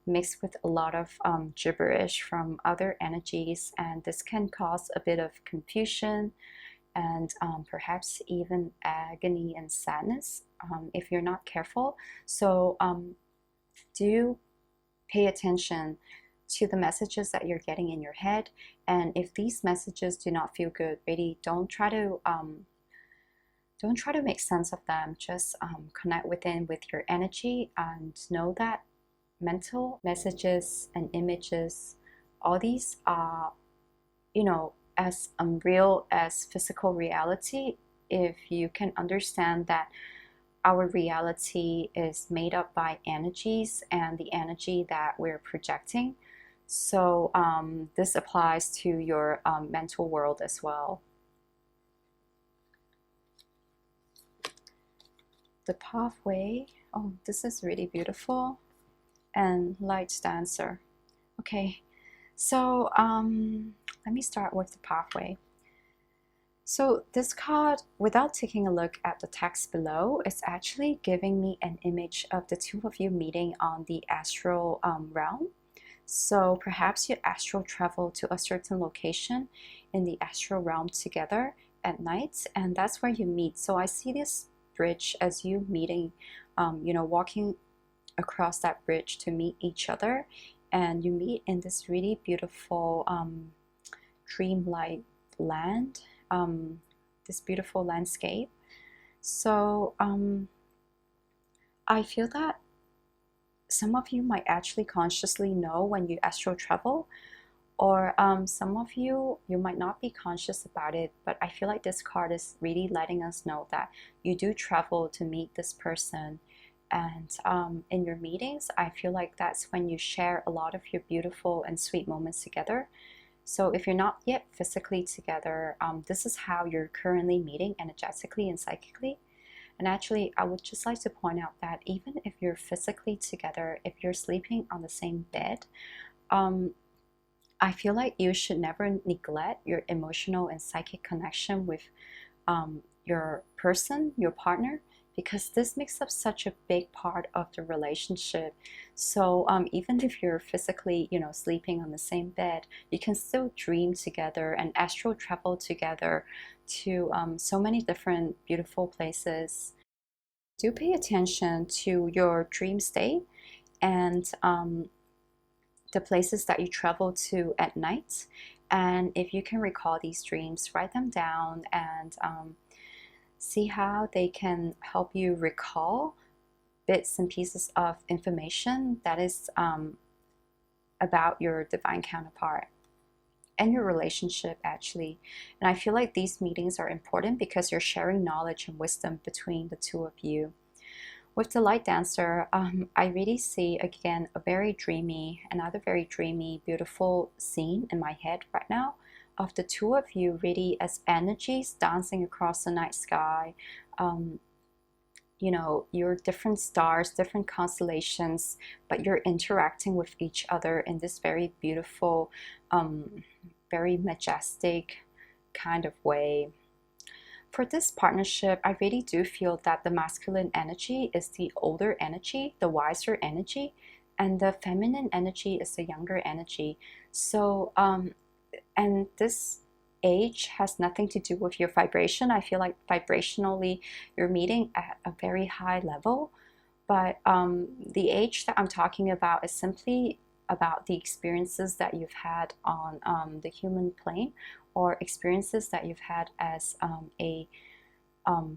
mixed with a lot of gibberish from other energies, and this can cause a bit of confusion and perhaps even agony and sadness if you're not careful. So do pay attention to the messages that you're getting in your head, and if these messages do not feel good, really don't try to make sense of them. Just connect with your energy and know that mental messages and images, all these are, as unreal as physical reality if you can understand that our reality is made up by energies and the energy that we're projecting. So this applies to your mental world as well. The pathway, oh, this is really beautiful. And light dancer. Okay, So let me start with the pathway. So this card, without taking a look at the text below, is actually giving me an image of the two of you meeting on the astral realm. So perhaps you astral travel to a certain location in the astral realm together at night, and that's where you meet. So I see this bridge as you meeting, walking across that bridge to meet each other, and you meet in this really beautiful dreamlike land, this beautiful landscape. So I feel that some of you might actually consciously know when you astral travel, or some of you might not be conscious about it, but I feel like this card is really letting us know that you do travel to meet this person. And in your meetings, I feel like that's when you share a lot of your beautiful and sweet moments together. So if you're not yet physically together, this is how you're currently meeting energetically and psychically. And actually, I would just like to point out that even if you're physically together, if you're sleeping on the same bed, I feel like you should never neglect your emotional and psychic connection with your person, your partner, because this makes up such a big part of the relationship. So even if you're physically, sleeping on the same bed, you can still dream together and astral travel together to so many different beautiful places. Do pay attention to your dream state and the places that you travel to at night. And if you can recall these dreams, write them down and see how they can help you recall bits and pieces of information that is about your divine counterpart and your relationship, actually. And I feel like these meetings are important because you're sharing knowledge and wisdom between the two of you. With the light dancer, I really see again another very dreamy, beautiful scene in my head right now of the two of you really as energies dancing across the night sky. You're different stars, different constellations, but you're interacting with each other in this very beautiful, very majestic kind of way. For this partnership, I really do feel that the masculine energy is the older energy, the wiser energy, and the feminine energy is the younger energy. So, and this age has nothing to do with your vibration. I feel like vibrationally you're meeting at a very high level, but the age that I'm talking about is simply about the experiences that you've had on the human plane, or experiences that you've had as a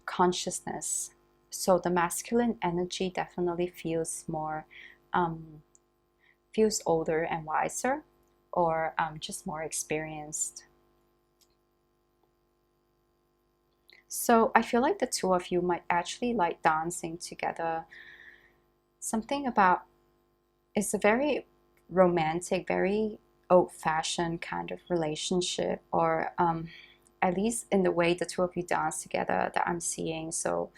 consciousness. So the masculine energy definitely feels more, feels older and wiser, or just more experienced. So I feel like the two of you might actually like dancing together. Something about, it's a very romantic, very old-fashioned kind of relationship, or at least in the way the two of you dance together that I'm seeing. So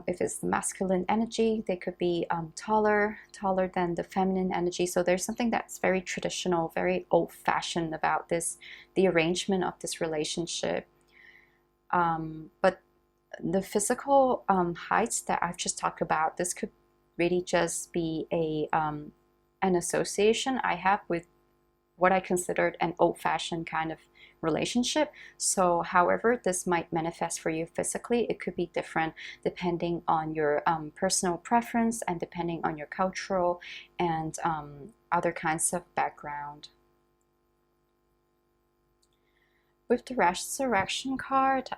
if it's the masculine energy, they could be taller than the feminine energy. So there's something that's very traditional, very old-fashioned about this, the arrangement of this relationship. But the physical heights that I've just talked about, this could really just be an association I have with what I considered an old-fashioned kind of relationship. So however this might manifest for you physically, it could be different depending on your personal preference and depending on your cultural and other kinds of background. With the Resurrection card,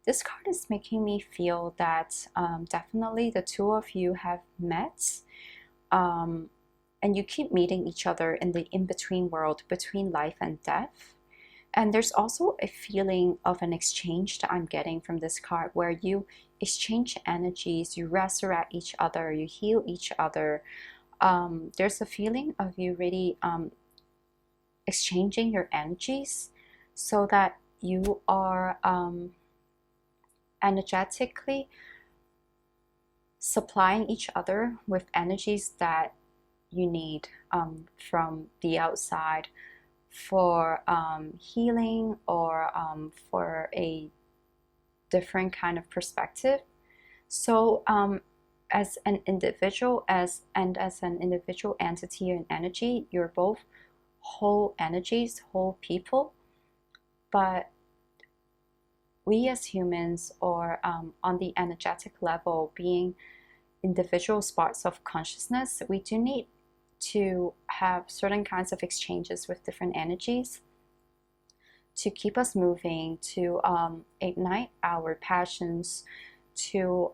this card is making me feel that definitely the two of you have met, and you keep meeting each other in the in-between world between life and death. And there's also a feeling of an exchange that I'm getting from this card, where you exchange energies, you resurrect each other, you heal each other. There's a feeling of you really exchanging your energies so that you are energetically supplying each other with energies that you need from the outside for healing or for a different kind of perspective. So as an individual, as an individual entity and energy, you're both whole energies, whole people. But we as humans, or on the energetic level, being individual spots of consciousness, we do need to have certain kinds of exchanges with different energies to keep us moving, to ignite our passions, to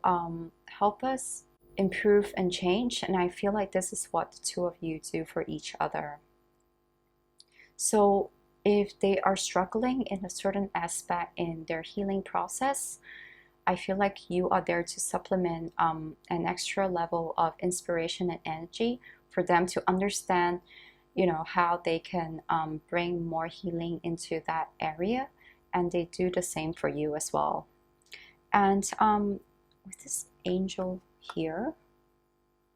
help us improve and change. And I feel like this is what the two of you do for each other. So if they are struggling in a certain aspect in their healing process, I feel like you are there to supplement an extra level of inspiration and energy for them to understand, you know, how they can bring more healing into that area, and they do the same for you as well. And with this angel here,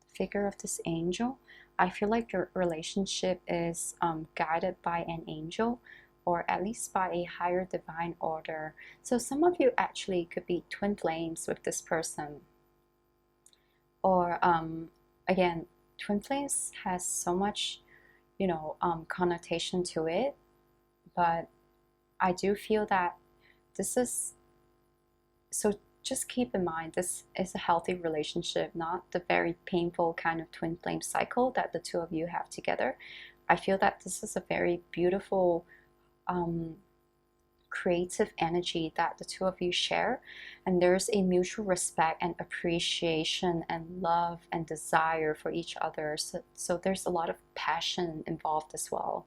the figure of this angel, I feel like your relationship is guided by an angel, or at least by a higher divine order. So some of you actually could be twin flames with this person. Or again, twin flames has so much, you know, connotation to it, but I do feel that this is, so just keep in mind, this is a healthy relationship, not the very painful kind of twin flame cycle that the two of you have together. I feel that this is a very beautiful creative energy that the two of you share, and there's a mutual respect and appreciation and love and desire for each other. So there's a lot of passion involved as well.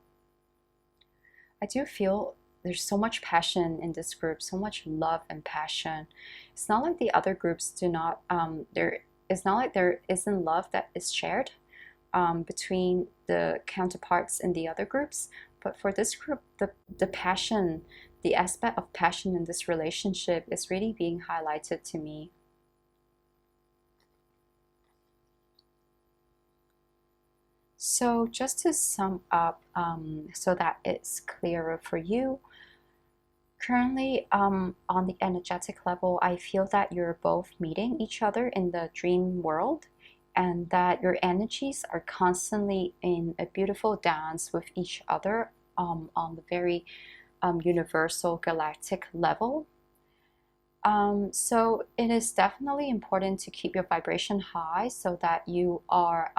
I do feel there's so much passion in this group, so much love and passion. It's not like the other groups do not, it's not like there isn't love that is shared between the counterparts in the other groups. But for this group, the passion, the aspect of passion in this relationship is really being highlighted to me. So just to sum up, so that it's clearer for you, currently on the energetic level, I feel that you're both meeting each other in the dream world, and that your energies are constantly in a beautiful dance with each other on the very universal galactic level. So it is definitely important to keep your vibration high so that you are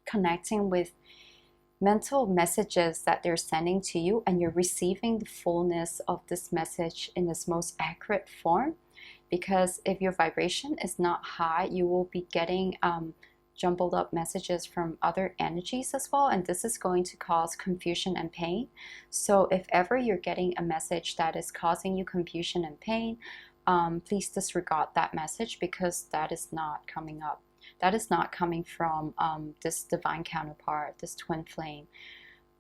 connecting with mental messages that they're sending to you, and you're receiving the fullness of this message in its most accurate form. Because if your vibration is not high, you will be getting jumbled up messages from other energies as well, and this is going to cause confusion and pain. So if ever you're getting a message that is causing you confusion and pain, please disregard that message, because that is not coming up. That is not coming from this divine counterpart, this twin flame.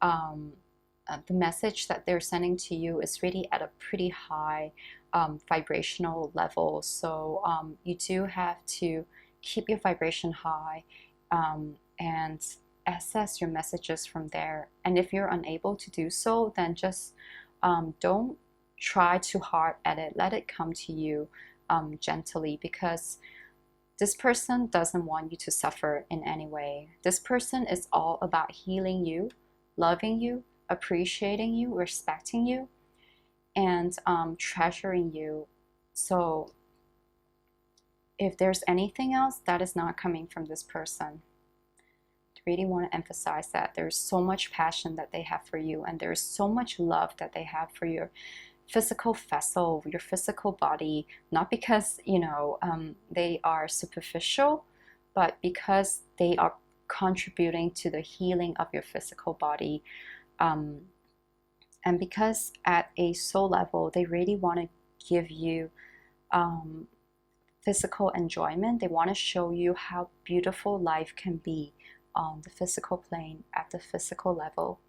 The message that they're sending to you is really at a pretty high vibrational level. So you do have to keep your vibration high and assess your messages from there. And if you're unable to do so, then just don't try too hard at it. Let it come to you gently, because this person doesn't want you to suffer in any way. This person is all about healing you, loving you, appreciating you, respecting you, and treasuring you. So if there's anything else, that is not coming from this person. I really want to emphasize that there's so much passion that they have for you, and there's so much love that they have for your physical vessel, your physical body, not because, you know, they are superficial, but because they are contributing to the healing of your physical body. And because at a soul level, they really want to give you physical enjoyment. They want to show you how beautiful life can be on the physical plane, at the physical level.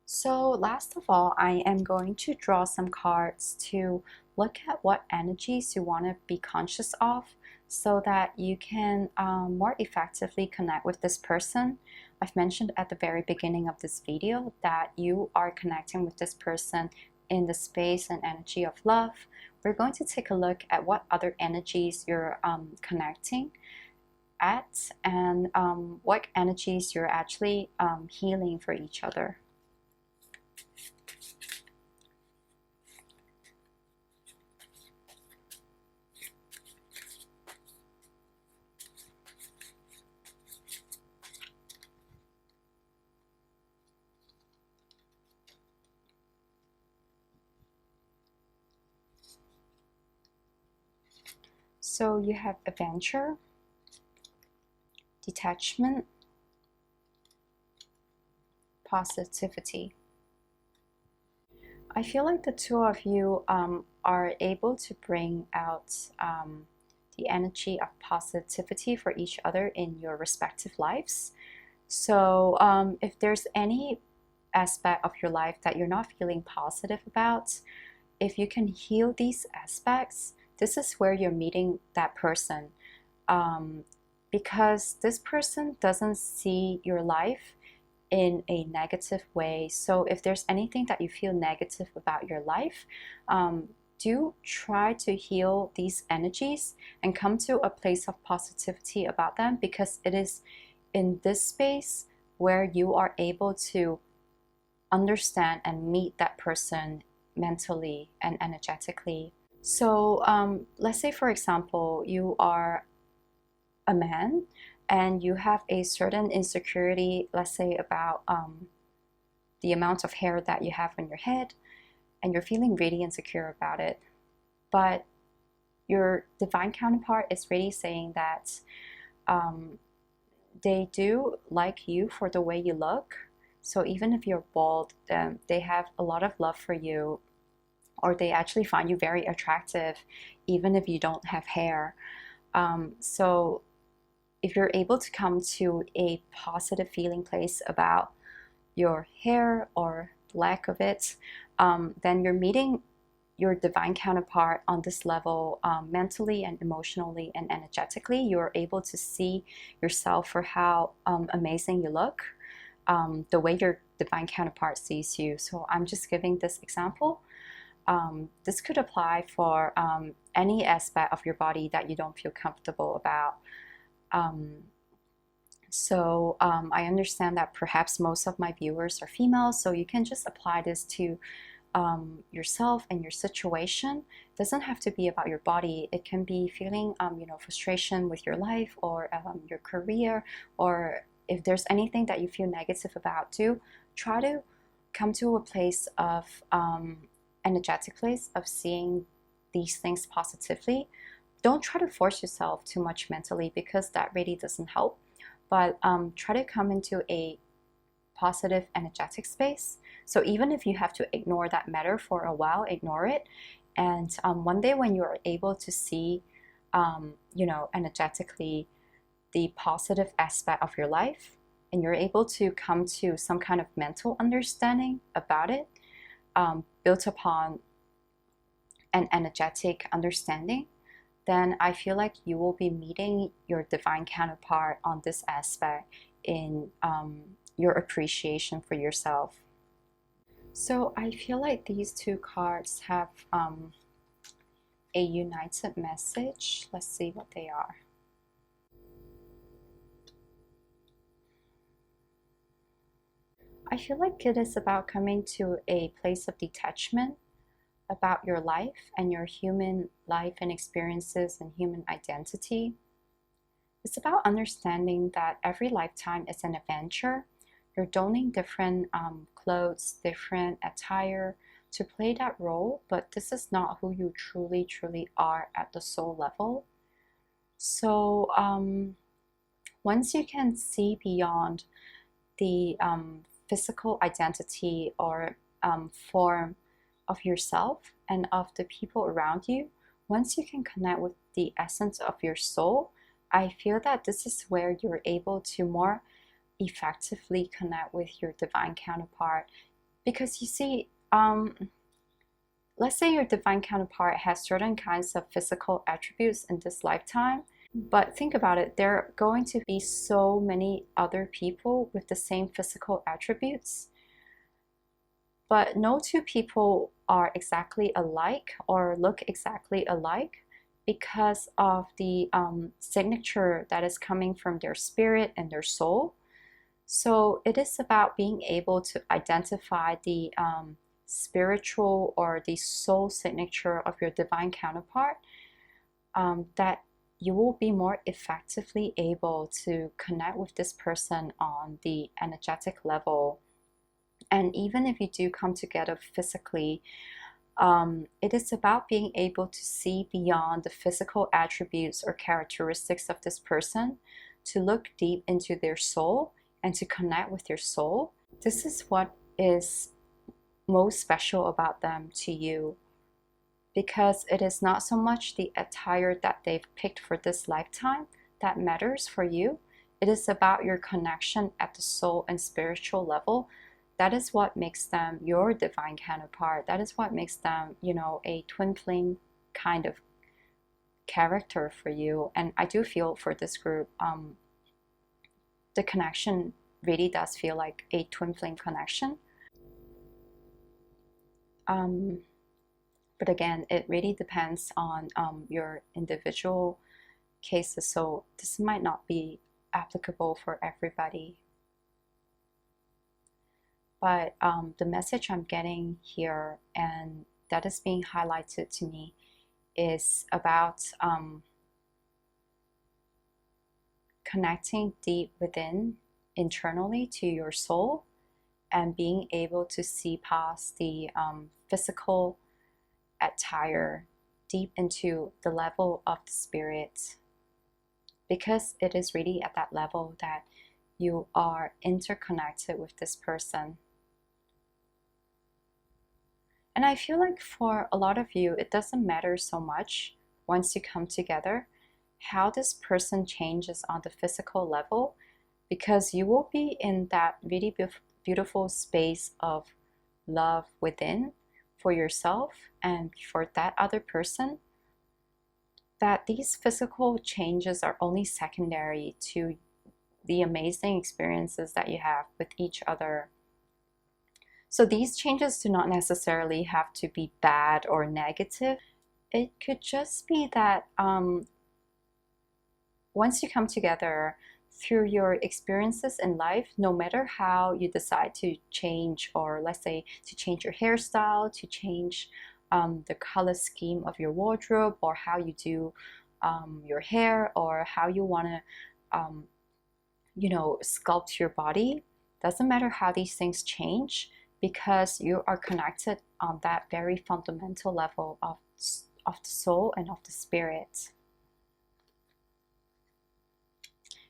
So last of all, I am going to draw some cards to look at what energies you want to be conscious of, so that you can more effectively connect with this person. I've mentioned at the very beginning of this video that you are connecting with this person in the space and energy of love. We're going to take a look at what other energies you're connecting at, and what energies you're actually healing for each other. So you have adventure, detachment, positivity. I feel like the two of you are able to bring out the energy of positivity for each other in your respective lives. So if there's any aspect of your life that you're not feeling positive about, if you can heal these aspects, this is where you're meeting that person. Because this person doesn't see your life in a negative way. So if there's anything that you feel negative about your life, do try to heal these energies and come to a place of positivity about them, because it is in this space where you are able to understand and meet that person mentally and energetically. So let's say, for example, you are a man and you have a certain insecurity, let's say about the amount of hair that you have on your head, and you're feeling really insecure about it. But your divine counterpart is really saying that they do like you for the way you look. So even if you're bald, then they have a lot of love for you, or they actually find you very attractive even if you don't have hair. So if you're able to come to a positive feeling place about your hair or lack of it, then you're meeting your divine counterpart on this level, mentally and emotionally and energetically. You're able to see yourself for how amazing you look, the way your divine counterpart sees you. So I'm just giving this example. This could apply for any aspect of your body that you don't feel comfortable about. I understand that perhaps most of my viewers are female, so you can just apply this to yourself and your situation. It doesn't have to be about your body. It can be feeling frustration with your life, or your career, or if there's anything that you feel negative about too. Try to come to a place of energetic place of seeing these things positively. Don't try to force yourself too much mentally, because that really doesn't help. But try to come into a positive energetic space. So even if you have to ignore that matter for a while, ignore it. And one day when you're able to see, energetically the positive aspect of your life, and you're able to come to some kind of mental understanding about it, built upon an energetic understanding, then I feel like you will be meeting your divine counterpart on this aspect in your appreciation for yourself. So I feel like these two cards have a united message. Let's see what they are. I feel like it is about coming to a place of detachment about your life and your human life and experiences and human identity. It's about understanding that every lifetime is an adventure. You're donning different clothes, different attire to play that role, but this is not who you truly, truly are at the soul level. So once you can see beyond the physical identity or form of yourself and of the people around you, once you can connect with the essence of your soul, I feel that this is where you're able to more effectively connect with your divine counterpart. Because you see, let's say your divine counterpart has certain kinds of physical attributes in this lifetime, But think about it, there are going to be so many other people with the same physical attributes, but no two people are exactly alike or look exactly alike because of the signature that is coming from their spirit and their soul. So it is about being able to identify the spiritual or the soul signature of your divine counterpart, that you will be more effectively able to connect with this person on the energetic level. And even if you do come together physically, it is about being able to see beyond the physical attributes or characteristics of this person, to look deep into their soul and to connect with their soul. This is what is most special about them to you, because it is not so much the attire that they've picked for this lifetime that matters for you. It is about your connection at the soul and spiritual level. That is what makes them your divine counterpart. That is what makes them, a twin flame kind of character for you. And I do feel for this group, the connection really does feel like a twin flame connection. But again, it really depends on your individual cases, so this might not be applicable for everybody. But the message I'm getting here, and that is being highlighted to me, is about connecting deep within, internally, to your soul, and being able to see past the physical attire deep into the level of the spirit, because it is really at that level that you are interconnected with this person. And I feel like for a lot of you, it doesn't matter so much once you come together how this person changes on the physical level, because you will be in that really beautiful space of love within for yourself and for that other person, that these physical changes are only secondary to the amazing experiences that you have with each other. So these changes do not necessarily have to be bad or negative. It could just be that once you come together through your experiences in life, no matter how you decide to change, or let's say to change your hairstyle, to change the color scheme of your wardrobe, or how you do your hair, or how you want to sculpt your body, doesn't matter how these things change, because you are connected on that very fundamental level of the soul and of the spirit.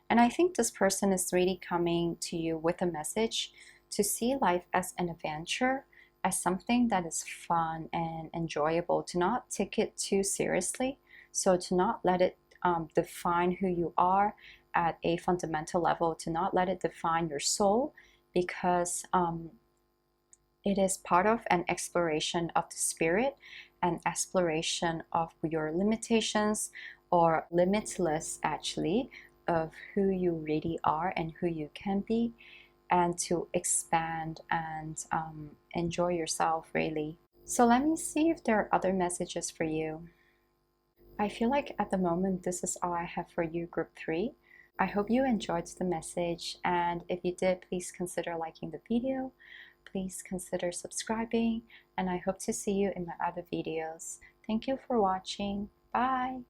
And I think this person is really coming to you with a message to see life as an adventure, as something that is fun and enjoyable, to not take it too seriously. So to not let it define who you are at a fundamental level, to not let it define your soul, because it is part of an exploration of the spirit, an exploration of your limitations, or limitless actually, of who you really are and who you can be, and to expand and enjoy yourself really. So let me see if there are other messages for you. I feel like at the moment this is all I have for you, group 3. I hope you enjoyed the message, and if you did, please consider liking the video. Please consider subscribing, and I hope to see you in my other videos. Thank you for watching. Bye!